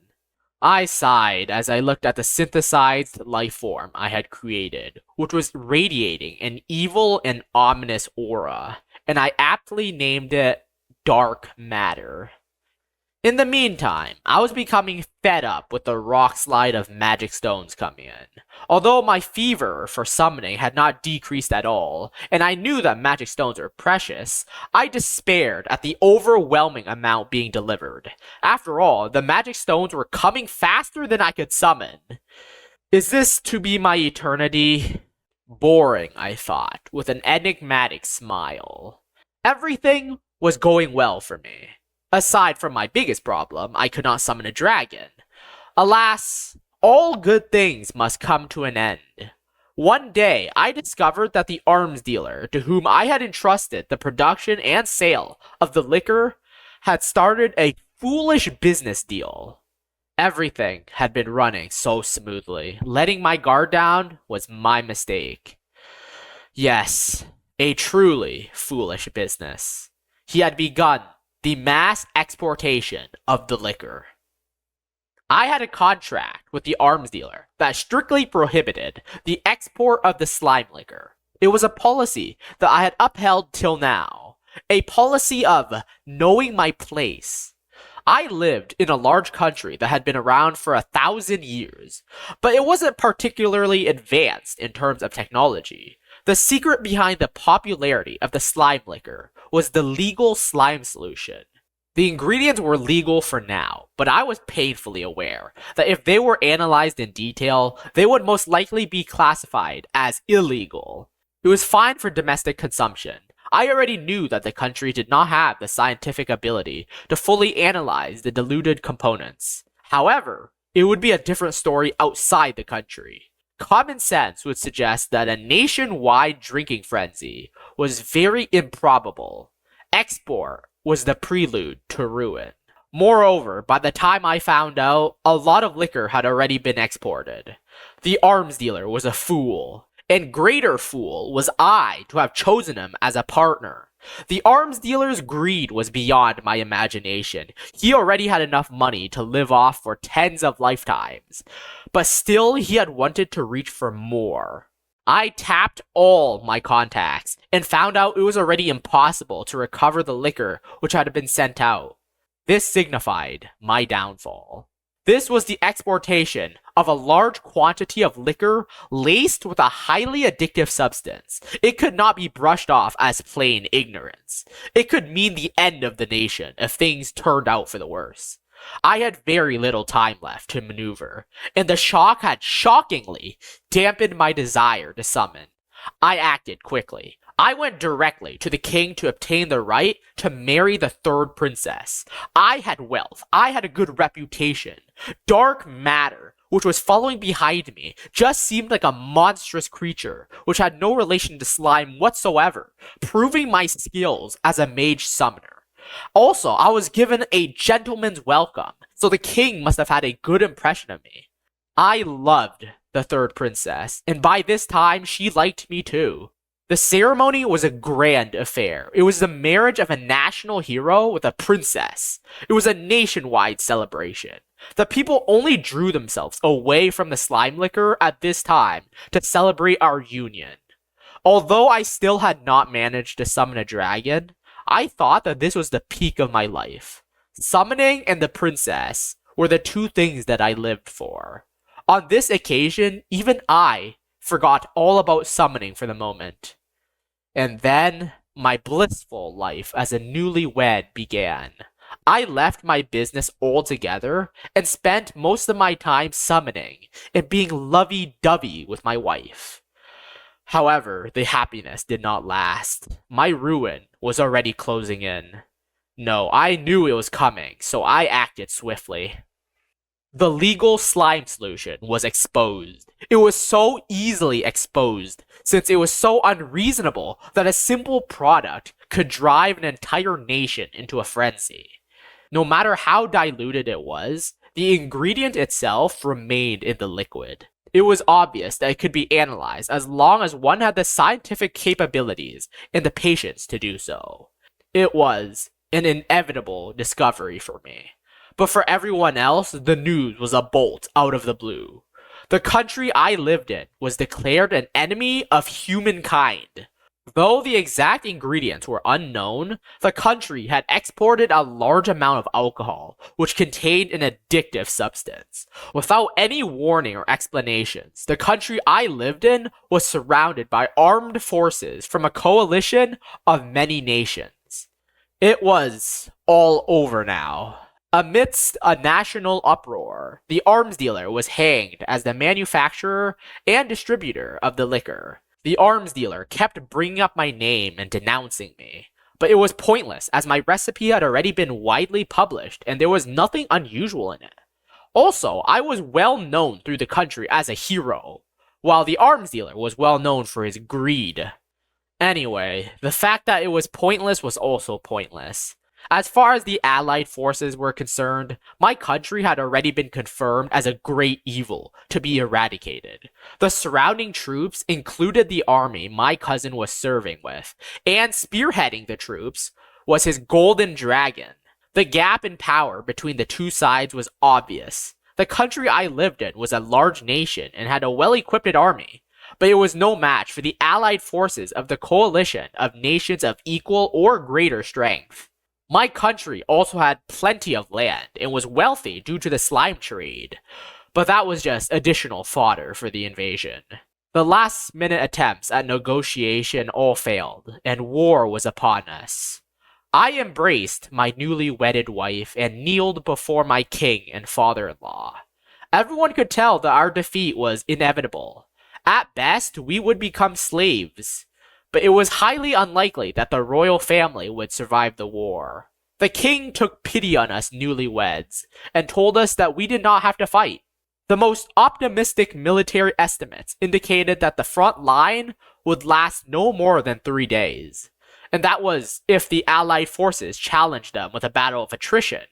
I sighed as I looked at the synthesized life form I had created, which was radiating an evil and ominous aura. and I aptly named it Dark Matter. In the meantime, I was becoming fed up with the rock slide of magic stones coming in. Although my fever for summoning had not decreased at all, and I knew that magic stones are precious, I despaired at the overwhelming amount being delivered. After all, the magic stones were coming faster than I could summon. Is this to be my eternity? Boring, I thought, with an enigmatic smile. Everything was going well for me. Aside from my biggest problem, I could not summon a dragon. Alas, all good things must come to an end. One day, I discovered that the arms dealer, to whom I had entrusted the production and sale of the liquor, had started a foolish business deal. Everything had been running so smoothly. Letting my guard down was my mistake. Yes, a truly foolish business. He had begun the mass exportation of the liquor. I had a contract with the arms dealer that strictly prohibited the export of the slime liquor. It was a policy that I had upheld till now, a policy of knowing my place. I lived in a large country that had been around for 1,000 years, but it wasn't particularly advanced in terms of technology. The secret behind the popularity of the slime liquor was the legal slime solution. The ingredients were legal for now, but I was painfully aware that if they were analyzed in detail, they would most likely be classified as illegal. It was fine for domestic consumption. I already knew that the country did not have the scientific ability to fully analyze the diluted components. However, it would be a different story outside the country. Common sense would suggest that a nationwide drinking frenzy was very improbable. Export was the prelude to ruin. Moreover, by the time I found out, a lot of liquor had already been exported. The arms dealer was a fool, and greater fool was I to have chosen him as a partner. The arms dealer's greed was beyond my imagination. He already had enough money to live off for tens of lifetimes, but still he had wanted to reach for more. I tapped all my contacts and found out it was already impossible to recover the liquor which had been sent out. This signified my downfall. This was the exportation of a large quantity of liquor laced with a highly addictive substance. It could not be brushed off as plain ignorance. It could mean the end of the nation if things turned out for the worse. I had very little time left to maneuver, and the shock had shockingly dampened my desire to summon. I acted quickly. I went directly to the king to obtain the right to marry the third princess. I had wealth. I had a good reputation. Dark matter, which was following behind me, just seemed like a monstrous creature, which had no relation to slime whatsoever, proving my skills as a mage summoner. Also, I was given a gentleman's welcome, so the king must have had a good impression of me. I loved the third princess, and by this time she liked me too. The ceremony was a grand affair. It was the marriage of a national hero with a princess. It was a nationwide celebration. The people only drew themselves away from the slime liquor at this time to celebrate our union. Although I still had not managed to summon a dragon, I thought that this was the peak of my life. Summoning and the princess were the two things that I lived for. On this occasion, even I forgot all about summoning for the moment. And then, my blissful life as a newlywed began. I left my business altogether and spent most of my time summoning and being lovey-dovey with my wife. However, the happiness did not last. My ruin was already closing in. No, I knew it was coming, so I acted swiftly. The legal slime solution was exposed. It was so easily exposed, since it was so unreasonable that a simple product could drive an entire nation into a frenzy. No matter how diluted it was, the ingredient itself remained in the liquid. It was obvious that it could be analyzed as long as one had the scientific capabilities and the patience to do so. It was an inevitable discovery for me. But for everyone else, the news was a bolt out of the blue. The country I lived in was declared an enemy of humankind. Though the exact ingredients were unknown, the country had exported a large amount of alcohol, which contained an addictive substance. Without any warning or explanations, the country I lived in was surrounded by armed forces from a coalition of many nations. It was all over now. Amidst a national uproar, the arms dealer was hanged as the manufacturer and distributor of the liquor. The arms dealer kept bringing up my name and denouncing me, but it was pointless as my recipe had already been widely published and there was nothing unusual in it. Also, I was well known through the country as a hero, while the arms dealer was well known for his greed. Anyway, the fact that it was pointless was also pointless. As far as the Allied forces were concerned, my country had already been confirmed as a great evil to be eradicated. The surrounding troops included the army my cousin was serving with, and spearheading the troops was his golden dragon. The gap in power between the two sides was obvious. The country I lived in was a large nation and had a well-equipped army, but it was no match for the Allied forces of the coalition of nations of equal or greater strength. My country also had plenty of land and was wealthy due to the slime trade, but that was just additional fodder for the invasion. The last-minute attempts at negotiation all failed, and war was upon us. I embraced my newly wedded wife and kneeled before my king and father-in-law. Everyone could tell that our defeat was inevitable. At best, we would become slaves. But it was highly unlikely that the royal family would survive the war. The king took pity on us newlyweds and told us that we did not have to fight. The most optimistic military estimates indicated that the front line would last no more than 3 days. And that was if the Allied forces challenged them with a battle of attrition.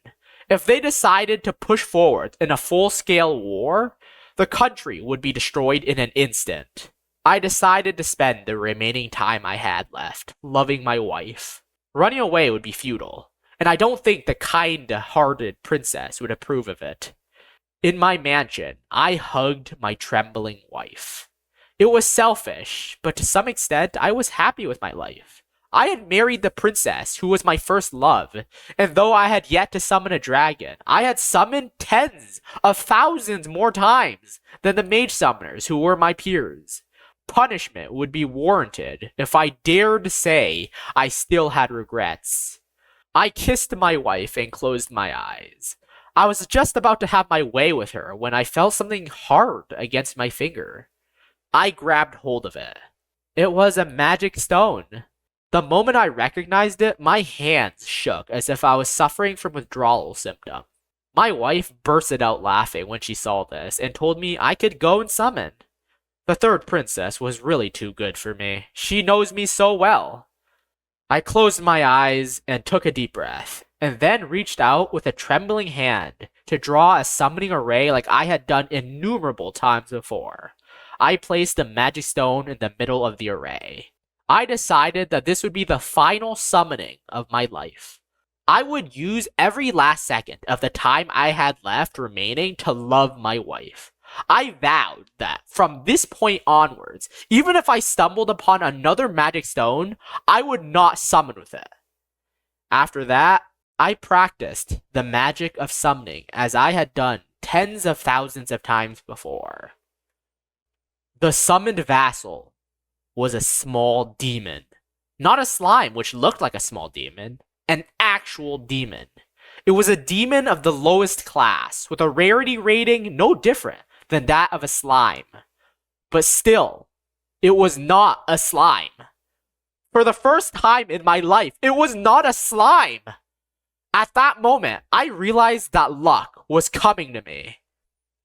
If they decided to push forward in a full-scale war, the country would be destroyed in an instant. I decided to spend the remaining time I had left loving my wife. Running away would be futile, and I don't think the kind-hearted princess would approve of it. In my mansion, I hugged my trembling wife. It was selfish, but to some extent, I was happy with my life. I had married the princess, who was my first love, and though I had yet to summon a dragon, I had summoned tens of thousands more times than the Mage Summoners who were my peers. Punishment would be warranted if I dared say I still had regrets. I kissed my wife and closed my eyes. I was just about to have my way with her when I felt something hard against my finger. I grabbed hold of it. It was a magic stone. The moment I recognized it, my hands shook as if I was suffering from withdrawal symptoms. My wife bursted out laughing when she saw this and told me I could go and summon. The third princess was really too good for me. She knows me so well. I closed my eyes and took a deep breath, and then reached out with a trembling hand to draw a summoning array like I had done innumerable times before. I placed the magic stone in the middle of the array. I decided that this would be the final summoning of my life. I would use every last second of the time I had left remaining to love my wife. I vowed that from this point onwards, even if I stumbled upon another magic stone, I would not summon with it. After that, I practiced the magic of summoning as I had done tens of thousands of times before. The summoned vassal was a small demon. Not a slime which looked like a small demon, an actual demon. It was a demon of the lowest class, with a rarity rating no different than that of a slime. But still, it was not a slime. For the first time in my life, it was not a slime! At that moment, I realized that luck was coming to me.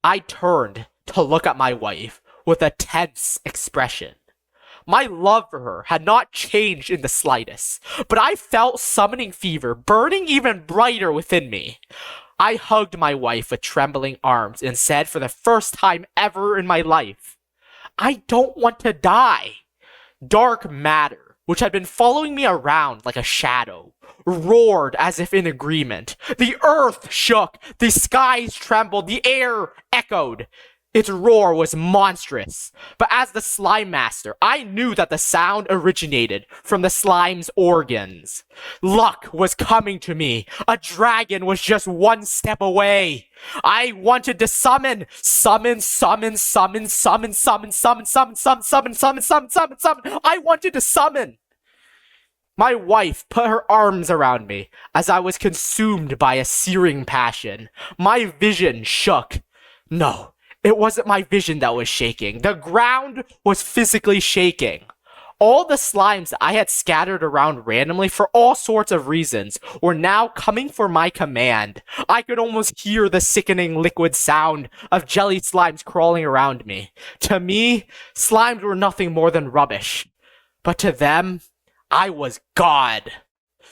I turned to look at my wife with a tense expression. My love for her had not changed in the slightest, but I felt summoning fever burning even brighter within me. I hugged my wife with trembling arms and said for the first time ever in my life, I don't want to die. Dark matter, which had been following me around like a shadow, roared as if in agreement. The earth shook, the skies trembled, the air echoed. Its roar was monstrous, but as the slime master, I knew that the sound originated from the slime's organs. Luck was coming to me. A dragon was just one step away. I wanted to summon. I wanted to summon. My wife put her arms around me as I was consumed by a searing passion. My vision shook. No, it wasn't my vision that was shaking. The ground was physically shaking. All the slimes I had scattered around randomly for all sorts of reasons were now coming for my command. I could almost hear the sickening liquid sound of jelly slimes crawling around me. To me, slimes were nothing more than rubbish. But to them, I was God.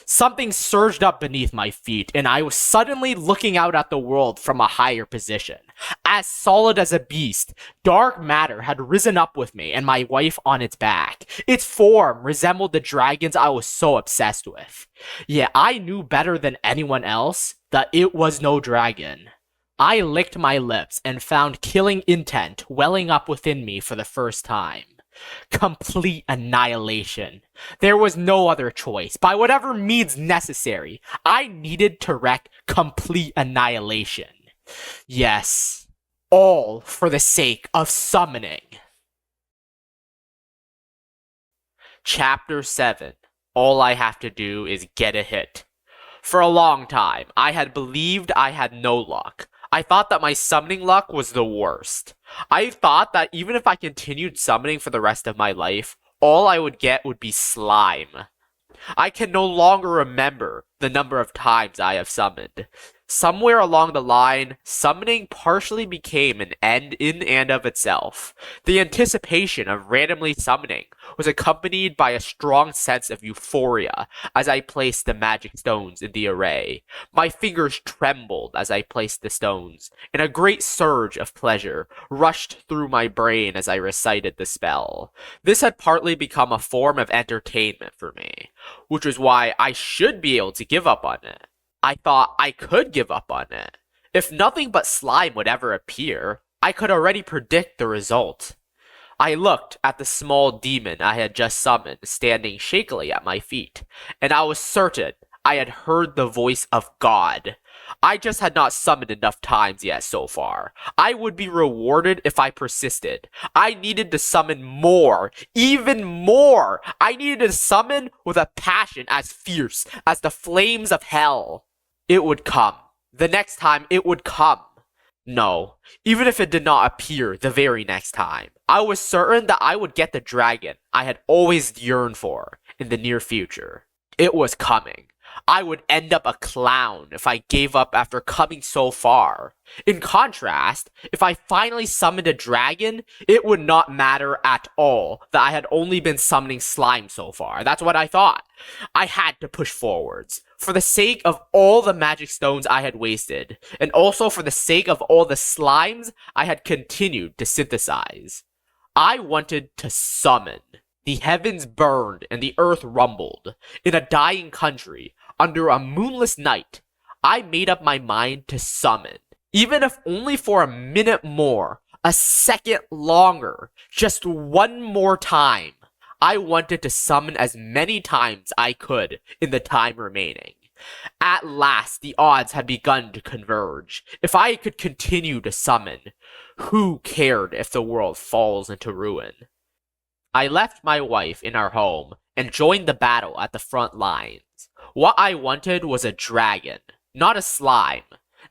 Something surged up beneath my feet, and I was suddenly looking out at the world from a higher position. As solid as a beast, dark matter had risen up with me and my wife on its back. Its form resembled the dragons I was so obsessed with. Yet I knew better than anyone else that it was no dragon. I licked my lips and found killing intent welling up within me for the first time. Complete annihilation. There was no other choice. By whatever means necessary, I needed to wreak complete annihilation. Yes, all for the sake of summoning. Chapter 7. All I have to do is get a hit. For a long time, I had believed I had no luck. I thought that my summoning luck was the worst. I thought that even if I continued summoning for the rest of my life, all I would get would be slime. I can no longer remember the number of times I have summoned. Somewhere along the line, summoning partially became an end in and of itself. The anticipation of randomly summoning was accompanied by a strong sense of euphoria as I placed the magic stones in the array. My fingers trembled as I placed the stones, and a great surge of pleasure rushed through my brain as I recited the spell. This had partly become a form of entertainment for me, which was why I should be able to give up on it. I thought I could give up on it. If nothing but slime would ever appear, I could already predict the result. I looked at the small demon I had just summoned standing shakily at my feet, and I was certain I had heard the voice of God. I just had not summoned enough times yet so far. I would be rewarded if I persisted. I needed to summon more, even more. I needed to summon with a passion as fierce as the flames of hell. It would come. The next time it would come. No, even if it did not appear the very next time, I was certain that I would get the dragon I had always yearned for in the near future. It was coming. I would end up a clown if I gave up after coming so far. In contrast, if I finally summoned a dragon, it would not matter at all that I had only been summoning slime so far. That's what I thought. I had to push forwards. For the sake of all the magic stones I had wasted, and also for the sake of all the slimes I had continued to synthesize. I wanted to summon. The heavens burned and the earth rumbled. In a dying country, under a moonless night, I made up my mind to summon. Even if only for a minute more, a second longer, just one more time. I wanted to summon as many times I could in the time remaining. At last, the odds had begun to converge. If I could continue to summon, who cared if the world falls into ruin? I left my wife in our home and joined the battle at the front lines. What I wanted was a dragon, not a slime.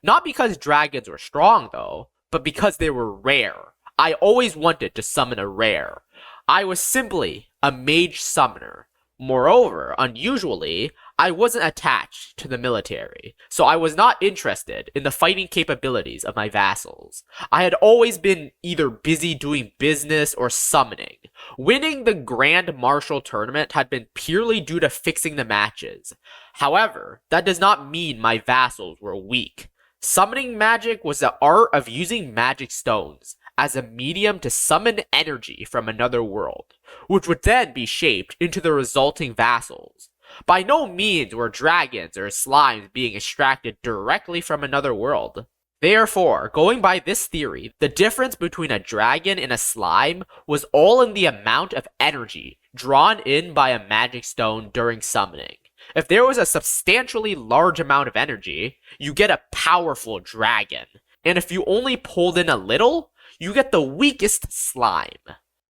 Not because dragons were strong, though, but because they were rare. I always wanted to summon a rare. I was simply a mage summoner. Moreover, unusually, I wasn't attached to the military, so I was not interested in the fighting capabilities of my vassals. I had always been either busy doing business or summoning. Winning the Grand Marshal tournament had been purely due to fixing the matches. However, that does not mean my vassals were weak. Summoning magic was the art of using magic stones as a medium to summon energy from another world, which would then be shaped into the resulting vassals. By no means were dragons or slimes being extracted directly from another world. Therefore, going by this theory, the difference between a dragon and a slime was all in the amount of energy drawn in by a magic stone during summoning. If there was a substantially large amount of energy, you get a powerful dragon. And if you only pulled in a little, you get the weakest slime.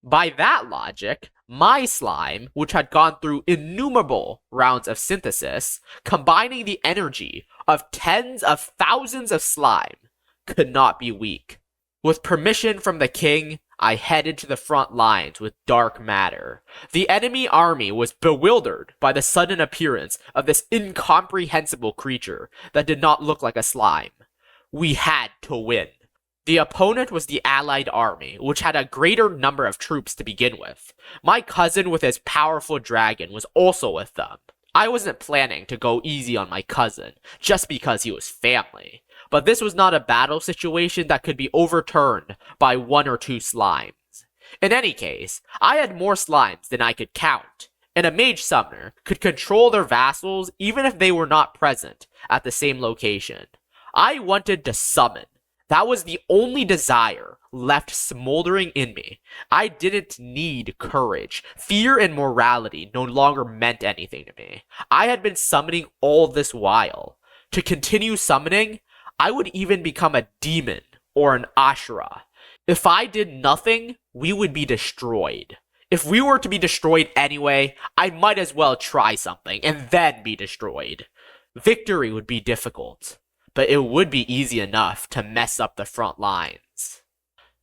By that logic, my slime, which had gone through innumerable rounds of synthesis, combining the energy of tens of thousands of slime, could not be weak. With permission from the king, I headed to the front lines with dark matter. The enemy army was bewildered by the sudden appearance of this incomprehensible creature that did not look like a slime. We had to win. The opponent was the allied army, which had a greater number of troops to begin with. My cousin with his powerful dragon was also with them. I wasn't planning to go easy on my cousin, just because he was family. But this was not a battle situation that could be overturned by one or two slimes. In any case, I had more slimes than I could count, and a Mage Summoner could control their vassals even if they were not present at the same location. I wanted to summon. That was the only desire left smoldering in me. I didn't need courage. Fear and morality no longer meant anything to me. I had been summoning all this while. To continue summoning, I would even become a demon or an Ashura. If I did nothing, we would be destroyed. If we were to be destroyed anyway, I might as well try something and then be destroyed. Victory would be difficult, but it would be easy enough to mess up the front lines.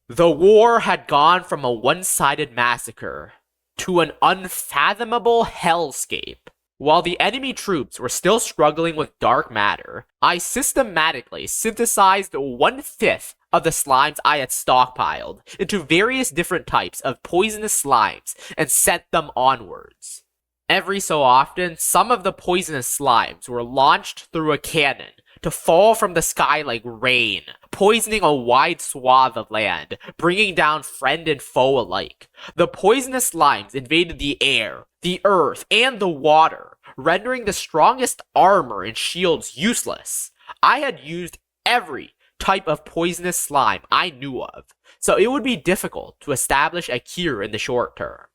The war had gone from a one-sided massacre to an unfathomable hellscape. While the enemy troops were still struggling with dark matter, I systematically synthesized 1/5 of the slimes I had stockpiled into various different types of poisonous slimes and sent them onwards. Every so often, some of the poisonous slimes were launched through a cannon to fall from the sky like rain, poisoning a wide swath of land, bringing down friend and foe alike. The poisonous slimes invaded the air, the earth, and the water, rendering the strongest armor and shields useless. I had used every type of poisonous slime I knew of, so it would be difficult to establish a cure in the short term.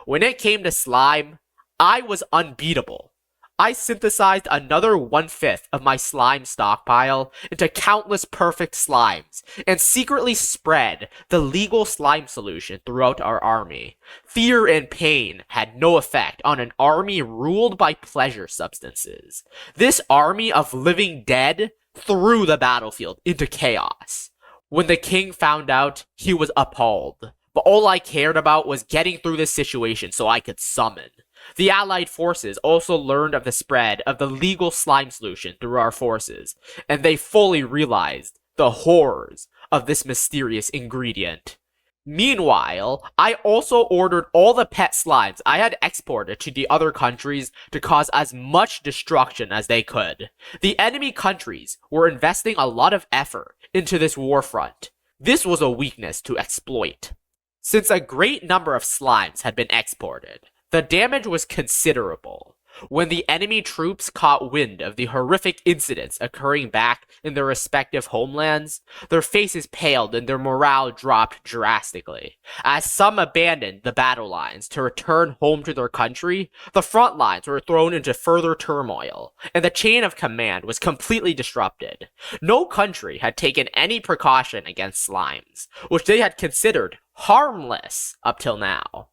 When it came to slime, I was unbeatable. I synthesized another 1/5 of my slime stockpile into countless perfect slimes, and secretly spread the legal slime solution throughout our army. Fear and pain had no effect on an army ruled by pleasure substances. This army of living dead threw the battlefield into chaos. When the king found out, he was appalled. But all I cared about was getting through this situation so I could summon. The allied forces also learned of the spread of the legal slime solution through our forces, and they fully realized the horrors of this mysterious ingredient. Meanwhile, I also ordered all the pet slimes I had exported to the other countries to cause as much destruction as they could. The enemy countries were investing a lot of effort into this war front. This was a weakness to exploit. Since a great number of slimes had been exported, the damage was considerable. When the enemy troops caught wind of the horrific incidents occurring back in their respective homelands, their faces paled and their morale dropped drastically. As some abandoned the battle lines to return home to their country, the front lines were thrown into further turmoil, and the chain of command was completely disrupted. No country had taken any precaution against slimes, which they had considered harmless up till now.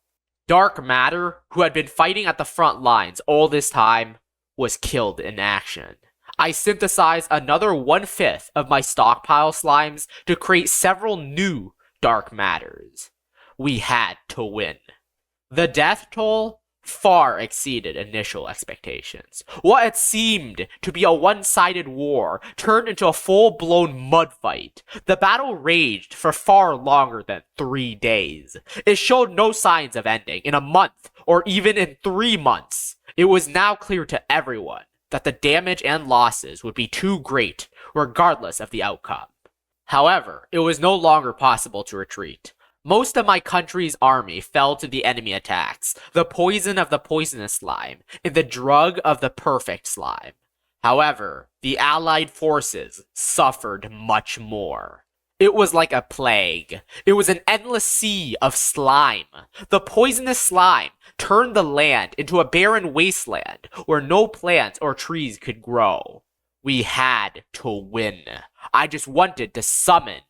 Dark Matter, who had been fighting at the front lines all this time, was killed in action. I synthesized another 1/5 of my stockpile slimes to create several new Dark Matters. We had to win. The death toll far exceeded initial expectations. What had seemed to be a one-sided war turned into a full-blown mud fight. The battle raged for far longer than 3 days. It showed no signs of ending in a month or even in 3 months. It was now clear to everyone that the damage and losses would be too great regardless of the outcome. However, it was no longer possible to retreat. Most of my country's army fell to the enemy attacks, the poison of the poisonous slime, and the drug of the perfect slime. However, the Allied forces suffered much more. It was like a plague. It was an endless sea of slime. The poisonous slime turned the land into a barren wasteland where no plants or trees could grow. We had to win. I just wanted to summon.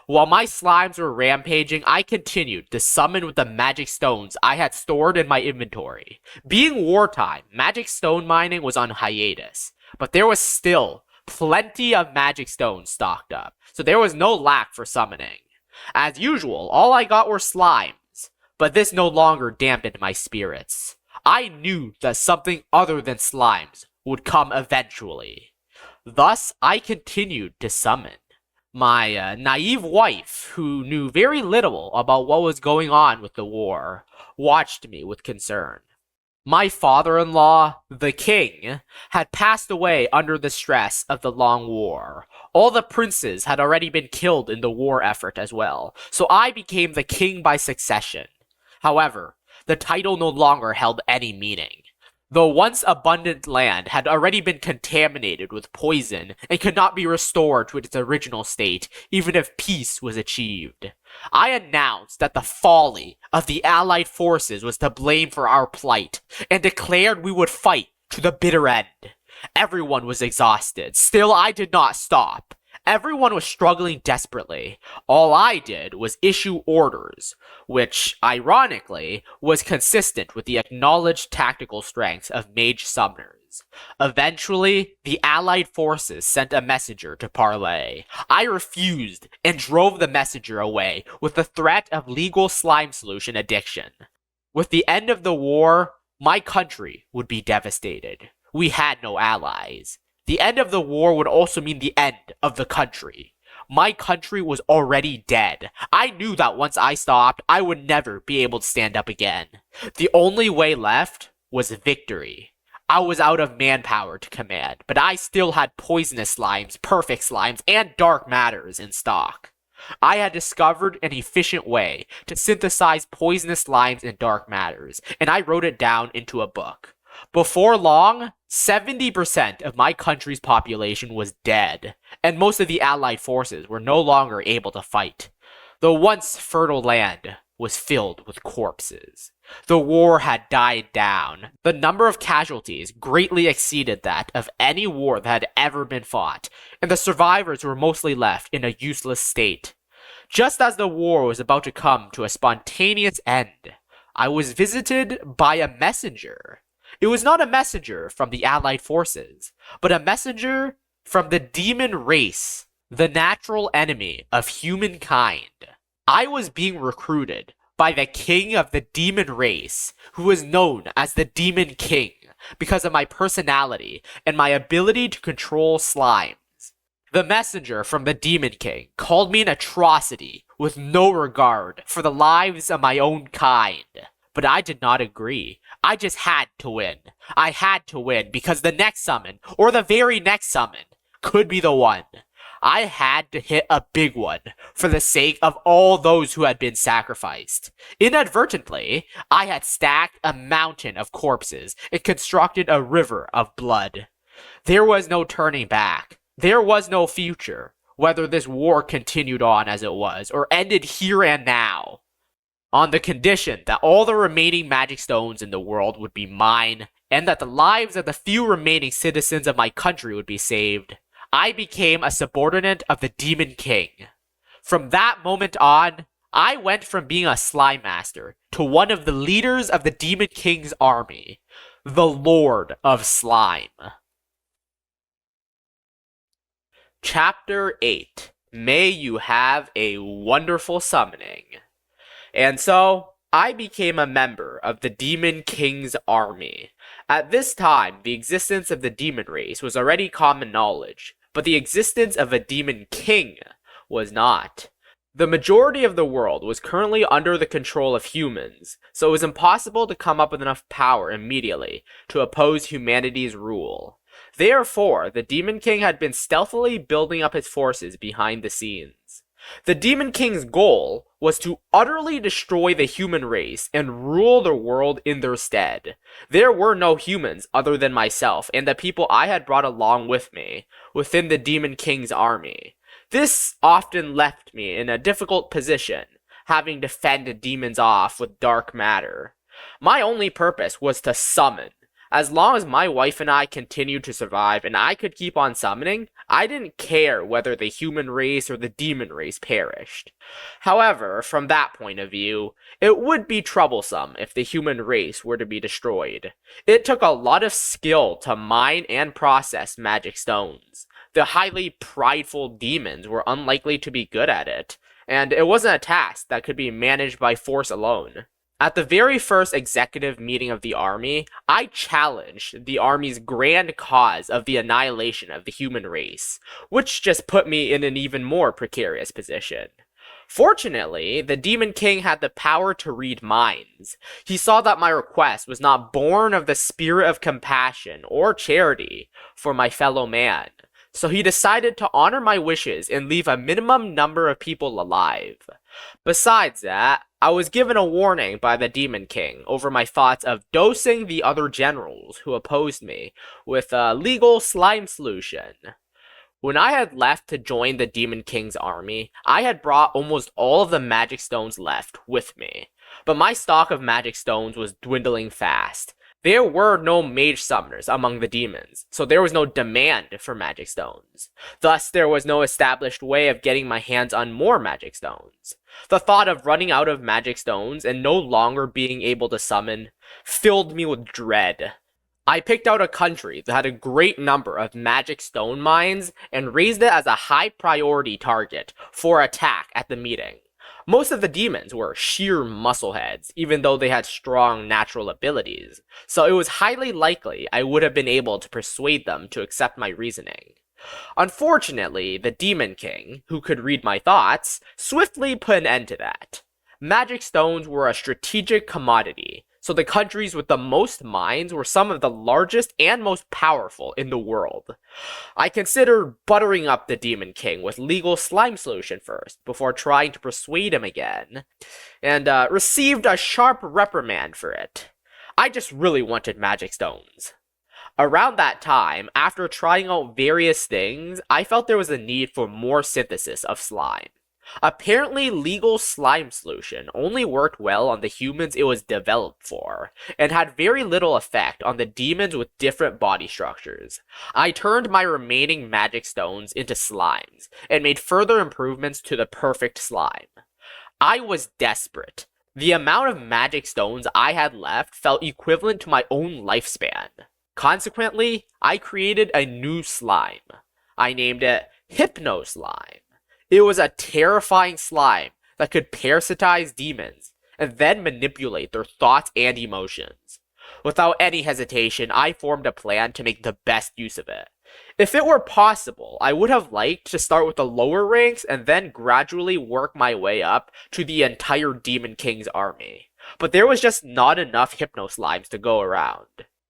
While my slimes were rampaging, I continued to summon with the magic stones I had stored in my inventory. Being wartime, magic stone mining was on hiatus, but there was still plenty of magic stones stocked up, so there was no lack for summoning. As usual, all I got were slimes, but this no longer dampened my spirits. I knew that something other than slimes would come eventually. Thus, I continued to summon. My naive wife, who knew very little about what was going on with the war, watched me with concern. My father-in-law, the king, had passed away under the stress of the long war. All the princes had already been killed in the war effort as well, so I became the king by succession. However, the title no longer held any meaning. The once abundant land had already been contaminated with poison and could not be restored to its original state, even if peace was achieved. I announced that the folly of the Allied forces was to blame for our plight, and declared we would fight to the bitter end. Everyone was exhausted. Still, I did not stop. Everyone was struggling desperately. All I did was issue orders, which, ironically, was consistent with the acknowledged tactical strengths of Mage Summoners. Eventually, the Allied forces sent a messenger to parley. I refused and drove the messenger away with the threat of legal slime solution addiction. With the end of the war, my country would be devastated. We had no allies. The end of the war would also mean the end of the country. My country was already dead. I knew that once I stopped, I would never be able to stand up again. The only way left was victory. I was out of manpower to command, but I still had poisonous slimes, perfect slimes, and dark matters in stock. I had discovered an efficient way to synthesize poisonous slimes and dark matters, and I wrote it down into a book. Before long, 70% of my country's population was dead, and most of the Allied forces were no longer able to fight. The once fertile land was filled with corpses. The war had died down. The number of casualties greatly exceeded that of any war that had ever been fought, and the survivors were mostly left in a useless state. Just as the war was about to come to a spontaneous end, I was visited by a messenger. It was not a messenger from the Allied forces, but a messenger from the demon race, the natural enemy of humankind. I was being recruited by the king of the demon race, who was known as the Demon King because of my personality and my ability to control slimes. The messenger from the Demon King called me an atrocity with no regard for the lives of my own kind. But I did not agree. I just had to win. I had to win because the next summon, or the very next summon, could be the one. I had to hit a big one for the sake of all those who had been sacrificed. Inadvertently, I had stacked a mountain of corpses and constructed a river of blood. There was no turning back. There was no future, whether this war continued on as it was or ended here and now. On the condition that all the remaining magic stones in the world would be mine, and that the lives of the few remaining citizens of my country would be saved, I became a subordinate of the Demon King. From that moment on, I went from being a slime master to one of the leaders of the Demon King's army, the Lord of Slime. Chapter 8. May you have a wonderful summoning. And so, I became a member of the Demon King's army. At this time, the existence of the demon race was already common knowledge, but the existence of a Demon King was not. The majority of the world was currently under the control of humans, so it was impossible to come up with enough power immediately to oppose humanity's rule. Therefore, the Demon King had been stealthily building up his forces behind the scenes. The Demon King's goal was to utterly destroy the human race and rule the world in their stead. There were no humans other than myself and the people I had brought along with me within the Demon King's army. This often left me in a difficult position, having to fend demons off with dark matter. My only purpose was to summon. As long as my wife and I continued to survive and I could keep on summoning, I didn't care whether the human race or the demon race perished. However, from that point of view, it would be troublesome if the human race were to be destroyed. It took a lot of skill to mine and process magic stones. The highly prideful demons were unlikely to be good at it, and it wasn't a task that could be managed by force alone. At the very first executive meeting of the army, I challenged the army's grand cause of the annihilation of the human race, which just put me in an even more precarious position. Fortunately, the Demon King had the power to read minds. He saw that my request was not born of the spirit of compassion or charity for my fellow man, so he decided to honor my wishes and leave a minimum number of people alive. Besides that, I was given a warning by the Demon King over my thoughts of dosing the other generals who opposed me with a legal slime solution. When I had left to join the Demon King's army, I had brought almost all of the magic stones left with me, but my stock of magic stones was dwindling fast. There were no Mage Summoners among the demons, so there was no demand for magic stones. Thus, there was no established way of getting my hands on more magic stones. The thought of running out of magic stones and no longer being able to summon filled me with dread. I picked out a country that had a great number of magic stone mines and raised it as a high priority target for attack at the meeting. Most of the demons were sheer muscleheads, even though they had strong natural abilities, so it was highly likely I would have been able to persuade them to accept my reasoning. Unfortunately, the Demon King, who could read my thoughts, swiftly put an end to that. Magic stones were a strategic commodity, so the countries with the most mines were some of the largest and most powerful in the world. I considered buttering up the Demon King with legal slime solution first, before trying to persuade him again, and received a sharp reprimand for it. I just really wanted magic stones. Around that time, after trying out various things, I felt there was a need for more synthesis of slime. Apparently, legal slime solution only worked well on the humans it was developed for, and had very little effect on the demons with different body structures. I turned my remaining magic stones into slimes, and made further improvements to the perfect slime. I was desperate. The amount of magic stones I had left felt equivalent to my own lifespan. Consequently, I created a new slime. I named it Hypno Slime. It was a terrifying slime that could parasitize demons and then manipulate their thoughts and emotions. Without any hesitation, I formed a plan to make the best use of it. If it were possible, I would have liked to start with the lower ranks and then gradually work my way up to the entire Demon King's army. But there was just not enough Hypno Slimes to go around.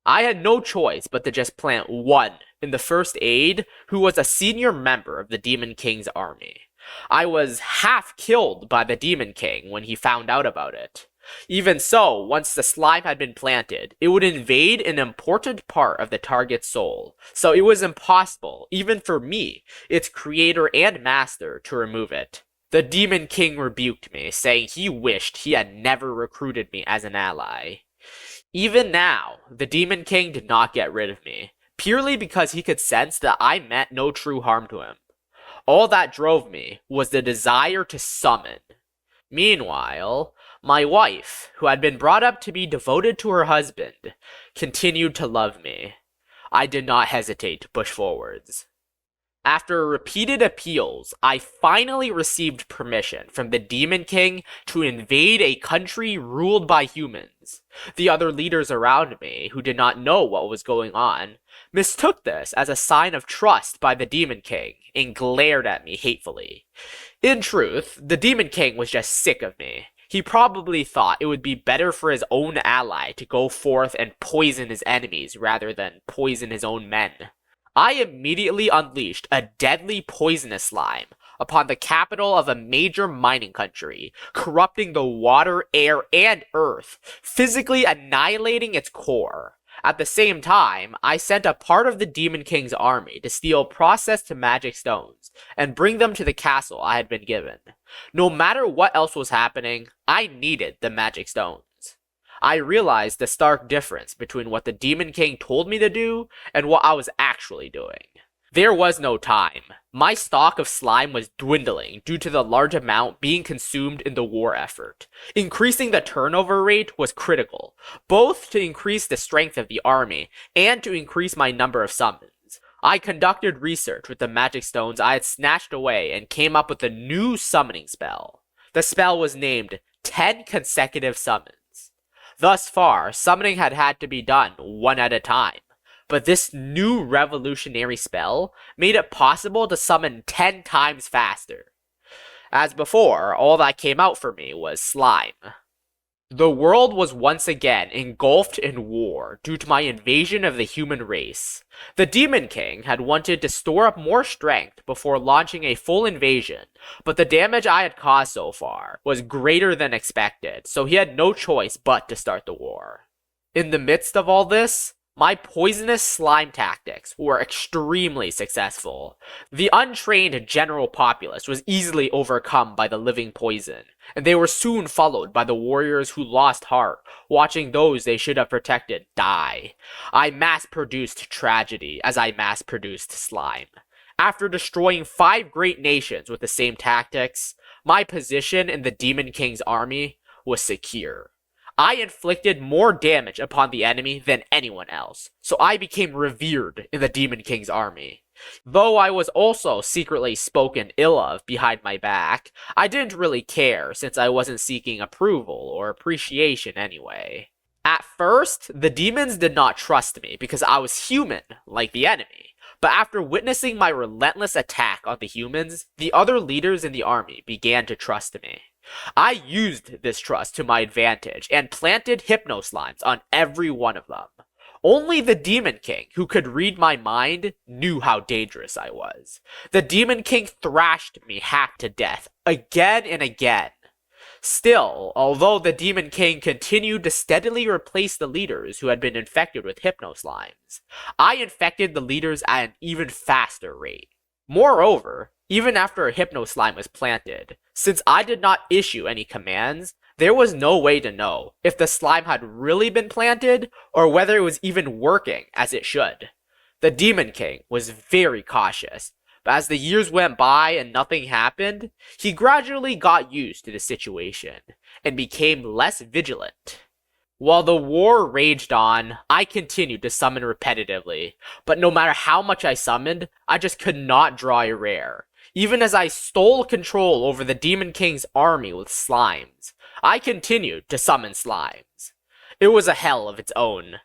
I had no choice but to just plant one in the first aid, who was a senior member of the Demon King's army. I was half killed by the Demon King when he found out about it. Even so, once the slime had been planted, it would invade an important part of the target's soul, so it was impossible, even for me, its creator and master, to remove it. The Demon King rebuked me, saying he wished he had never recruited me as an ally. Even now, the Demon King did not get rid of me, purely because he could sense that I meant no true harm to him. All that drove me was the desire to summon. Meanwhile, my wife, who had been brought up to be devoted to her husband, continued to love me. I did not hesitate to push forwards. After repeated appeals, I finally received permission from the Demon King to invade a country ruled by humans. The other leaders around me, who did not know what was going on, mistook this as a sign of trust by the Demon King and glared at me hatefully. In truth, the Demon King was just sick of me. He probably thought it would be better for his own ally to go forth and poison his enemies rather than poison his own men. I immediately unleashed a deadly poisonous slime, upon the capital of a major mining country, corrupting the water, air, and earth, physically annihilating its core. At the same time, I sent a part of the Demon King's army to steal processed magic stones and bring them to the castle I had been given. No matter what else was happening, I needed the magic stones. I realized the stark difference between what the Demon King told me to do and what I was actually doing. There was no time. My stock of slime was dwindling due to the large amount being consumed in the war effort. Increasing the turnover rate was critical, both to increase the strength of the army and to increase my number of summons. I conducted research with the magic stones I had snatched away and came up with a new summoning spell. The spell was named 10 consecutive summons. Thus far, summoning had to be done one at a time. But this new revolutionary spell made it possible to summon 10 times faster. As before, all that came out for me was slime. The world was once again engulfed in war due to my invasion of the human race. The Demon King had wanted to store up more strength before launching a full invasion, but the damage I had caused so far was greater than expected, so he had no choice but to start the war. In the midst of all this, my poisonous slime tactics were extremely successful. The untrained general populace was easily overcome by the living poison, and they were soon followed by the warriors who lost heart, watching those they should have protected die. I mass-produced tragedy as I mass-produced slime. After destroying 5 great nations with the same tactics, my position in the Demon King's army was secure. I inflicted more damage upon the enemy than anyone else, so I became revered in the Demon King's army. Though I was also secretly spoken ill of behind my back, I didn't really care since I wasn't seeking approval or appreciation anyway. At first, the demons did not trust me because I was human, like the enemy. But after witnessing my relentless attack on the humans, the other leaders in the army began to trust me. I used this trust to my advantage and planted hypno slimes on every one of them. Only the Demon King, who could read my mind, knew how dangerous I was. The Demon King thrashed me half to death, again and again. Still, although the Demon King continued to steadily replace the leaders who had been infected with hypno slimes, I infected the leaders at an even faster rate. Moreover, even after a hypno slime was planted, since I did not issue any commands, there was no way to know if the slime had really been planted or whether it was even working as it should. The Demon King was very cautious, but as the years went by and nothing happened, he gradually got used to the situation and became less vigilant. While the war raged on, I continued to summon repetitively, but no matter how much I summoned, I just could not draw a rare. Even as I stole control over the Demon King's army with slimes, I continued to summon slimes. It was a hell of its own.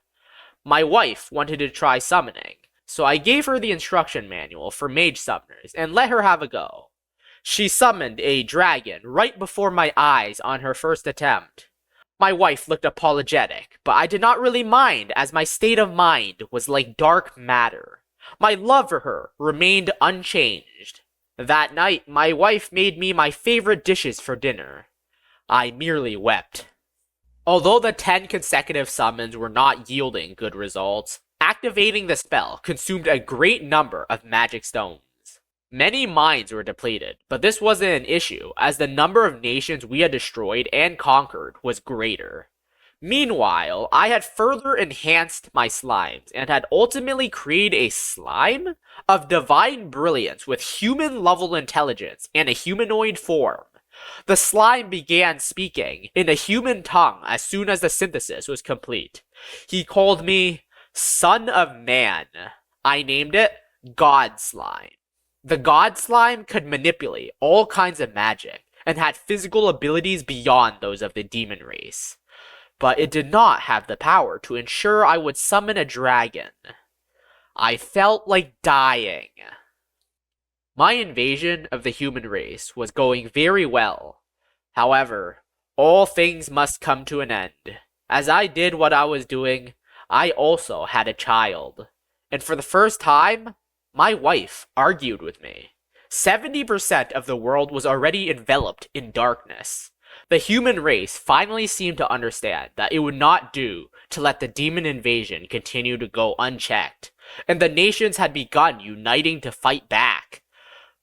My wife wanted to try summoning, so I gave her the instruction manual for Mage Summoners and let her have a go. She summoned a dragon right before my eyes on her first attempt. My wife looked apologetic, but I did not really mind as my state of mind was like dark matter. My love for her remained unchanged. That night, my wife made me my favorite dishes for dinner. I merely wept. Although the 10 consecutive summons were not yielding good results, activating the spell consumed a great number of magic stones. Many mines were depleted, but this wasn't an issue as the number of nations we had destroyed and conquered was greater. Meanwhile, I had further enhanced my slimes and had ultimately created a slime of divine brilliance with human-level intelligence and a humanoid form. The slime began speaking in a human tongue as soon as the synthesis was complete. He called me Son of Man. I named it God Slime. The God Slime could manipulate all kinds of magic and had physical abilities beyond those of the demon race. But it did not have the power to ensure I would summon a dragon. I felt like dying. My invasion of the human race was going very well. However, all things must come to an end. As I did what I was doing, I also had a child. And for the first time, my wife argued with me. 70% of the world was already enveloped in darkness. The human race finally seemed to understand that it would not do to let the demon invasion continue to go unchecked, and the nations had begun uniting to fight back.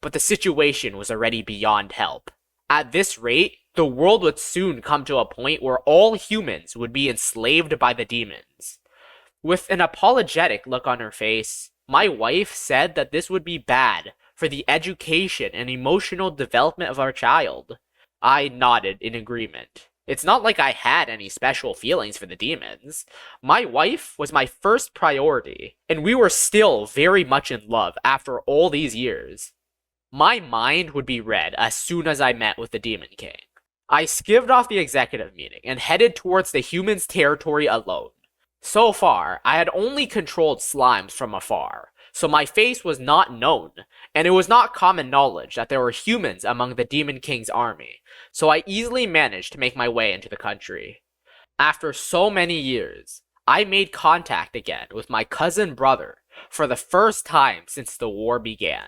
But the situation was already beyond help. At this rate, the world would soon come to a point where all humans would be enslaved by the demons. With an apologetic look on her face, my wife said that this would be bad for the education and emotional development of our child. I nodded in agreement. It's not like I had any special feelings for the demons. My wife was my first priority, and we were still very much in love after all these years. My mind would be read as soon as I met with the Demon King. I skived off the executive meeting and headed towards the humans' territory alone. So far, I had only controlled slimes from afar, so my face was not known, and it was not common knowledge that there were humans among the Demon King's army, so I easily managed to make my way into the country. After so many years, I made contact again with my cousin brother for the first time since the war began.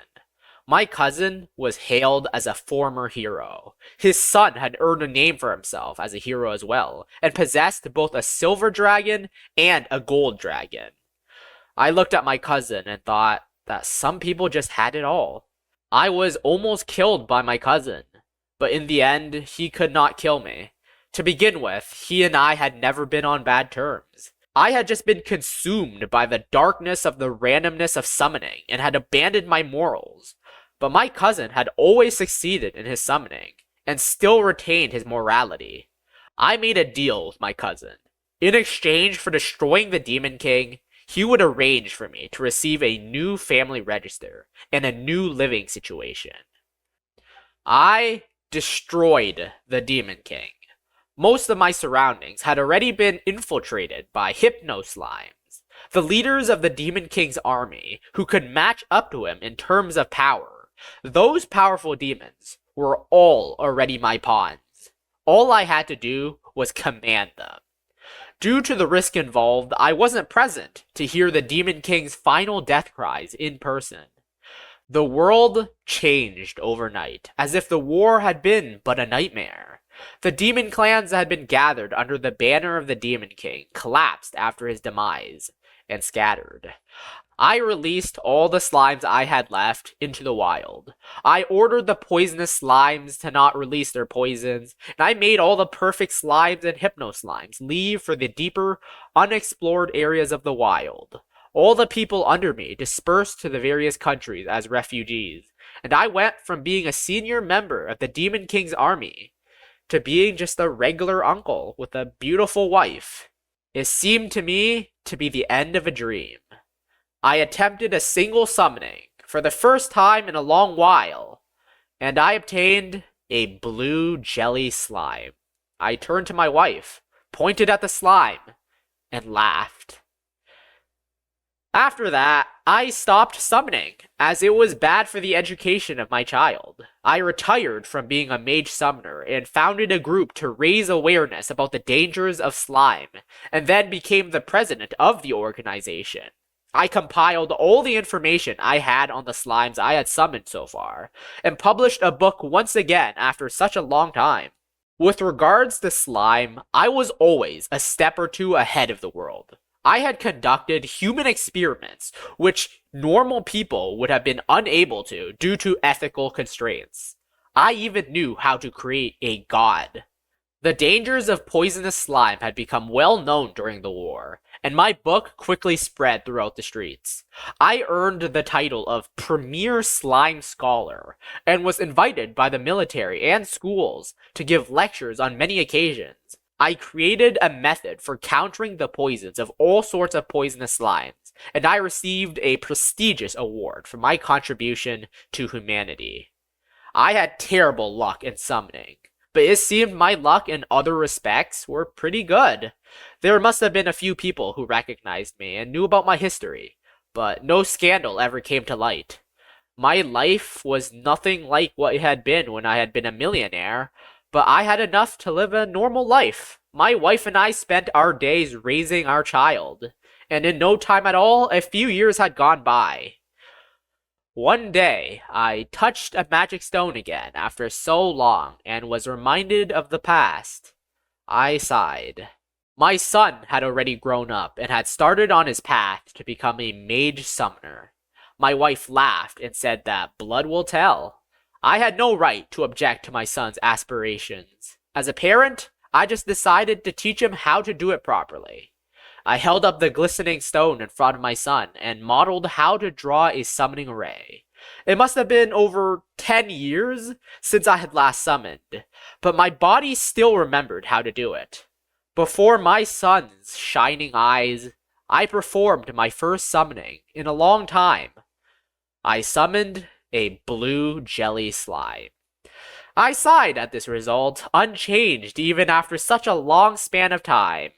My cousin was hailed as a former hero. His son had earned a name for himself as a hero as well, and possessed both a silver dragon and a gold dragon. I looked at my cousin and thought that some people just had it all. I was almost killed by my cousin, but in the end, he could not kill me. To begin with, he and I had never been on bad terms. I had just been consumed by the darkness of the randomness of summoning and had abandoned my morals. But my cousin had always succeeded in his summoning, and still retained his morality. I made a deal with my cousin. In exchange for destroying the Demon King, he would arrange for me to receive a new family register and a new living situation. I destroyed the Demon King. Most of my surroundings had already been infiltrated by hypno slimes, the leaders of the Demon King's army, who could match up to him in terms of power. Those powerful demons were all already my pawns. All I had to do was command them. Due to the risk involved, I wasn't present to hear the Demon King's final death cries in person. The world changed overnight, as if the war had been but a nightmare. The demon clans that had been gathered under the banner of the Demon King collapsed after his demise and scattered. I released all the slimes I had left into the wild. I ordered the poisonous slimes to not release their poisons, and I made all the perfect slimes and hypno slimes leave for the deeper, unexplored areas of the wild. All the people under me dispersed to the various countries as refugees, and I went from being a senior member of the Demon King's army to being just a regular uncle with a beautiful wife. It seemed to me to be the end of a dream. I attempted a single summoning for the first time in a long while, and I obtained a blue jelly slime. I turned to my wife, pointed at the slime, and laughed. After that, I stopped summoning, as it was bad for the education of my child. I retired from being a Mage Summoner and founded a group to raise awareness about the dangers of slime, and then became the president of the organization. I compiled all the information I had on the slimes I had summoned so far, and published a book once again after such a long time. With regards to slime, I was always a step or two ahead of the world. I had conducted human experiments which normal people would have been unable to due to ethical constraints. I even knew how to create a god. The dangers of poisonous slime had become well known during the war, and my book quickly spread throughout the streets. I earned the title of Premier Slime Scholar, and was invited by the military and schools to give lectures on many occasions. I created a method for countering the poisons of all sorts of poisonous slimes, and I received a prestigious award for my contribution to humanity. I had terrible luck in summoning, but it seemed my luck in other respects were pretty good. There must have been a few people who recognized me and knew about my history, but no scandal ever came to light. My life was nothing like what it had been when I had been a millionaire, but I had enough to live a normal life. My wife and I spent our days raising our child, and in no time at all, a few years had gone by. One day, I touched a magic stone again after so long and was reminded of the past. I sighed. My son had already grown up and had started on his path to become a Mage Summoner. My wife laughed and said that blood will tell. I had no right to object to my son's aspirations. As a parent, I just decided to teach him how to do it properly. I held up the glistening stone in front of my son and modeled how to draw a summoning array. It must have been over 10 years since I had last summoned, but my body still remembered how to do it. Before my son's shining eyes, I performed my first summoning in a long time. I summoned a blue jelly slime. I sighed at this result, unchanged even after such a long span of time.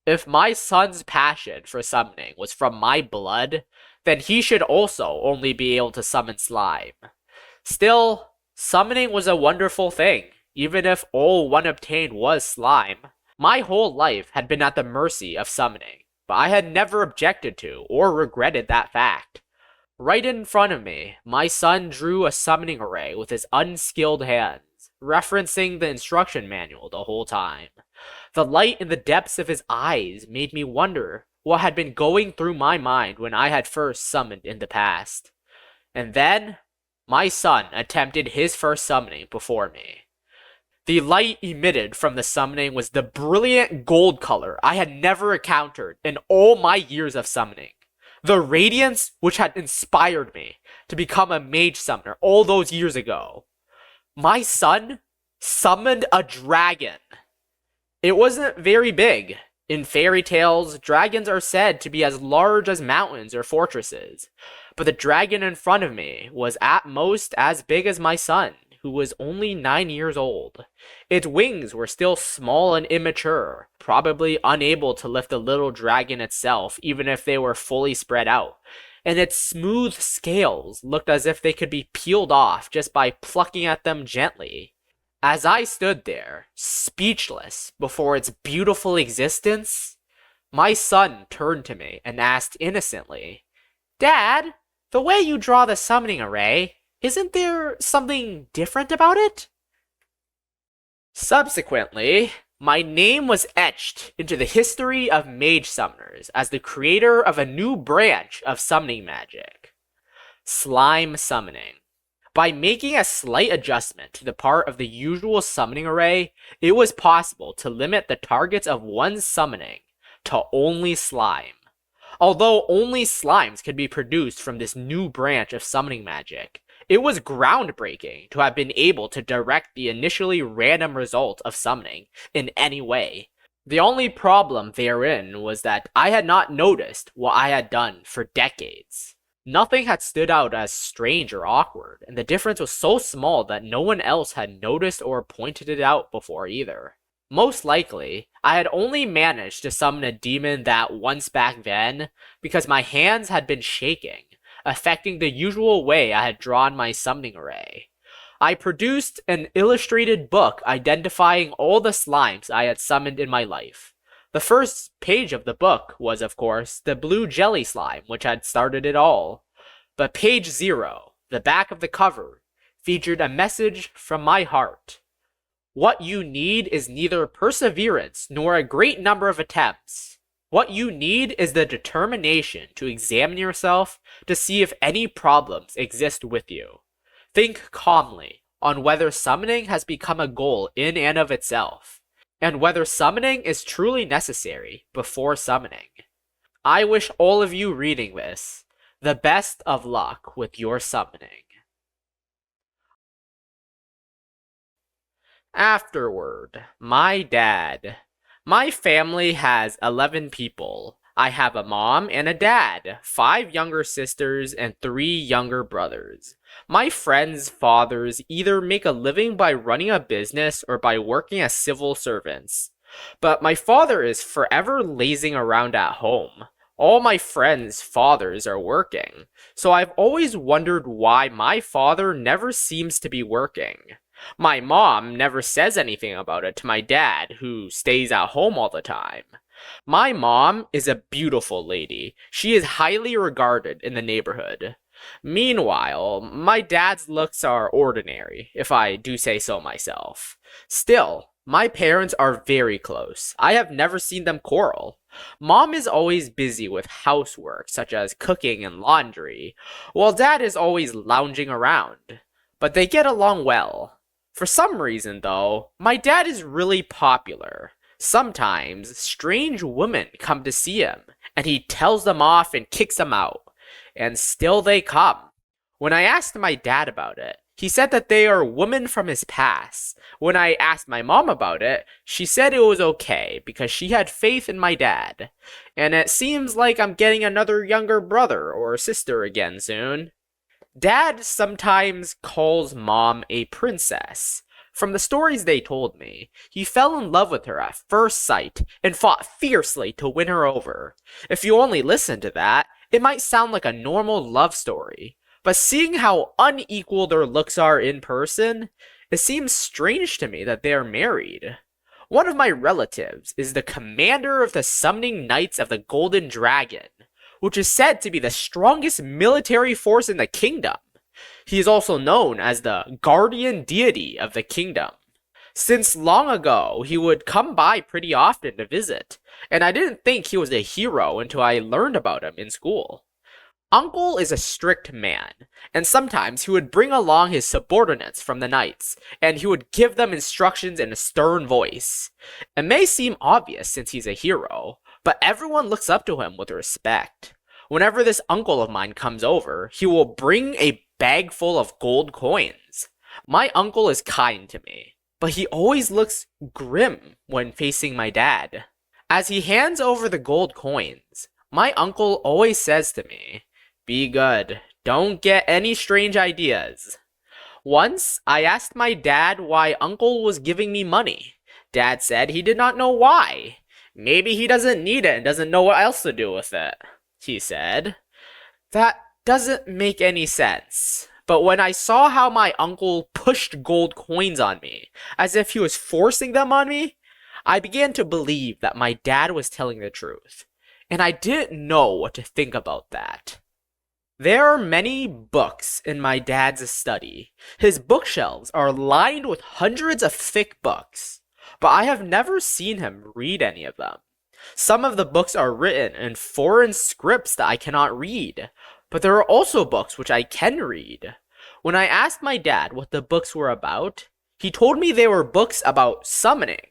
If my son's passion for summoning was from my blood, then he should also only be able to summon slime. Still, summoning was a wonderful thing, even if all one obtained was slime. My whole life had been at the mercy of summoning, but I had never objected to or regretted that fact. Right in front of me, my son drew a summoning array with his unskilled hands, referencing the instruction manual the whole time. The light in the depths of his eyes made me wonder what had been going through my mind when I had first summoned in the past. And then, my son attempted his first summoning before me. The light emitted from the summoning was the brilliant gold color I had never encountered in all my years of summoning. The radiance which had inspired me to become a mage summoner all those years ago. My son summoned a dragon. It wasn't very big. In fairy tales, dragons are said to be as large as mountains or fortresses, but the dragon in front of me was at most as big as my son, who was only 9 years old. Its wings were still small and immature, probably unable to lift the little dragon itself even if they were fully spread out, and its smooth scales looked as if they could be peeled off just by plucking at them gently. As I stood there, speechless before its beautiful existence, my son turned to me and asked innocently, "Dad, the way you draw the summoning array, isn't there something different about it?" Subsequently, my name was etched into the history of Mage Summoners as the creator of a new branch of summoning magic: slime summoning. By making a slight adjustment to the part of the usual summoning array, it was possible to limit the targets of one's summoning to only slime. Although only slimes could be produced from this new branch of summoning magic, it was groundbreaking to have been able to direct the initially random result of summoning in any way. The only problem therein was that I had not noticed what I had done for decades. Nothing had stood out as strange or awkward, and the difference was so small that no one else had noticed or pointed it out before either. Most likely, I had only managed to summon a demon that once back then because my hands had been shaking, affecting the usual way I had drawn my summoning array. I produced an illustrated book identifying all the slimes I had summoned in my life. The first page of the book was, of course, the blue jelly slime, which had started it all. But page 0, the back of the cover, featured a message from my heart. What you need is neither perseverance nor a great number of attempts. What you need is the determination to examine yourself to see if any problems exist with you. Think calmly on whether summoning has become a goal in and of itself, and whether summoning is truly necessary before summoning. I wish all of you reading this the best of luck with your summoning. Afterward, my dad. My family has 11 people. I have a mom and a dad, 5 younger sisters, and 3 younger brothers. My friends' fathers either make a living by running a business or by working as civil servants. But my father is forever lazing around at home. All my friends' fathers are working, so I've always wondered why my father never seems to be working. My mom never says anything about it to my dad, who stays at home all the time. My mom is a beautiful lady. She is highly regarded in the neighborhood. Meanwhile, my dad's looks are ordinary, if I do say so myself. Still, my parents are very close. I have never seen them quarrel. Mom is always busy with housework, such as cooking and laundry, while dad is always lounging around. But they get along well. For some reason, though, my dad is really popular. Sometimes, strange women come to see him, and he tells them off and kicks them out. And still they come. When I asked my dad about it, he said that they are women from his past. When I asked my mom about it, she said it was okay because she had faith in my dad. And it seems like I'm getting another younger brother or sister again soon. Dad sometimes calls mom a princess. From the stories they told me, he fell in love with her at first sight and fought fiercely to win her over. If you only listen to that, it might sound like a normal love story, but seeing how unequal their looks are in person, it seems strange to me that they are married. One of my relatives is the commander of the Summoning Knights of the Golden Dragon, which is said to be the strongest military force in the kingdom. He is also known as the guardian deity of the kingdom. Since long ago, he would come by pretty often to visit, and I didn't think he was a hero until I learned about him in school. Uncle is a strict man, and sometimes he would bring along his subordinates from the knights, and he would give them instructions in a stern voice. It may seem obvious since he's a hero, but everyone looks up to him with respect. Whenever this uncle of mine comes over, he will bring a bag full of gold coins. My uncle is kind to me, but he always looks grim when facing my dad. As he hands over the gold coins, my uncle always says to me, "Be good, don't get any strange ideas." Once, I asked my dad why uncle was giving me money. Dad said he did not know why. Maybe he doesn't need it and doesn't know what else to do with it, he said. That doesn't make any sense. But when I saw how my uncle pushed gold coins on me, as if he was forcing them on me, I began to believe that my dad was telling the truth. And I didn't know what to think about that. There are many books in my dad's study. His bookshelves are lined with hundreds of thick books, but I have never seen him read any of them. Some of the books are written in foreign scripts that I cannot read, but there are also books which I can read. When I asked my dad what the books were about, he told me they were books about summoning.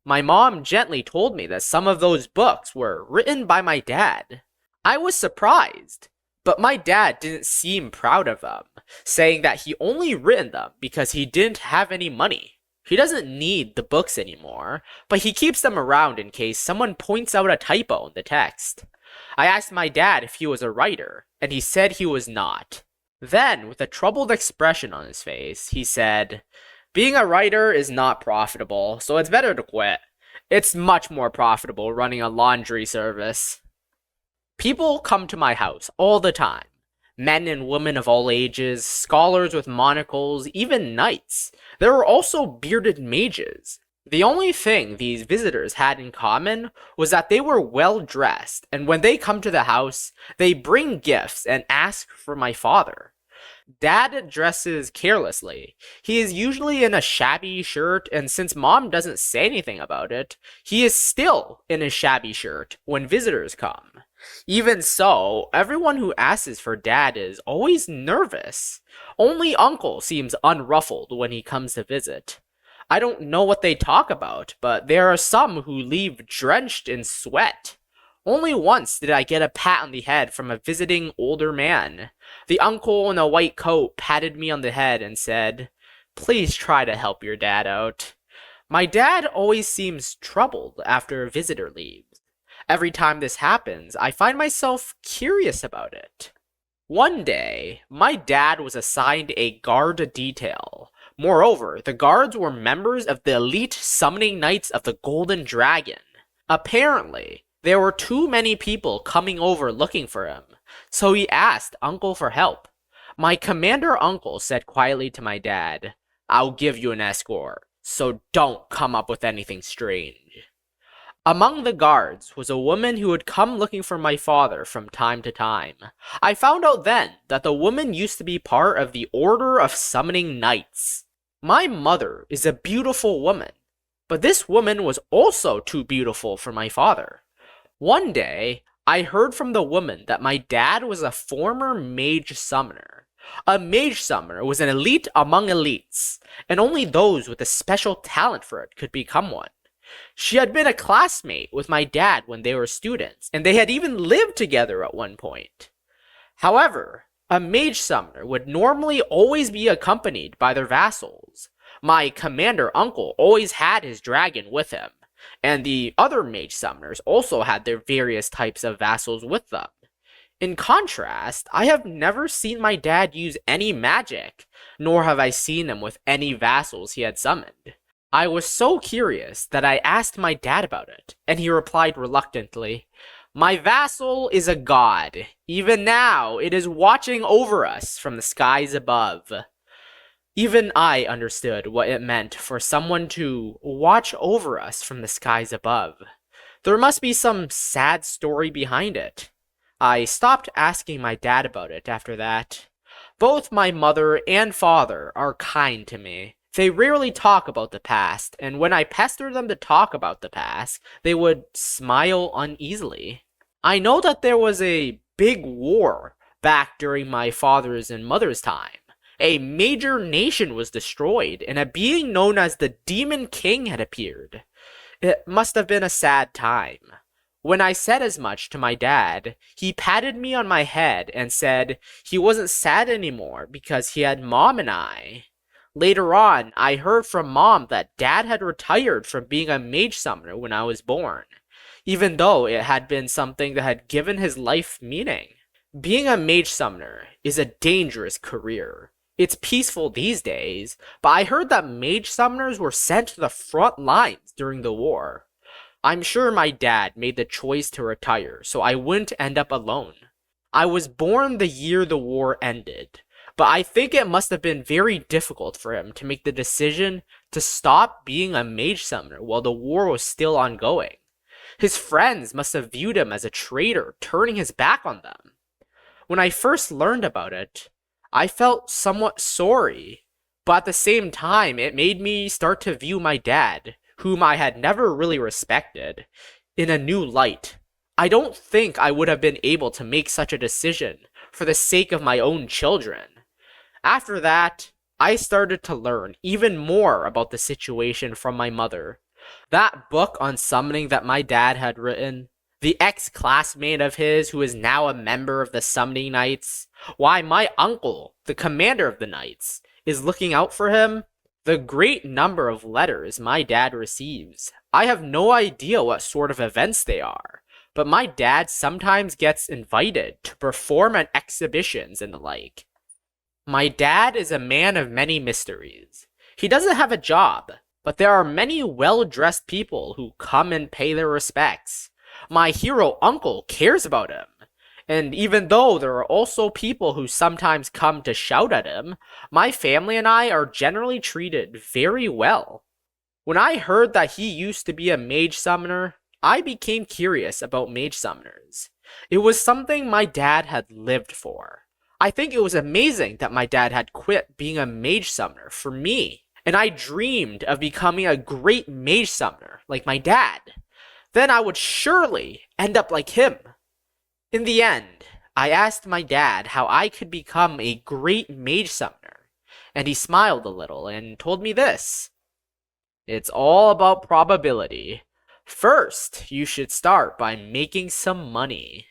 My mom gently told me that some of those books were written by my dad. I was surprised, but my dad didn't seem proud of them, saying that he only written them because he didn't have any money. He doesn't need the books anymore, but he keeps them around in case someone points out a typo in the text. I asked my dad if he was a writer, and he said he was not. Then, with a troubled expression on his face, he said, "Being a writer is not profitable, so it's better to quit. It's much more profitable running a laundry service." People come to my house all the time. Men and women of all ages, scholars with monocles, even knights. There were also bearded mages. The only thing these visitors had in common was that they were well dressed, and when they come to the house, they bring gifts and ask for my father. Dad dresses carelessly. He is usually in a shabby shirt, and since mom doesn't say anything about it, he is still in a shabby shirt when visitors come. Even so, everyone who asks for dad is always nervous. Only uncle seems unruffled when he comes to visit. I don't know what they talk about, but there are some who leave drenched in sweat. Only once did I get a pat on the head from a visiting older man. The uncle in a white coat patted me on the head and said, "Please try to help your dad out." My dad always seems troubled after a visitor leaves. Every time this happens, I find myself curious about it. One day, my dad was assigned a guard detail. Moreover, the guards were members of the elite Summoning Knights of the Golden Dragon. Apparently, there were too many people coming over looking for him, so he asked Uncle for help. My commander uncle said quietly to my dad, "I'll give you an escort, so don't come up with anything strange." Among the guards was a woman who would come looking for my father from time to time. I found out then that the woman used to be part of the Order of Summoning Knights. My mother is a beautiful woman, but this woman was also too beautiful for my father. One day, I heard from the woman that my dad was a former Mage Summoner. A Mage Summoner was an elite among elites, and only those with a special talent for it could become one. She had been a classmate with my dad when they were students, and they had even lived together at one point. However, a Mage Summoner would normally always be accompanied by their vassals. My commander uncle always had his dragon with him, and the other Mage Summoners also had their various types of vassals with them. In contrast, I have never seen my dad use any magic, nor have I seen him with any vassals he had summoned. I was so curious that I asked my dad about it, and he replied reluctantly, "My vassal is a god. Even now, it is watching over us from the skies above." Even I understood what it meant for someone to watch over us from the skies above. There must be some sad story behind it. I stopped asking my dad about it after that. Both my mother and father are kind to me. They rarely talk about the past, and when I pestered them to talk about the past, they would smile uneasily. I know that there was a big war back during my father's and mother's time. A major nation was destroyed, and a being known as the Demon King had appeared. It must have been a sad time. When I said as much to my dad, he patted me on my head and said he wasn't sad anymore because he had Mom and I. Later on, I heard from Mom that Dad had retired from being a Mage Summoner when I was born, even though it had been something that had given his life meaning. Being a Mage Summoner is a dangerous career. It's peaceful these days, but I heard that Mage Summoners were sent to the front lines during the war. I'm sure my dad made the choice to retire, so I wouldn't end up alone. I was born the year the war ended, but I think it must have been very difficult for him to make the decision to stop being a Mage Summoner while the war was still ongoing. His friends must have viewed him as a traitor, turning his back on them. When I first learned about it, I felt somewhat sorry, but at the same time, it made me start to view my dad, whom I had never really respected, in a new light. I don't think I would have been able to make such a decision for the sake of my own children. After that, I started to learn even more about the situation from my mother. That book on summoning that my dad had written, the ex-classmate of his who is now a member of the Summoning Knights, why my uncle, the commander of the Knights, is looking out for him, the great number of letters my dad receives. I have no idea what sort of events they are, but my dad sometimes gets invited to perform at exhibitions and the like. My dad is a man of many mysteries. He doesn't have a job, but there are many well-dressed people who come and pay their respects. My hero uncle cares about him, and even though there are also people who sometimes come to shout at him, my family and I are generally treated very well. When I heard that he used to be a Mage Summoner, I became curious about Mage Summoners. It was something my dad had lived for. I think it was amazing that my dad had quit being a Mage Summoner for me, and I dreamed of becoming a great Mage Summoner like my dad. Then I would surely end up like him. In the end, I asked my dad how I could become a great Mage Summoner, and he smiled a little and told me this: "It's all about probability. First, you should start by making some money."